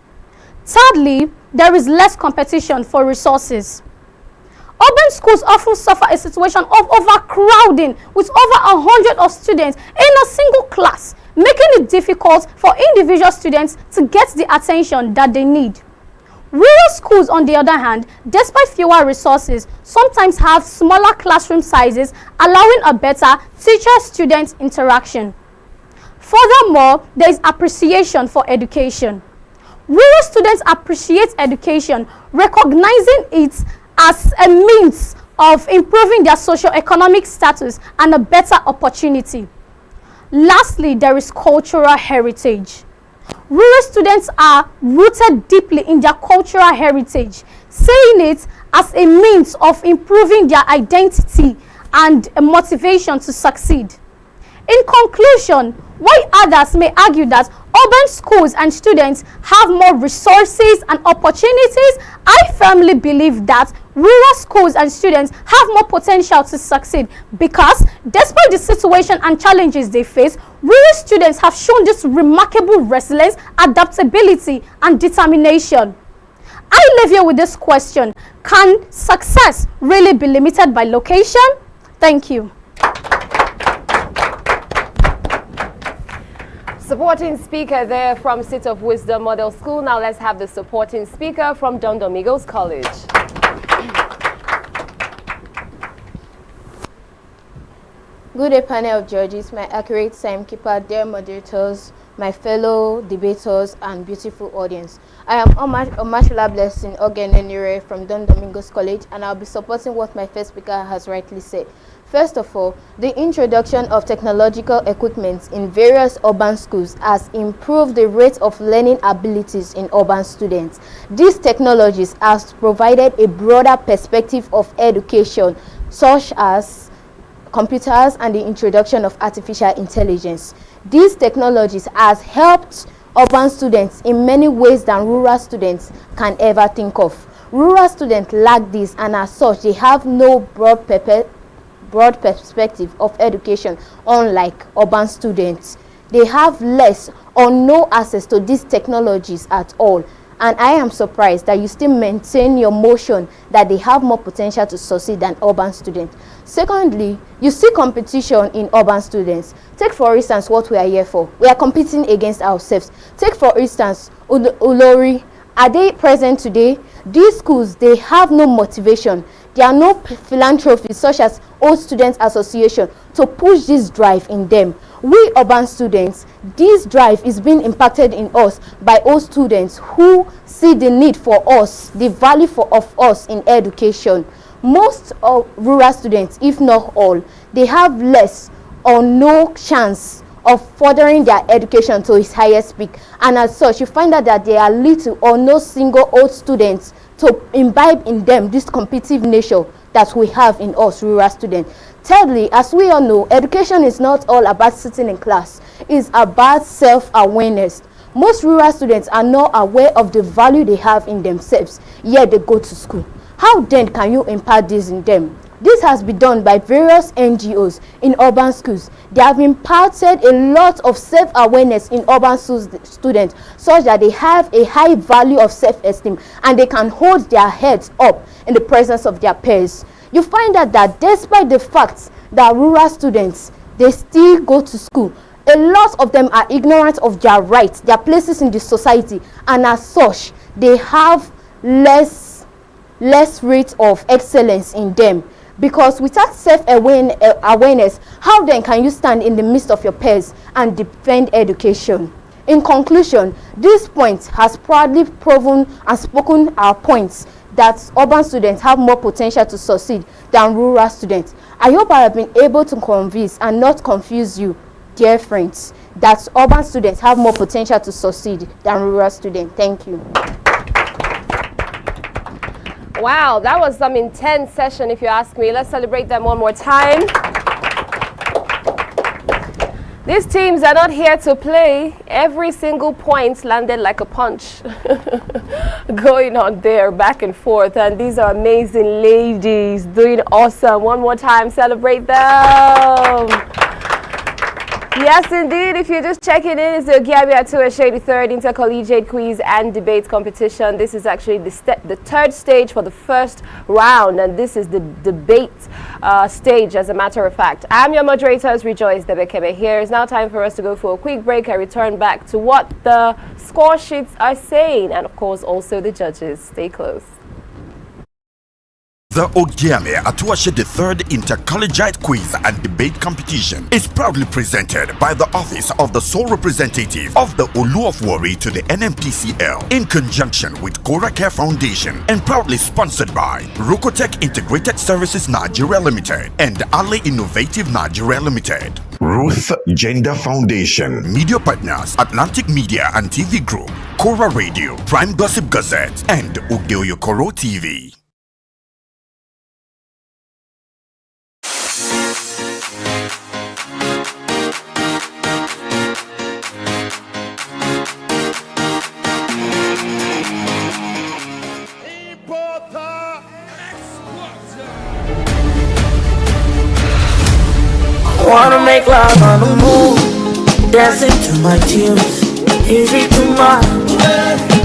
Thirdly, there is less competition for resources. Urban schools often suffer a situation of overcrowding with over 100 of students in a single class, making it difficult for individual students to get the attention that they need. Rural schools, on the other hand, despite fewer resources, sometimes have smaller classroom sizes, allowing a better teacher-student interaction. Furthermore, there is appreciation for education. Rural students appreciate education, recognizing it as a means of improving their socio-economic status and a better opportunity. Lastly, there is cultural heritage. Rural students are rooted deeply in their cultural heritage, seeing it as a means of improving their identity and a motivation to succeed. In conclusion, while others may argue that urban schools and students have more resources and opportunities, I firmly believe that rural schools and students have more potential to succeed because, despite the situation and challenges they face, rural students have shown this remarkable resilience, adaptability, and determination. I leave you with this question: can success really be limited by location? Thank you. Supporting speaker there from Seat of Wisdom Model School. Now let's have the supporting speaker from Don Domingos College. Good day, panel of judges, my accurate timekeeper, dear moderators, my fellow debaters, and beautiful audience. I am Omashola Blessing Ogenenire from Don Domingos College, and I'll be supporting what my first speaker has rightly said. First of all, the introduction of technological equipment in various urban schools has improved the rate of learning abilities in urban students. These technologies have provided a broader perspective of education, such as computers and the introduction of artificial intelligence. These technologies has helped urban students in many ways than rural students can ever think of. Rural students lack this, and as such they have no broad perspective of education, unlike urban students. They have less or no access to these technologies at all. And I am surprised that you still maintain your motion that they have more potential to succeed than urban students. Secondly, you see competition in urban students. Take for instance what we are here for. We are competing against ourselves. Take for instance Ulori. Are they present today? These schools, they have no motivation. There are no philanthropies such as Old Students Association to push this drive in them. We urban students, this drive is being impacted in us by old students who see the need for us, the value of us in education. Most of rural students, if not all, they have less or no chance of furthering their education to its highest peak, and as such you find out that there are little or no single old students to imbibe in them this competitive nature that we have in us rural students. Thirdly, as we all know, education is not all about sitting in class. It's about self-awareness. Most rural students are not aware of the value they have in themselves, yet they go to school. How then can you impart this in them? This has been done by various NGOs in urban schools. They have imparted a lot of self-awareness in urban students such that they have a high value of self-esteem and they can hold their heads up in the presence of their peers. You find out that despite the fact that rural students, they still go to school, a lot of them are ignorant of their rights, their places in the society, and as such, they have less rate of excellence in them. Because without self-awareness, how then can you stand in the midst of your peers and defend education? In conclusion, this point has proudly proven and spoken our points that urban students have more potential to succeed than rural students. I hope I have been able to convince and not confuse you, dear friends, that urban students have more potential to succeed than rural students. Thank you. Wow, that was some intense session if you ask me. Let's celebrate them one more time. These teams are not here to play. Every single point landed like a punch going on there back and forth, and these are amazing ladies doing awesome. One more time, celebrate them. Yes, indeed. If you're just checking in, it's the Ogiame Atuwatse, the third Inter-Collegiate Quiz and Debate competition. This is actually the third stage for the first round, and this is the debate stage, as a matter of fact. I'm your moderators, Rejoice Debekeme here. It's now time for us to go for a quick break and return back to what the score sheets are saying, and of course also the judges. Stay close. The Ogiame Atuwatse the third Inter-Collegiate Quiz and Debate competition is proudly presented by the Office of the Sole Representative of the Olu of Warri to the NMPCL in conjunction with Cora Care Foundation, and proudly sponsored by Rokotech Integrated Services Nigeria Limited and Ali Innovative Nigeria Limited. Ruth Gender Foundation. Media partners Atlantic Media and TV Group, Cora Radio, Prime Gossip Gazette, and Ugeoyokoro TV. Wanna make love on the move, dancing to my tunes. Is it too much?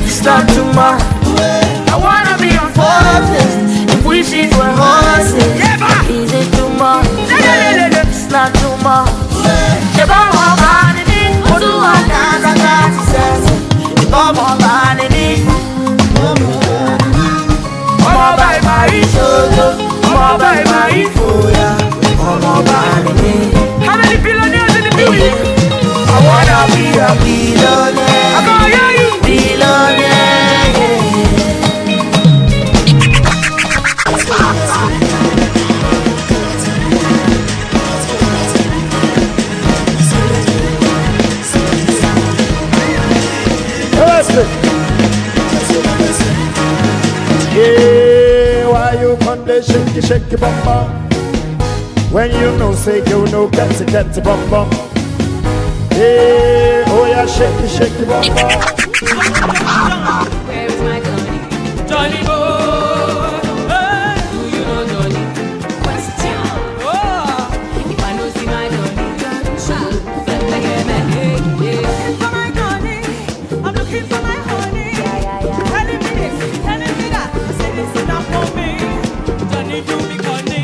It's not too much. I wanna be on forces, if we should wear horses. Is it too much? It's not too much. If I'm all running in, what do I got? I got to say, if I'm all running in, I'm all by my shoulder, I'm all by my foot, I'm all running in. Yeah, why you come there shake bum bum? When you know say you know get the bum bum. Yeah, oh yeah, shake bum bum. Where is my Johnny boy? Do you know Johnny? Question. Oh, if I know see my Johnny, for my Johnny, I'm looking for my honey. Telling me this, telling me that. I say this is not for me. Johnny do me honey.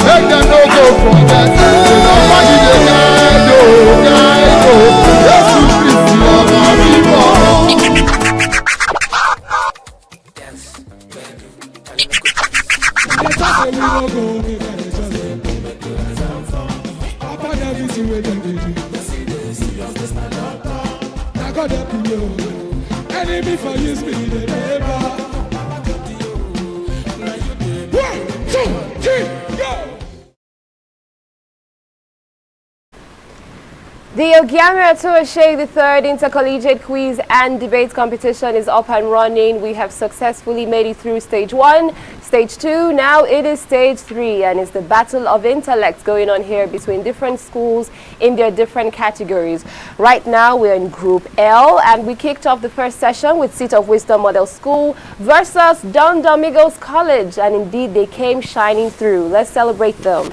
Make them no go forget. Nobody they guide, oh, guide, oh. Jesus Christ, love our people. Enemy for use me the neighbor. 1, 2, 3, go! The Ogiame Atuwatse III Inter-Collegiate Quiz and Debate Competition is up and running. We have successfully made it through stage 1, stage 2, now it is stage 3, and it's the battle of intellect going on here between different schools in their different categories. Right now we're in Group L, and we kicked off the first session with Seat of Wisdom Model School versus Don Domingos College, and indeed they came shining through. Let's celebrate them.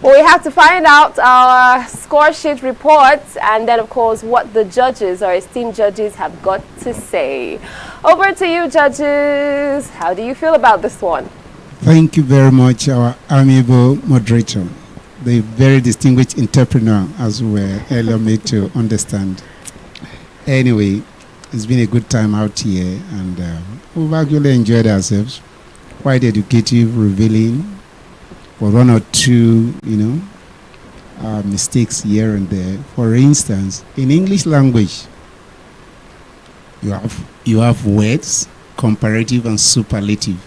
Well, we have to find out our score sheet reports and then, of course, what the judges, our esteemed judges, have got to say. Over to you, judges. How do you feel about this one? Thank you very much, our amiable moderator, the very distinguished entrepreneur, as we were earlier made to understand. Anyway, it's been a good time out here, and we've actually enjoyed ourselves. Quite educative, revealing. For one or two, mistakes here and there. For instance, in English language, you have words, comparative and superlative.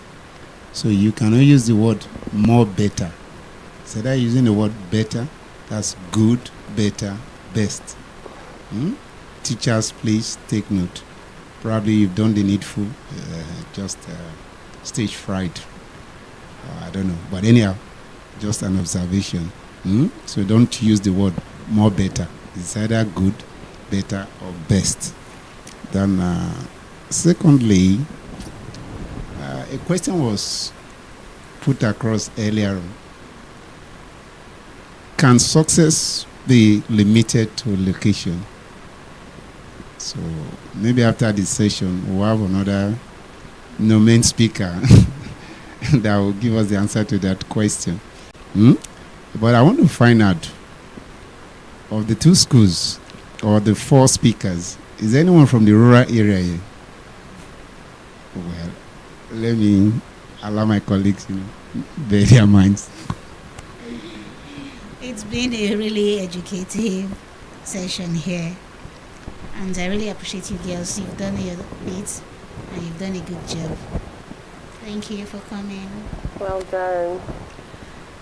So you cannot use the word more better. Instead of using the word better, that's good, better, best. Teachers, please take note. Probably you've done the needful, just stage fright. I don't know, but anyhow, just an observation. So don't use the word more better. It's either good, better, or best. Then, secondly, a question was put across earlier. Can success be limited to location? So maybe after this session, we'll have another main speaker that will give us the answer to that question. But I want to find out, of the two schools or the 4 speakers, is anyone from the rural area here? Well, let me allow my colleagues, bear their minds. It's been a really educative session here, and I really appreciate you girls. You've done your bit, and you've done a good job. Thank you for coming. Well done.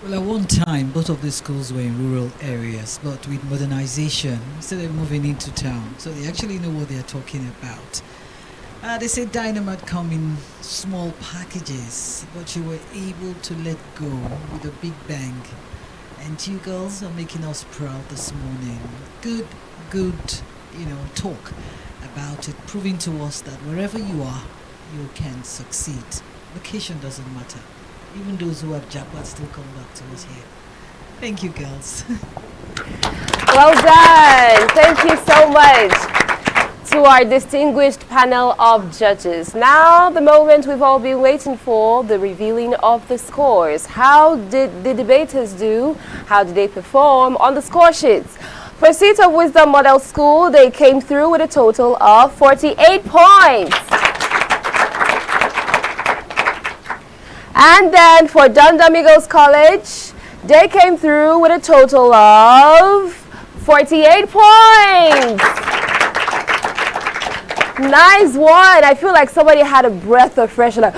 Well, at one time, both of the schools were in rural areas, but with modernization, instead of moving into town, so they actually know what they're talking about. They say dynamite come in small packages, but you were able to let go with a big bang. And you girls are making us proud this morning. Good, talk about it, proving to us that wherever you are, you can succeed. Location doesn't matter. Even those who have jackpots still come back to us here. Thank you, girls. Well done. Thank you so much to our distinguished panel of judges. Now, the moment we've all been waiting for, the revealing of the scores. How did the debaters do? How did they perform on the score sheets? For Seat of Wisdom Model School, they came through with a total of 48 points. And then for Don Domingos College, they came through with a total of 48 points. Nice one. I feel like somebody had a breath of fresh air. Like,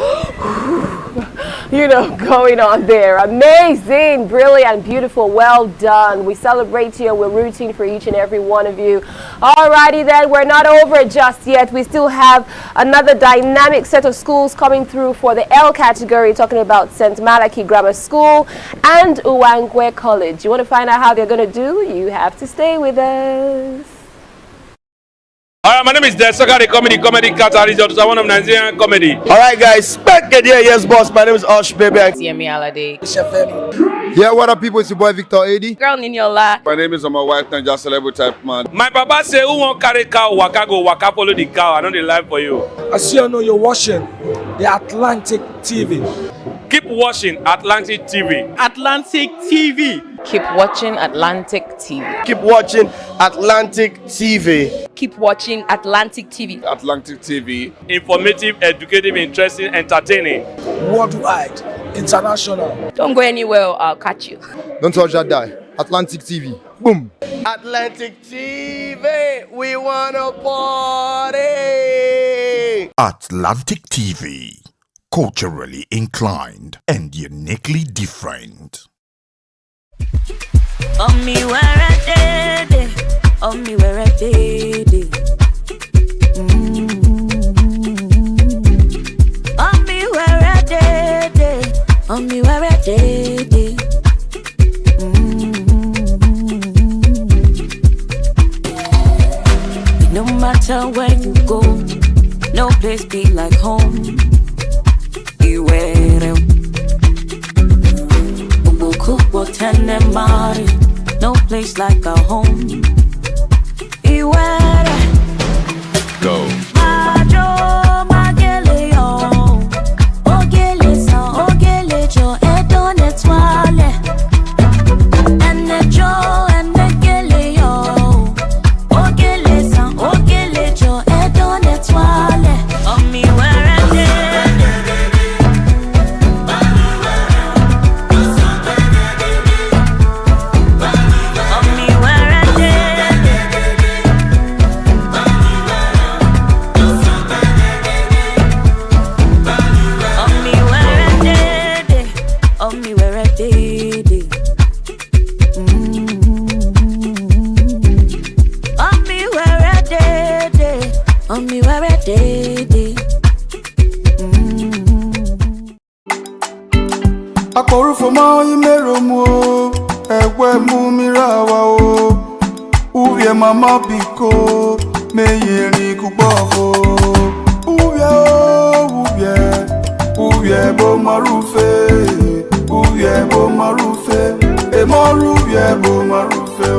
going on there. Amazing, brilliant, beautiful, well done. We celebrate you. We're rooting for each and every one of you. Alrighty then, we're not over just yet. We still have another dynamic set of schools coming through for the L category, talking about St. Malachy Grammar School and Uwangwe College. You want to find out how they're going to do? You have to stay with us. Alright, my name is Desoka, the comedy catalyst of one of Nigerian comedy. Alright guys, back again, yes boss, my name is Osh baby. Ogiame Atuwatse. Yeah, what up people, it's your boy Victor AD. Girl Ninyola. My name is my wife, and just celebrity type man. My papa say, who won't carry cow, waka go, waka follow the cow. I know the life for you. As you know, you're watching the Atlantic TV. Keep watching Atlantic TV. Atlantic TV. Keep watching Atlantic TV. Keep watching Atlantic TV. Keep watching Atlantic TV. Atlantic TV. Informative, educative, interesting, entertaining. Worldwide, international. Don't go anywhere or I'll catch you. Don't touch that die. Atlantic TV. Boom. Atlantic TV, we wanna party. Atlantic TV. Culturally inclined and uniquely different. On me where I did, on me where I did. On me where I did, on me where I did. No matter where you go, no place be like home. No place like our home. Go. Akorufoma imeromu ewe mumirawa o uye mama biko meyeri kugbofo uye bo marufe emoruye bo marufe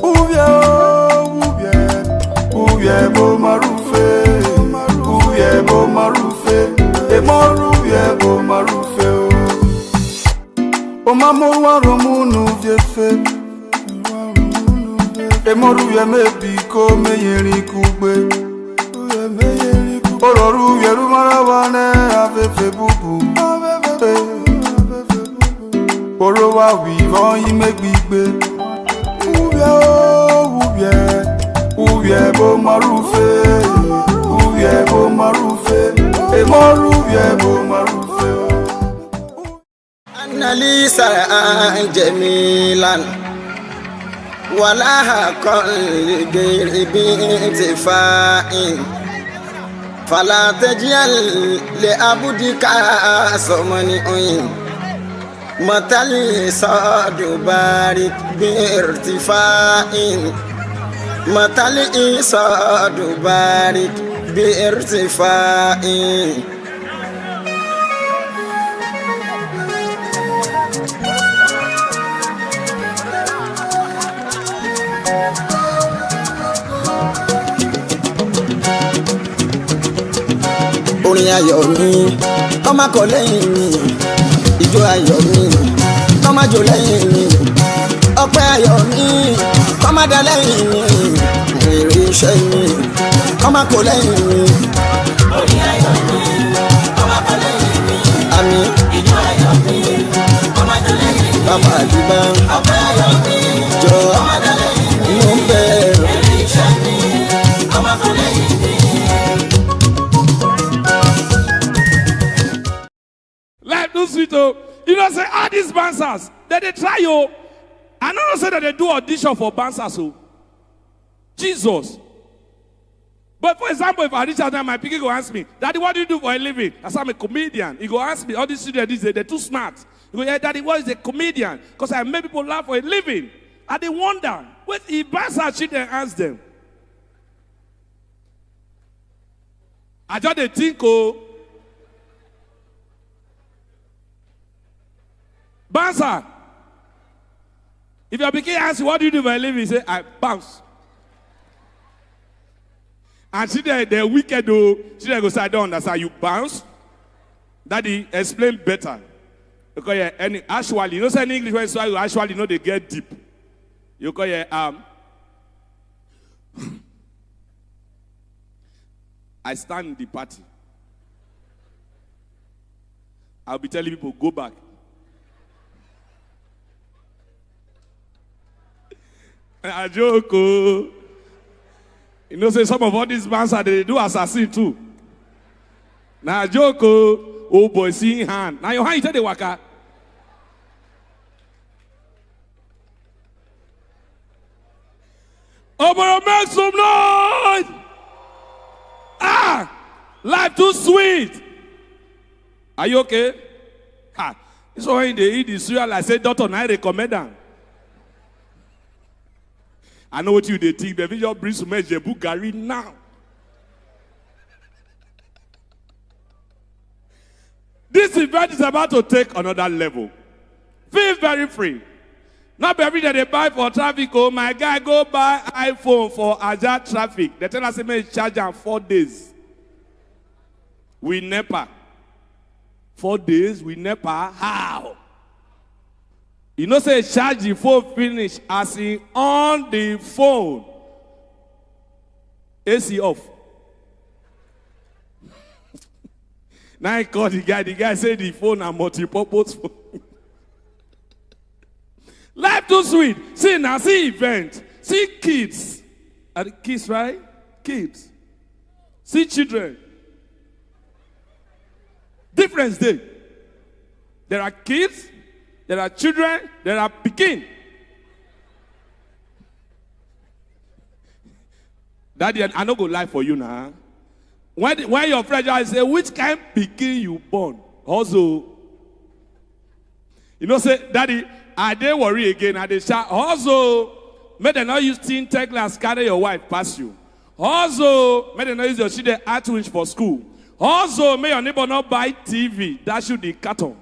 uye bo marufe emoruye bo marufe Omamo waromunu viefe Emoruye mebiko meyeri kugbe Ororu yeru marawane afefe bubu Orowa wivon imegbigbe Uye bo marufe Emoruye bo marufe Nalisa Jamilan Walaha Kol Giri Bintifa'in Fala Tajal Le Abudika Somani Uin Matali Sadu Barik Birtifa'in Matali Sadu Barik Birtifa'in Orin ayọ̀ mi, kọ́má kọ lẹ́yìn mi, ijó ayọ̀ mi, kọ́má jó lẹ́yìn mi, ọpẹ́ ayọ̀ mi, kọ́má dá lẹ́yìn mi, èrè iṣẹ́ mi, kọ́má kọ lẹ́yìn mi. Orin ayọ̀ mi, kọ́má kọ lẹ́yìn mi, àmì, ijó ayọ̀ mi, kọ́má jó lẹ́yìn mi, bàbá àdìbá, ọpẹ́ ayọ̀ mi, jọ, kọ́má dá lẹ́yìn mi, mo ń bẹ̀rù, èrè iṣẹ́ mi, kọ́má kọ lẹ́yìn mi. Let sweet, oh. You know, say, all these bouncers, that they try, oh. I don't say that they do audition for bouncers, oh. Jesus. But for example, if I reach out there, my pikin go ask me, Daddy, what do you do for a living? I say, I'm a comedian. He go ask me, all these students these days, they're too smart. He go, yeah, Daddy, what is a comedian? Because I make people laugh for a living. And they wonder, what if bouncer children ask them? I just they think, oh, bouncer. If your pikin asks you, what do you do for a living? You say, I bounce. And she they're wicked though. She go say, I don't understand. You bounce? Daddy, explain better. Because yeah, actually, you know say in English when you actually know they get deep. You call I stand in the party. I'll be telling people, go back. I joke. Oh. You know, say some of all these bands they do assassin too. Now joke. Oh boy, seeing hand. Now your hand you tell the waka. Oh, but make some noise! Ah! Life too sweet. Are you okay? Ha! This one when they eat the cereal, I say, Doctor, I recommend them. I know what you they think. The video brings to me Jebu Gary now. This event is about to take another level. Feel very free. Not every day they buy for traffic. Oh, my guy, go buy iPhone for Aja traffic. They tell us they may charge them 4 days. We NEPA. 4 days, we NEPA. How? You know, say charge the phone finish as in on the phone. AC off. Now I call the guy said the phone are multi-purpose phone. Life too sweet. See now, see event. See kids. Are the kids, right? Kids. See children. Difference there. There are kids, there are children, there are pikin. Daddy, I no go lie for you now. When your friend say, which kind pikin you born? Also, you know, say, Daddy, I dey worry again. I dey shout. Also, may they not use teen tech class carry your wife past you. Also, may they not use your children outreach for school. Also, may your neighbor not buy TV. That should be carton.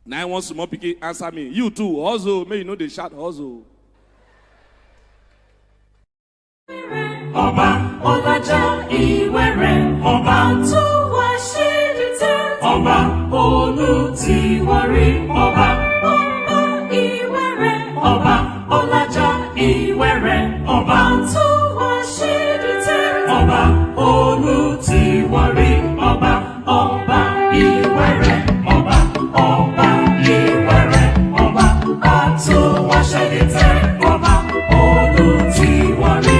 Now I want some more people answer me. You too. Also, may you know they shout. Also. Ọba Ọlájà Ìwẹ̀rẹ̀ Ọba tó wá ṣe dìtẹ̀ Ọba Olùtìwárí Ọba Ìwẹ̀rẹ̀ Ọba Ọlájà Ìwẹ̀rẹ̀ Ọba tó wá ṣe dìtẹ̀ Ọba Olùtìwárí Ọba Ìwẹ̀rẹ̀ Ọba Ìwẹ̀rẹ̀ Ọba tó wá ṣe dìtẹ̀ Ọba Olùtìwárí.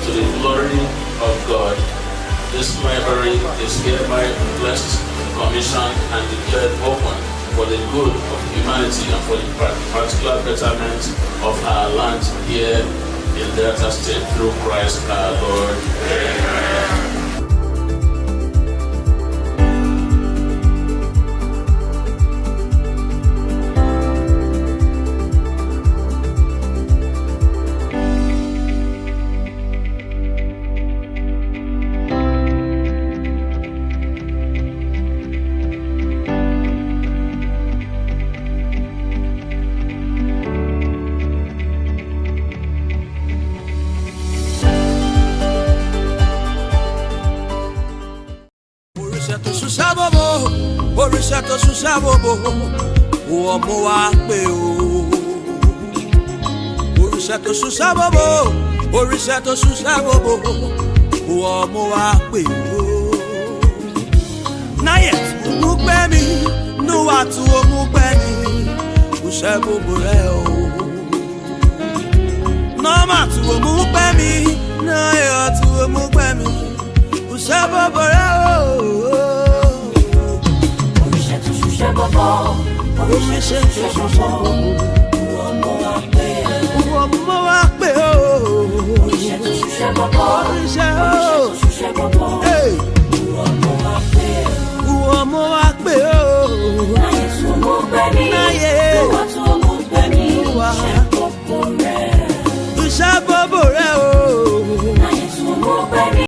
To the glory of God, this memory is hereby blessed, commissioned, and declared open for the good of humanity. humanity and for the particular betterment of our land here in Delta State through Christ our Lord. Amen. Oriṣato susabobo, ọmọ wa pè o. Oriṣato susabobo, oriṣato susabobo, ọmọ wa pè o. Nayet umugbemi, nuwa tu umugbemi, usabobo rẹ o. Noma tu umugbemi, nayet tu umugbemi, usabobo rẹ o.